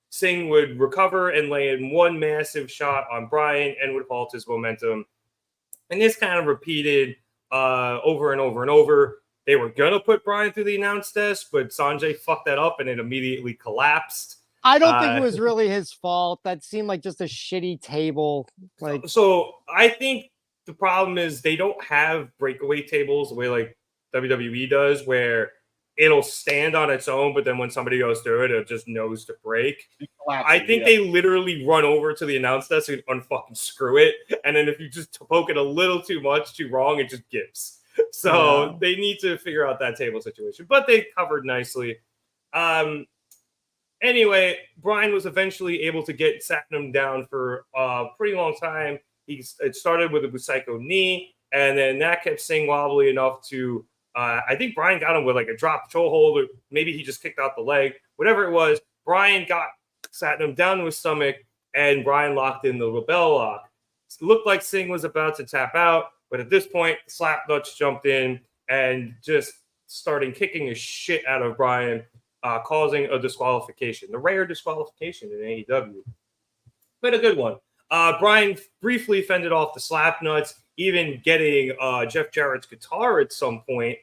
Singh would recover and land one massive shot on Bryan and would halt his momentum. And this kind of repeated over and over and over. They were going to put Bryan through the announce desk, but Sanjay fucked that up and it immediately collapsed. I don't think it was really his fault. That seemed like just a shitty table. So I think the problem is they don't have breakaway tables the way like WWE does, where it'll stand on its own, but then when somebody goes through it, it just knows to break. I think they literally run over to the announce desk and unfucking screw it. And then if you just poke it a little too much, too wrong, it just gives. So they need to figure out that table situation. But they covered nicely. Anyway, Bryan was eventually able to get Satnam down for a pretty long time. It started with a Busaiku knee, and then that kept Singh wobbly enough to I think Bryan got him with like a drop chokehold, or maybe he just kicked out the leg. Whatever it was, Bryan got Satnam down to his stomach, and Bryan locked in the Rebel lock. It looked like Singh was about to tap out, but at this point, the Slapnuts jumped in and just started kicking the shit out of Bryan, causing a disqualification. The rare disqualification in AEW. But a good one. Bryan briefly fended off the Slapnuts, even getting Jeff Jarrett's guitar at some point.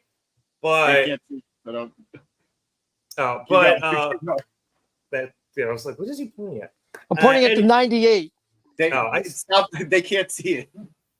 But I was like, what is he pointing at? I'm pointing at the 98. They can't see it.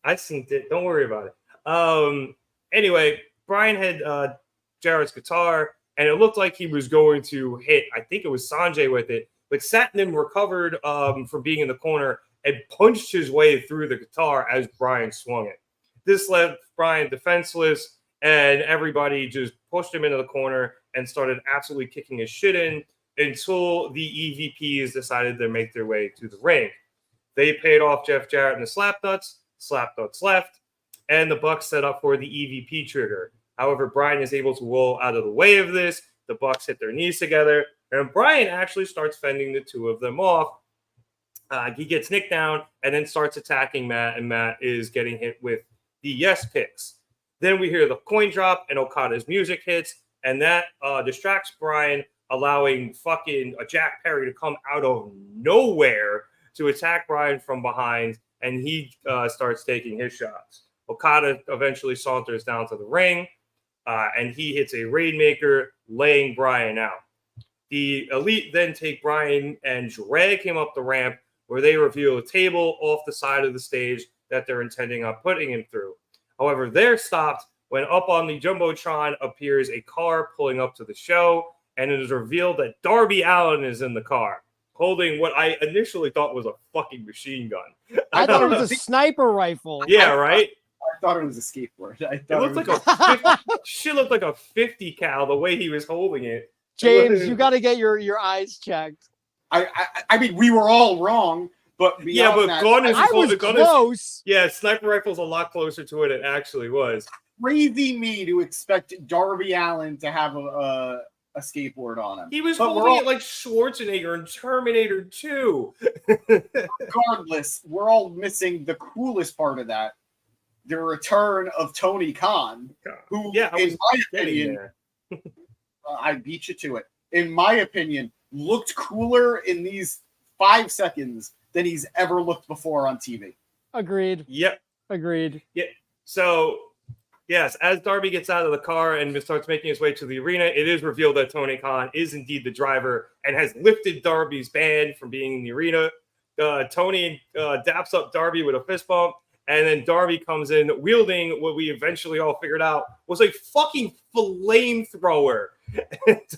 I seen it. Don't worry about it. Anyway, Bryan had Jarrett's guitar, and it looked like he was going to hit, I think it was Sanjay with it, but Satnam recovered from being in the corner and punched his way through the guitar as Bryan swung it. This left Bryan defenseless, and everybody just pushed him into the corner and started absolutely kicking his shit in until the EVPs decided to make their way to the ring. They paid off Jeff Jarrett and the Slapnuts. Slapnuts left, and the Bucks set up for the EVP trigger. However, Bryan is able to roll out of the way of this. The Bucks hit their knees together, and Bryan actually starts fending the two of them off. He gets Nick down and then starts attacking Matt, and Matt is getting hit with the yes kicks. Then we hear the coin drop, and Okada's music hits, and that distracts Bryan, allowing fucking Jack Perry to come out of nowhere to attack Bryan from behind, and he starts taking his shots. Okada eventually saunters down to the ring, and he hits a Rainmaker, laying Bryan out. The Elite then take Bryan and drag him up the ramp, where they reveal a table off the side of the stage that they're intending on putting him through. However, they're stopped when up on the Jumbotron appears a car pulling up to the show, and it is revealed that Darby Allin is in the car, holding what I initially thought was a fucking machine gun. I thought it was a sniper rifle. Yeah, right? I thought it was a skateboard. It looked like a 50, shit looked like a 50 cal the way he was holding it. James, you got to get your eyes checked. I mean, we were all wrong, but yeah, but that, gun is I was close. Yeah, sniper rifle's a lot closer to it. It actually was. Crazy me to expect Darby Allin to have a skateboard on him. He was holding it like Schwarzenegger in Terminator 2. Regardless, we're all missing the coolest part of that: the return of Tony Khan, who, in my opinion, I beat you to it. In my opinion, looked cooler in these 5 seconds than he's ever looked before on TV. Agreed. Yep. Agreed. Yeah. So, yes, as Darby gets out of the car and starts making his way to the arena, it is revealed that Tony Khan is indeed the driver and has lifted Darby's band from being in the arena. Tony daps up Darby with a fist bump, and then Darby comes in wielding what we eventually all figured out was a fucking flamethrower.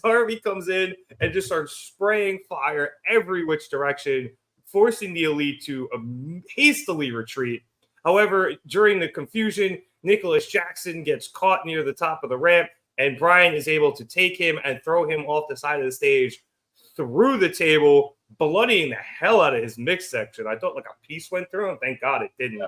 Darby comes in and just starts spraying fire every which direction, forcing the Elite to hastily retreat. However, during the confusion, Nicholas Jackson gets caught near the top of the ramp, and Bryan is able to take him and throw him off the side of the stage through the table, bloodying the hell out of his mix section. I thought like a piece went through him. Thank God it didn't.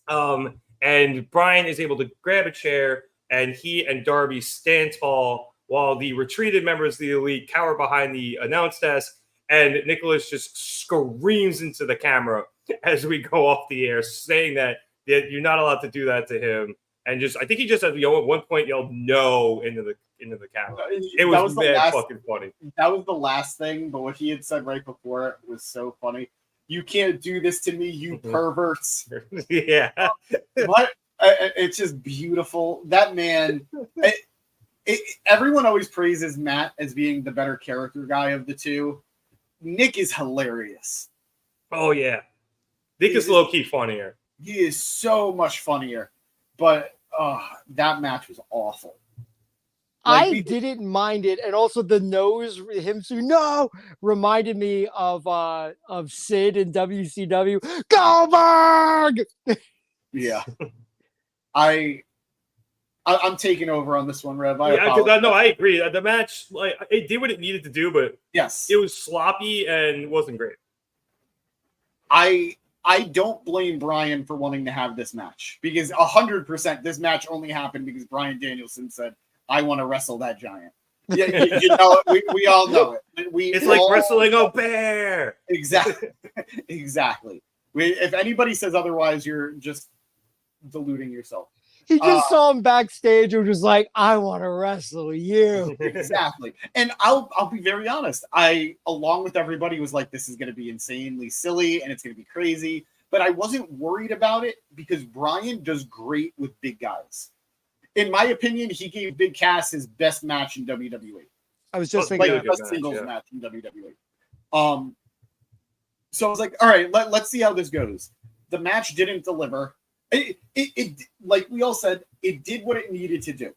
And Bryan is able to grab a chair, and he and Darby stand tall while the retreated members of the Elite cower behind the announce desk. And Nicholas just screams into the camera as we go off the air, saying that you're not allowed to do that to him. And I think he just at one point yelled "no" into the camera. It was fucking funny. That was the last thing, but what he had said right before it was so funny. You can't do this to me, you perverts. Yeah. What? It's just beautiful. That man. Everyone always praises Matt as being the better character guy of the two. Nick is hilarious. Oh yeah, Nick is low key funnier. He is so much funnier. But that match was awful. I didn't mind it, and also the nose, him saying no, reminded me of Sid in WCW. Goldberg. Yeah, I'm taking over on this one, Rev. I agree. The match, it did what it needed to do, but yes, it was sloppy and wasn't great. I don't blame Bryan for wanting to have this match because 100% this match only happened because Bryan Danielson said, "I want to wrestle that giant." Yeah, you know it. We all know it. It's like wrestling a bear. Exactly. Exactly. If anybody says otherwise, you're just deluding yourself. He just saw him backstage and was just like, "I want to wrestle you." Exactly. And I'll be very honest. I, along with everybody, was like, this is going to be insanely silly and it's going to be crazy. But I wasn't worried about it because Bryan does great with big guys. In my opinion, he gave Big Cass his best match in WWE. I was just thinking like best singles match in WWE. So I was like, all right, let's see how this goes. The match didn't deliver. It like we all said, it did what it needed to do.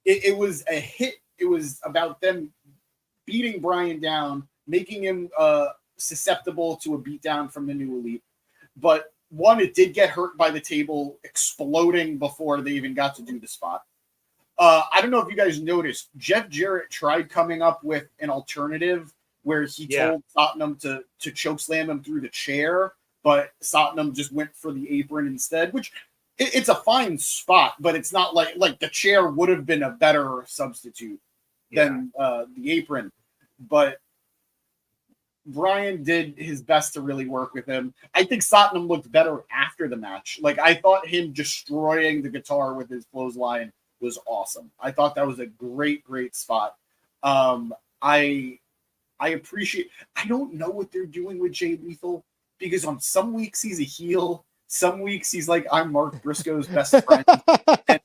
It was a hit. It was about them beating Bryan down, making him susceptible to a beatdown from the New Elite. But one, it did get hurt by the table exploding before they even got to do the spot. I don't know if you guys noticed, Jeff Jarrett tried coming up with an alternative where he told Satnam to chokeslam him through the chair, but Satnam just went for the apron instead, which it's a fine spot, but it's not like the chair would have been a better substitute than the apron. But Bryan did his best to really work with him. I think Satnam looked better after the match. Like, I thought him destroying the guitar with his clothesline was awesome. I thought that was a great spot. I appreciate. I don't know what they're doing with Jay Lethal because on some weeks he's a heel, some weeks he's like, I'm Mark Briscoe's best friend. And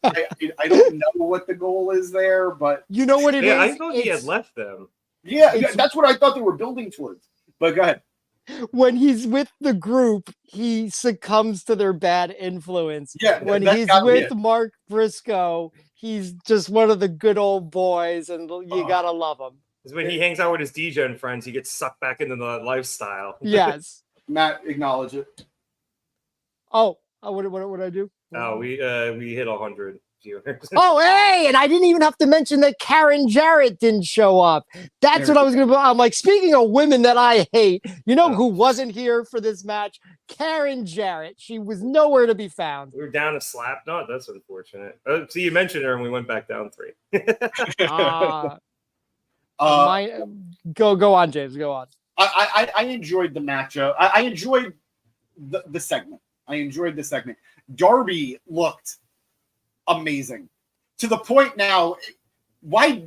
I don't know what the goal is there, but you know what it is. I thought he had left them. Yeah, that's what I thought they were building towards. But go ahead. When he's with the group, he succumbs to their bad influence. Yeah, when he's with Mark Briscoe, he's just one of the good old boys, and you gotta love him. Is when he hangs out with his DJ friends, he gets sucked back into the lifestyle. Yes. Matt, acknowledge it. Oh, what did I do? Oh, we hit 100 viewers. Oh, hey, and I didn't even have to mention that Karen Jarrett didn't show up. That's what I was going to. I'm like, speaking of women that I hate, you know who wasn't here for this match? Karen Jarrett. She was nowhere to be found. We were down a Slapnut. That's unfortunate. So you mentioned her, and we went back down 3. Go on, James. Go on. I enjoyed the matchup. I enjoyed the segment. I enjoyed the segment. Darby looked amazing to the point now. Why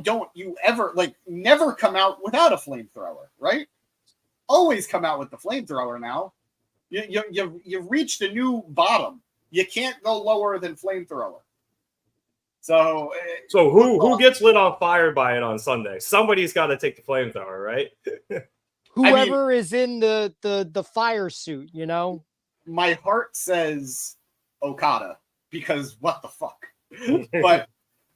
don't you ever never come out without a flamethrower, right? Always come out with the flamethrower now. You've reached a new bottom. You can't go lower than flamethrower. So who gets lit on fire by it on Sunday? Somebody's got to take the flamethrower, right? Whoever is in the fire suit, you know. My heart says Okada because what the fuck? But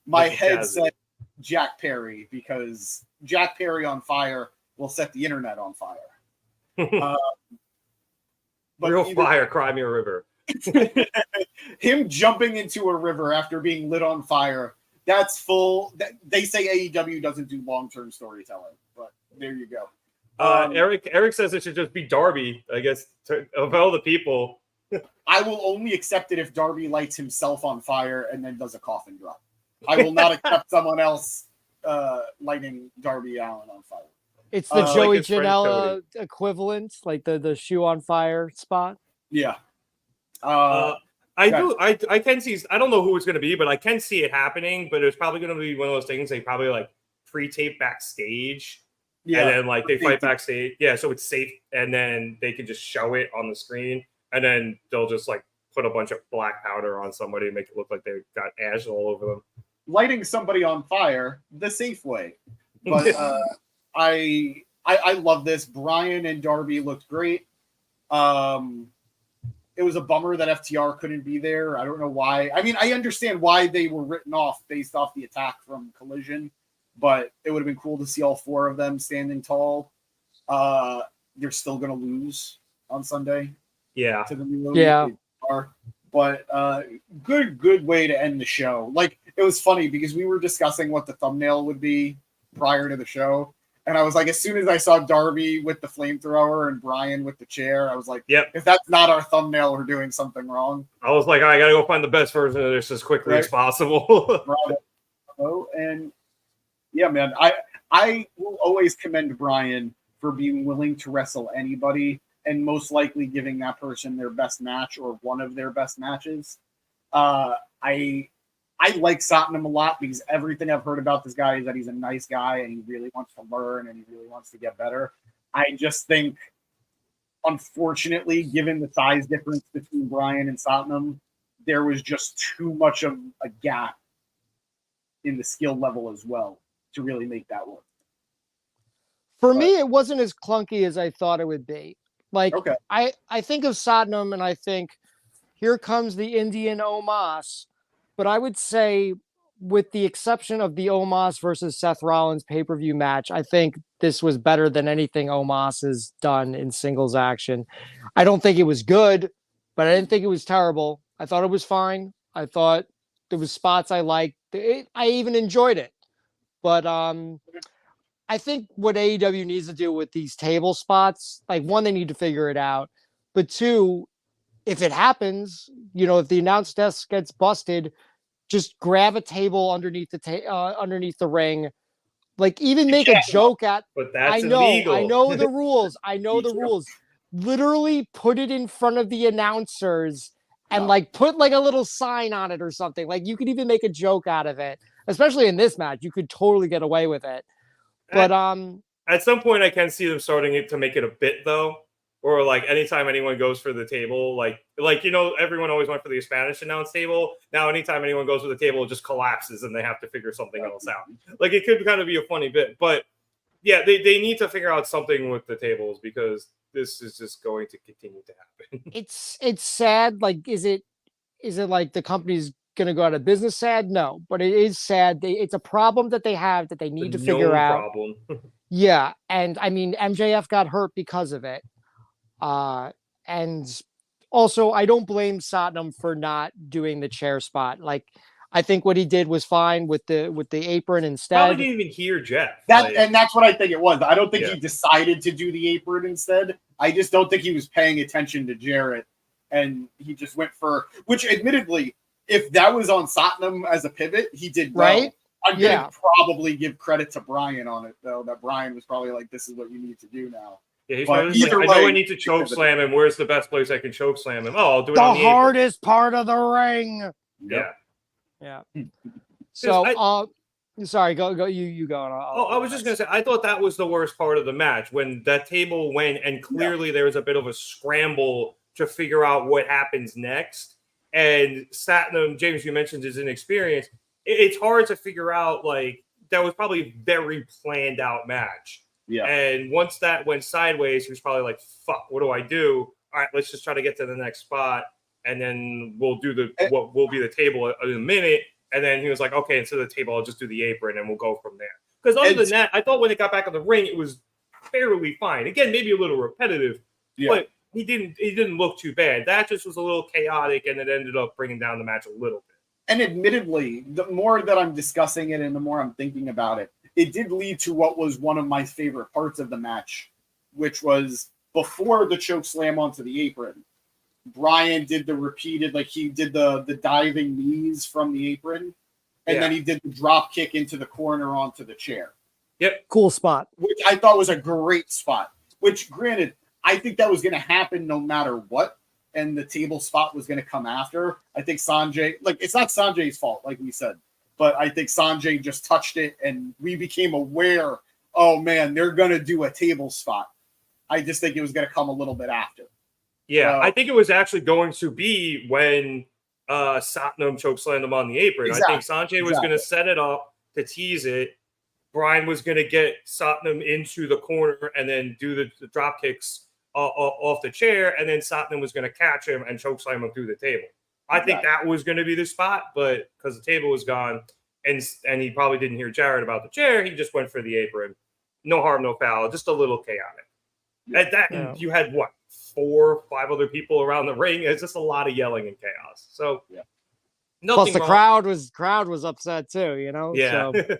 my head said Jack Perry because Jack Perry on fire will set the internet on fire. But real fire, cry me a river. Him jumping into a river after being lit on fire, that's full. They say AEW doesn't do long-term storytelling, but there you go. Eric says it should just be Darby, I guess, of all the people. I will only accept it if Darby lights himself on fire and then does a coffin drop. I will not accept someone else lighting Darby Allin on fire. It's the Like Joey his friend Janela equivalent, like the shoe on fire spot. Yeah. I can see. I don't know who it's going to be, but I can see it happening. But it's probably going to be one of those things they probably like pre-tape backstage, and then like they fight backstage. Yeah, so it's safe, and then they can just show it on the screen, and then they'll just like put a bunch of black powder on somebody and make it look like they got ash all over them. Lighting somebody on fire the safe way, but I love this. Bryan and Darby looked great. It was a bummer that FTR couldn't be there. I don't know why. I mean, I understand why they were written off based off the attack from Collision, but it would have been cool to see all four of them standing tall. They're still going to lose on Sunday. Yeah. To the new Yeah. But good way to end the show. Like, it was funny because we were discussing what the thumbnail would be prior to the show. And I was like, as soon as I saw Darby with the flamethrower and Bryan with the chair, I was like, yep. If that's not our thumbnail, we're doing something wrong. I was like, I got to go find the best version of this as quickly as possible. Bravo. And yeah, man, I will always commend Bryan for being willing to wrestle anybody and most likely giving that person their best match or one of their best matches. I like Satnam a lot because everything I've heard about this guy is that he's a nice guy and he really wants to learn and he really wants to get better. I just think, unfortunately, given the size difference between Bryan and Satnam, there was just too much of a gap in the skill level as well to really make that work. For me, it wasn't as clunky as I thought it would be. Like, okay. I think of Satnam and I think, here comes the Indian Omos. But I would say, with the exception of the Omos versus Seth Rollins pay-per-view match, I think this was better than anything Omos has done in singles action. I don't think it was good, but I didn't think it was terrible. I thought it was fine. I thought there was spots I liked. I even enjoyed it. But I think what AEW needs to do with these table spots, like, one, they need to figure it out. But two, if it happens, if the announce desk gets busted, just grab a table underneath the ring, like even make a joke at. But that's illegal. illegal. I know the rules. The rules. Literally put it in front of the announcers and like put like a little sign on it or something. Like, you could even make a joke out of it, especially in this match. You could totally get away with it. But at some point, I can see them starting it to make it a bit though. Or like anytime anyone goes for the table, like everyone always went for the Spanish announce table. Now, anytime anyone goes for the table, it just collapses and they have to figure something else out. Like, it could kind of be a funny bit, but yeah, they need to figure out something with the tables because this is just going to continue to happen. It's sad. Like, is it like the company's going to go out of business? Sad? No, but it is sad. It's a problem that they have that they need to figure out. Problem. Yeah, and I mean, MJF got hurt because of it. And also, I don't blame Satnam for not doing the chair spot. Like, I think what he did was fine with the apron instead. Probably didn't even hear Jeff. And that's what I think it was. I don't think he decided to do the apron instead. I just don't think he was paying attention to Jarrett, and he just went for, which admittedly, if that was on Satnam as a pivot, he did well. Right? I'm going to probably give credit to Bryan on it, though, that Bryan was probably like, this is what you need to do now. Yeah, he's probably like, I know I need to choke slam him. Where's the best place I can choke slam him? Oh, I'll do it on the hardest part of the ring. Yeah. So, sorry, go. You go. I was just gonna say, I thought that was the worst part of the match when that table went, and clearly there was a bit of a scramble to figure out what happens next. And Satnam, James, you mentioned his inexperience. It's hard to figure out. Like, that was probably a very planned out match. Yeah. And once that went sideways, he was probably like, fuck, what do I do? All right, let's just try to get to the next spot. And then we'll do what will be the table in a minute. And then he was like, okay, instead of the table, I'll just do the apron and we'll go from there. Because other than that, I thought when it got back in the ring, it was fairly fine. Again, maybe a little repetitive, but he didn't look too bad. That just was a little chaotic, and it ended up bringing down the match a little bit. And admittedly, the more that I'm discussing it and the more I'm thinking about it, it did lead to what was one of my favorite parts of the match, which was before the choke slam onto the apron. Bryan did the repeated, like he did the diving knees from the apron, and then he did the drop kick into the corner onto the chair. Yep. Cool spot. Which I thought was a great spot. Which, granted, I think that was going to happen no matter what, and the table spot was going to come after. I think Sanjay, like, it's not Sanjay's fault, like we said, but I think Sanjay just touched it, and we became aware, oh, man, they're going to do a table spot. I just think it was going to come a little bit after. Yeah, I think it was actually going to be when Satnam chokeslammed him on the apron. Exactly. I think Sanjay was going to set it up to tease it. Bryan was going to get Satnam into the corner and then do the drop kicks off the chair, and then Satnam was going to catch him and chokeslam him through the table. I think that was going to be the spot, but because the table was gone and he probably didn't hear Jarrett about the chair, he just went for the apron. No harm, no foul, just a little chaotic. At that, you had, 4 or 5 other people around the ring. It's just a lot of yelling and chaos. So, Plus the crowd was upset too, you know? Yeah. So,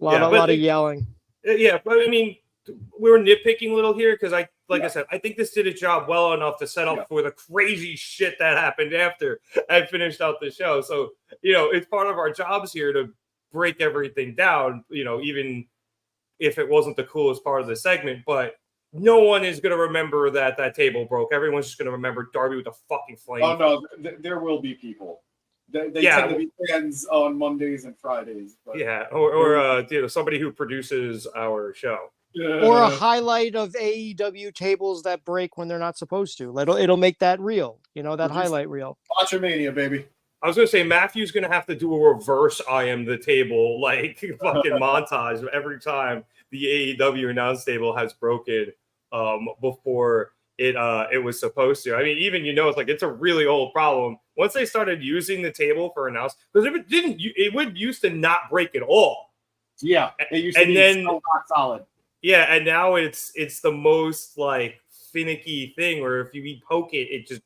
a lot of yelling. Yeah, but I mean, we were nitpicking a little here because I said, I think this did a job well enough to set up for the crazy shit that happened after I finished out the show. So, it's part of our jobs here to break everything down, even if it wasn't the coolest part of the segment. But no one is going to remember that table broke. Everyone's just going to remember Darby with a fucking flame. Oh, no, there will be people. They tend to be fans on Mondays and Fridays. But or somebody who produces our show. Or a highlight of AEW tables that break when they're not supposed to. It'll make that real, that highlight reel. Botchamania, baby. I was going to say, Matthew's going to have to do a reverse I am the table, like fucking montage every time the AEW announce table has broken before it was supposed to. I mean, even, it's a really old problem. Once they started using the table for announce, because if it didn't, it would used to not break at all. Yeah. It used to be so rock solid. Yeah, and now it's the most like finicky thing where if you poke it, it just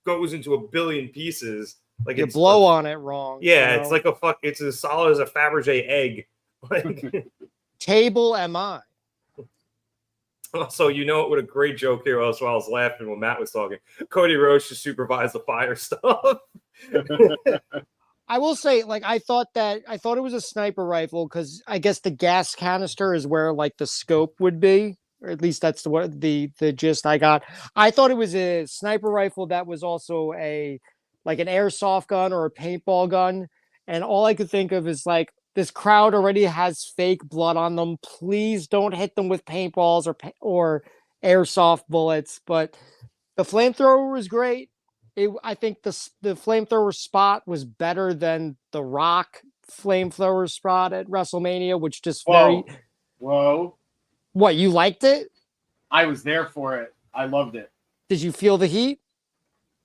goes into a billion pieces. Like you blow on it wrong. Yeah, it's like it's as solid as a Fabergé egg. Like table am I. Also, what a great joke here was while I was laughing when Matt was talking. Cody Rhodes should supervise the fire stuff. I will say, I thought it was a sniper rifle because I guess the gas canister is where the scope would be, or at least that's the gist I got. I thought it was a sniper rifle that was also an airsoft gun or a paintball gun, and all I could think of is this crowd already has fake blood on them. Please don't hit them with paintballs or airsoft bullets. But the flamethrower was great. I think the flamethrower spot was better than the Rock flamethrower spot at WrestleMania, which just Whoa. What, you liked it? I was there for it. I loved it. Did you feel the heat?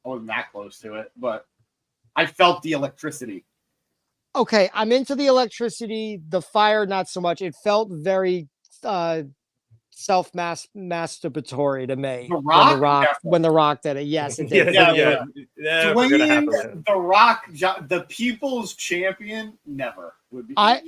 I wasn't that close to it, but I felt the electricity. Okay, I'm into the electricity. The fire, not so much. It felt very self-masturbatory to me. When the Rock did it. Yes, it did. Yeah. Dwayne, the Rock, the people's champion, never would be. I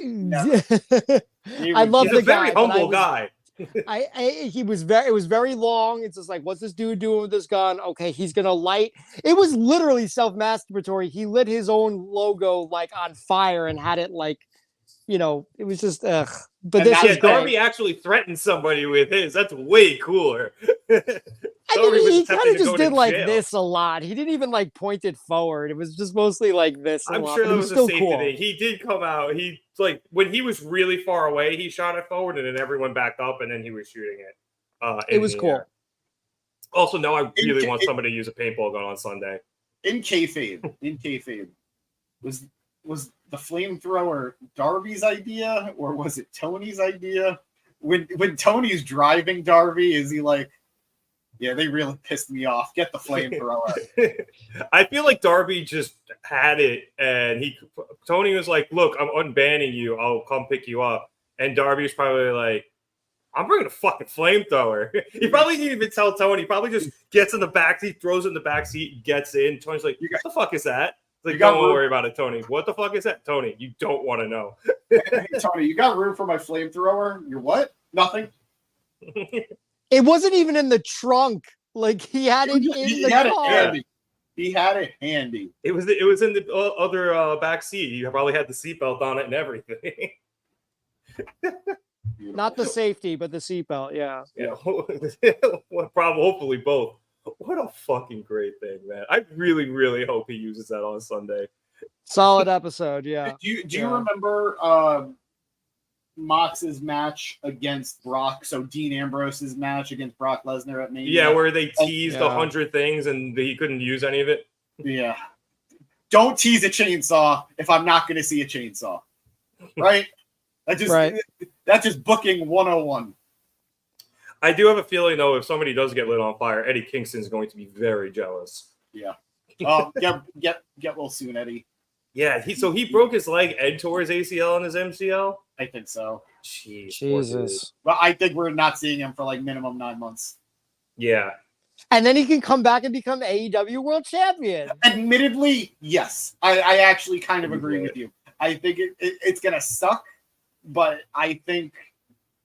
love the guy. Very humble guy. It was very long. It's just what's this dude doing with this gun? Okay, he's gonna light. It was literally self-masturbatory. He lit his own logo on fire and had it it was just ugh. But this is Darby actually threatened somebody with his. That's way cooler. I mean, he kind of just did this a lot. He didn't even point it forward. It was just mostly this. I'm sure that was a safety thing. He did come out. He when he was really far away, he shot it forward, and then everyone backed up, and then he was shooting it. It was cool. Air. Also, now I really want somebody to use a paintball gun on Sunday. In kayfabe, was the flamethrower Darby's idea, or was it Tony's idea? When Tony's driving Darby, is he yeah, they really pissed me off. Get the flamethrower. I feel like Darby just had it, and Tony was like, "Look, I'm unbanning you. I'll come pick you up." And Darby's probably like, "I'm bringing a fucking flamethrower." He probably didn't even tell Tony. He probably just gets in the backseat, throws it in the backseat, gets in. Tony's like, "What the fuck is that?" It's don't worry about it, Tony. What the fuck is that, Tony? You don't want to know. Hey, Tony, you got room for my flamethrower? You're what? Nothing. It wasn't even in the trunk. Like he had it in He the had it car. handy. He had it handy. It was in the other back seat. You probably had the seatbelt on it and everything. Not the safety, but the seatbelt. Yeah. Yeah. What problem? Hopefully both. What a fucking great thing, man. I really, really hope he uses that on Sunday. Solid episode. Yeah. Do you remember Mox's match against Brock? So Dean Ambrose's match against Brock Lesnar at Mania. Yeah, where they teased 100 things and he couldn't use any of it. Yeah. Don't tease a chainsaw if I'm not going to see a chainsaw. Right? That's just booking 101. I do have a feeling, though, if somebody does get lit on fire, Eddie Kingston's going to be very jealous. Yeah. Get well soon, Eddie. Yeah, he broke his leg and tore his ACL and his MCL? I think so. Jeez, Jesus. But I think we're not seeing him for like minimum 9 months. Yeah. And then he can come back and become AEW World Champion. Admittedly, yes. I actually kind of agree with you. I think it's going to suck, but I think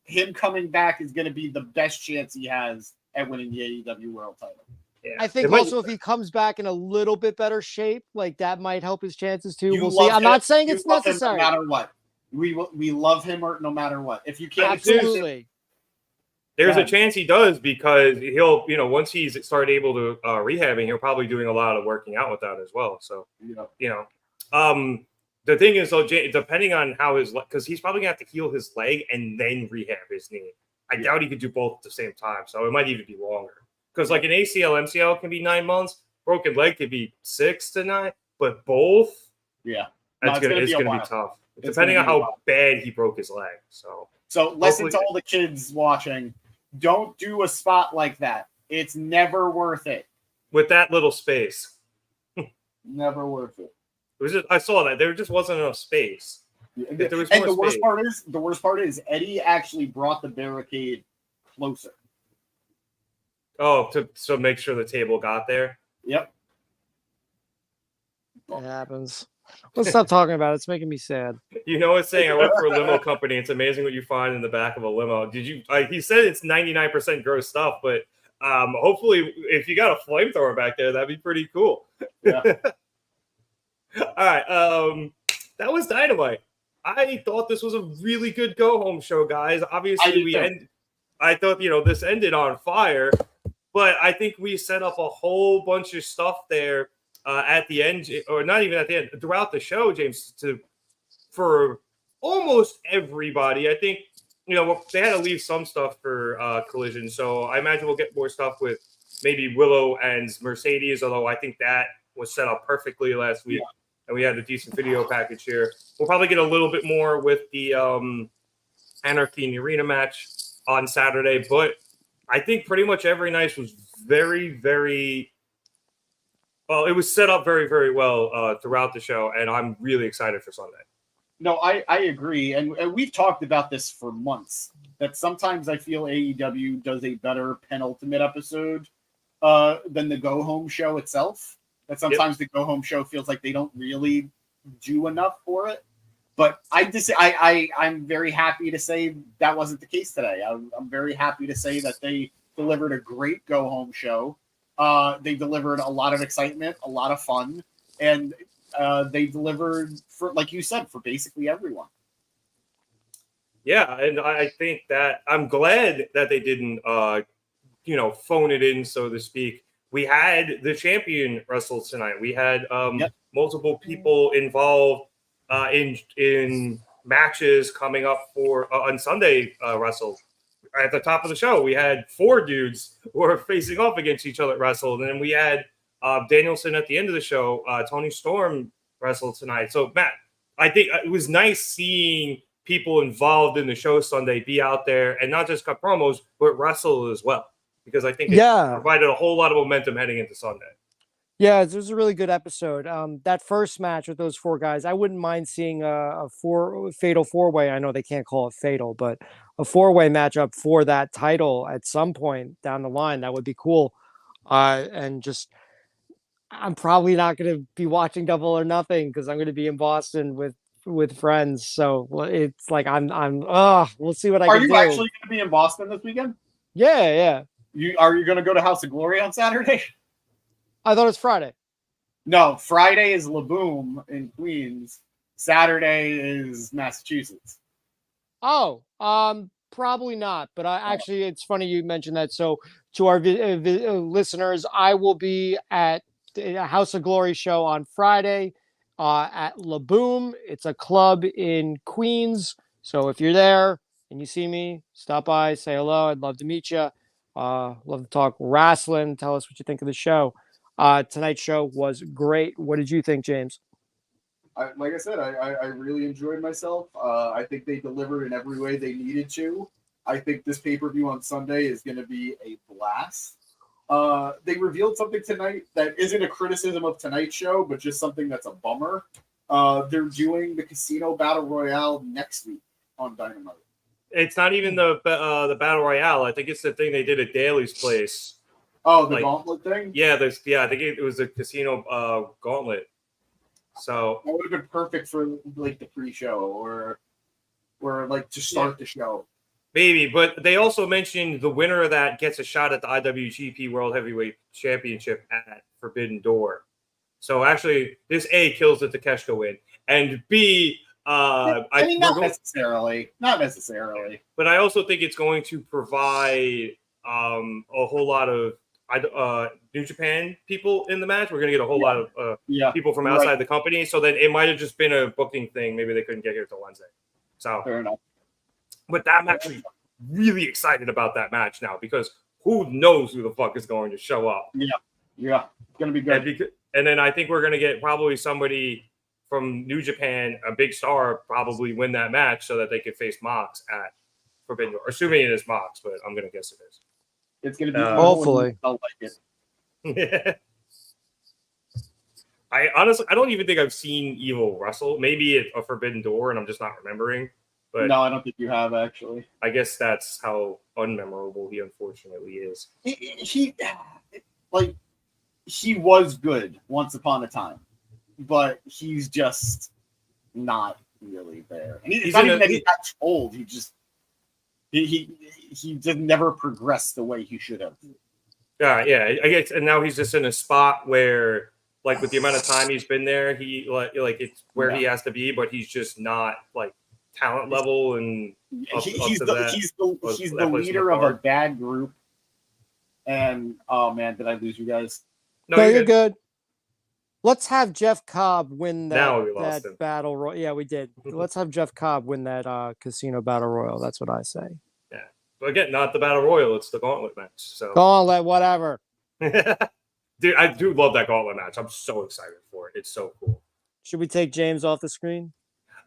him coming back is going to be the best chance he has at winning the AEW World title. Yeah. I think also if he comes back in a little bit better shape, like that might help his chances too. We'll see. I'm not saying it's necessary. No matter what. We love him or no matter what. If you can't, absolutely. There's a chance he does because he'll, once he's started able to rehabbing, he'll probably doing a lot of working out with that as well. So, the thing is, though, depending on how because he's probably gonna have to heal his leg and then rehab his knee. I doubt he could do both at the same time, so it might even be longer. Because like an ACL, MCL can be 9 months, broken leg could be 6 to 9, but both, it's gonna be tough. Depending on how bad he broke his leg. So listen to all the kids watching. Don't do a spot like that. It's never worth it. With that little space. Never worth it. It was I saw that. There just wasn't enough space. If there was more space. The worst part is Eddie actually brought the barricade closer. Oh, to make sure the table got there? Yep. It happens. Let's stop talking about it. It's making me sad. It's saying I work for a limo company. It's amazing what you find in the back of a limo. Did you? He said it's 99% gross stuff, but hopefully, if you got a flamethrower back there, that'd be pretty cool. Yeah. All right. That was Dynamite. I thought this was a really good go home show, guys. Obviously, I thought this ended on fire, but I think we set up a whole bunch of stuff there. At the end, or not even at the end, throughout the show, James, for almost everybody. I think, they had to leave some stuff for Collision. So I imagine we'll get more stuff with maybe Willow and Mercedes, although I think that was set up perfectly last week. Yeah. And we had a decent video package here. We'll probably get a little bit more with the Anarchy in the Arena match on Saturday. But I think pretty much every night was very, very... Well, it was set up very, very well throughout the show, and I'm really excited for Sunday. No, I agree. And we've talked about this for months, that sometimes I feel AEW does a better penultimate episode than the go-home show itself. That sometimes the go-home show feels like they don't really do enough for it. But I'm very happy to say that wasn't the case today. I'm very happy to say that they delivered a great go-home show. They delivered a lot of excitement, a lot of fun, and they delivered for, like you said, for basically everyone. Yeah, and I think that I'm glad that they didn't, phone it in, so to speak. We had the champion wrestle tonight. We had multiple people involved in matches coming up for on Sunday wrestle. At the top of the show, we had 4 dudes who were facing off against each other at wrestle. And then we had Danielson at the end of the show, Toni Storm wrestle tonight. So, Matt, I think it was nice seeing people involved in the show Sunday be out there and not just cut promos, but wrestle as well. Because I think it provided a whole lot of momentum heading into Sunday. Yeah, it was a really good episode. That first match with those 4 guys, I wouldn't mind seeing a fatal 4-way. I know they can't call it fatal, but a 4-way matchup for that title at some point down the line. That would be cool. And just, I'm probably not going to be watching Double or Nothing because I'm going to be in Boston with friends. So it's like we'll see what I can do. Are you actually going to be in Boston this weekend? Yeah. Are you going to go to House of Glory on Saturday? I thought it was Friday. No, Friday is La Boom in Queens. Saturday is Massachusetts. Oh, probably not. But actually, it's funny you mentioned that. So, to our listeners, I will be at the House of Glory show on Friday at La Boom. It's a club in Queens. So, if you're there and you see me, stop by, say hello. I'd love to meet you. Love to talk wrestling. Tell us what you think of the show. Tonight's show was great. What did you think, James? Like I said, I really enjoyed myself. I think they delivered in every way they needed to. I think this pay-per-view on Sunday is going to be a blast. They revealed something tonight that isn't a criticism of tonight's show, but just something that's a bummer. They're doing the Casino Battle Royale next week on Dynamite. It's not even the Battle Royale. I think it's the thing they did at Daly's place. Oh, the Gauntlet thing? Yeah, I think it was a Casino Gauntlet. So that would have been perfect for like the pre-show or like to start the show. Maybe, but they also mentioned the winner of that gets a shot at the IWGP World Heavyweight Championship at Forbidden Door. So actually, this A kills the Takeshita win, and B, not necessarily. But I also think it's going to provide a whole lot of New Japan people in the match. We're going to get a whole lot of people from outside the company. So then it might have just been a booking thing. Maybe they couldn't get here till Wednesday. So fair enough. But I'm actually really excited about that match now because who knows who the fuck is going to show up. Yeah. It's going to be good. And then I think we're going to get probably somebody from New Japan, a big star, probably win that match so that they could face Mox at Forbidden Door. Assuming it is Mox, but I'm going to guess it is. It's going to be hopefully. I'll like it. I honestly, I don't even think I've seen Evil wrestle. Maybe at a Forbidden Door, and I'm just not remembering. But no, I don't think you have actually. I guess that's how unmemorable he unfortunately is. He was good once upon a time, but he's just not really there. And he's not even that he got old. He just never progressed the way he should have. Yeah, I guess, and now he's just in a spot where, like, with the amount of time he's been there, he like it's where he has to be, but he's just not like talent level and he's the leader of a bad group. And oh man, did I lose you guys? No, you're good. Let's have Jeff Cobb win that him. battle royal. Yeah, we did. Let's have Jeff Cobb win that Casino Battle Royal. That's what I say. Yeah, but again, not the Battle Royal; it's the Gauntlet match. So Gauntlet, whatever. Dude, I do love that Gauntlet match. I'm so excited for it. It's so cool. Should we take James off the screen?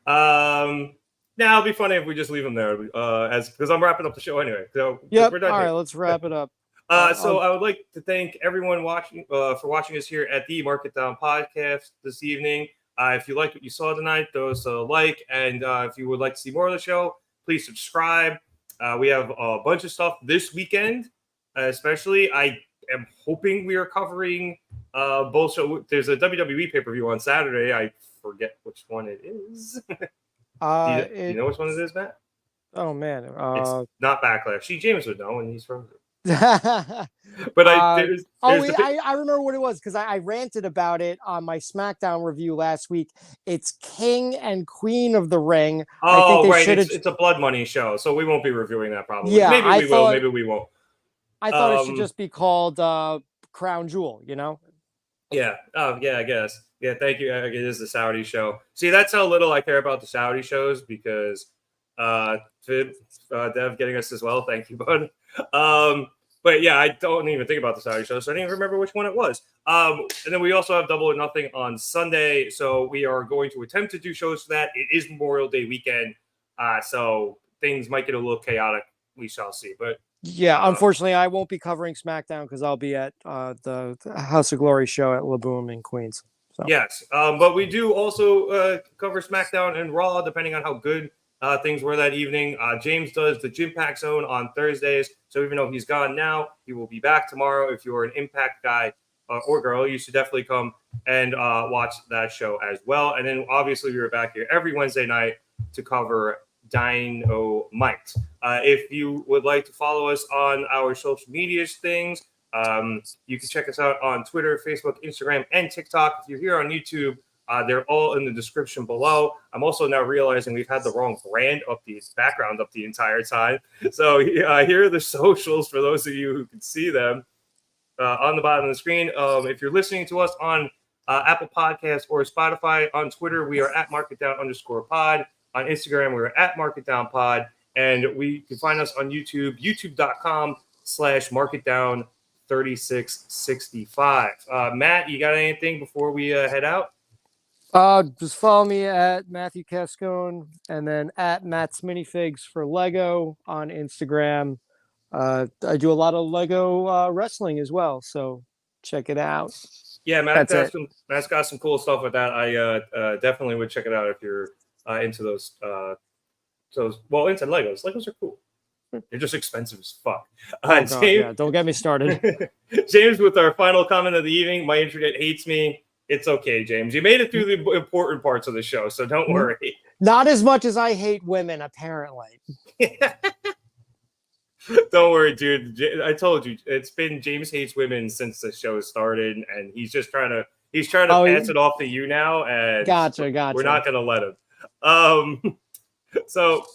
Now it'd be funny if we just leave him there, because I'm wrapping up the show anyway. So yep. We're done all here. right, let's wrap it up. So I would like to thank everyone watching for watching us here at the Market Down Podcast this evening. If you liked what you saw tonight, throw us a like, and if you would like to see more of the show, please subscribe. We have a bunch of stuff this weekend, especially. I am hoping we are covering both. So there's a WWE pay-per-view on Saturday. I forget which one it is. Do you know which one it is, Matt? Oh man, it's not Backlash. See, James would know, and he's from. But I remember what it was because I ranted about it on my SmackDown review last week. It's King and Queen of the Ring. Oh, right. It's a Blood Money show, so we won't be reviewing that probably. Yeah, maybe we will, maybe we won't. I thought it should just be called Crown Jewel, you know? Yeah. Oh, yeah, I guess. Yeah, thank you. It is the Saudi show. See, that's how little I care about the Saudi shows because Dev getting us as well. Thank you, bud. But yeah, I don't even think about the Saudi show, so I didn't even remember which one it was. And then we also have Double or Nothing on Sunday, so we are going to attempt to do shows for that. It is Memorial Day weekend, so things might get a little chaotic. We shall see. But yeah, unfortunately, I won't be covering SmackDown because I'll be at the House of Glory show at La Boom in Queens. So. Yes, but we do also cover SmackDown and Raw, depending on how good things were that evening. James does the Gym Pack Zone on Thursdays, so even though he's gone now, he will be back tomorrow. If you're an Impact guy or girl, you should definitely come and watch that show as well. And then obviously we are back here every Wednesday night to cover Dynamite. If you would like to follow us on our social media things, you can check us out on Twitter, Facebook, Instagram, and TikTok. If you're here on YouTube, they're all in the description below. I'm also now realizing we've had the wrong background up the entire time. So here are the socials for those of you who can see them on the bottom of the screen. If you're listening to us on Apple Podcasts or Spotify, on Twitter, we are at marketdown_pod. On Instagram, we're at marketdownpod. And we can find us on YouTube, youtube.com/marketdown3665. Matt, you got anything before we head out? Just follow me at Matthew Cascone and then at Matt's Minifigs for Lego on Instagram. I do a lot of Lego wrestling as well, so check it out. Yeah, Matt's got some cool stuff with that. I definitely would check it out if you're into those. Into Legos. Legos are cool. They're just expensive as fuck. James, yeah, don't get me started. James, with our final comment of the evening, my internet hates me. It's okay, James. You made it through the important parts of the show, so don't worry. Not as much as I hate women, apparently. Don't worry, dude. I told you, it's been James hates women since the show started, and he's trying to pass it off to you now. And Gotcha. We're not going to let him. So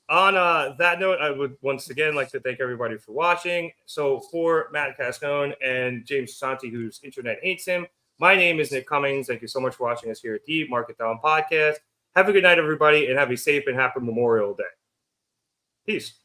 on that note, I would once again like to thank everybody for watching. So for Matt Cascone and James Santi, whose internet hates him, my name is Nick Cummings. Thank you so much for watching us here at the Market Down Podcast. Have a good night, everybody, and have a safe and happy Memorial Day. Peace.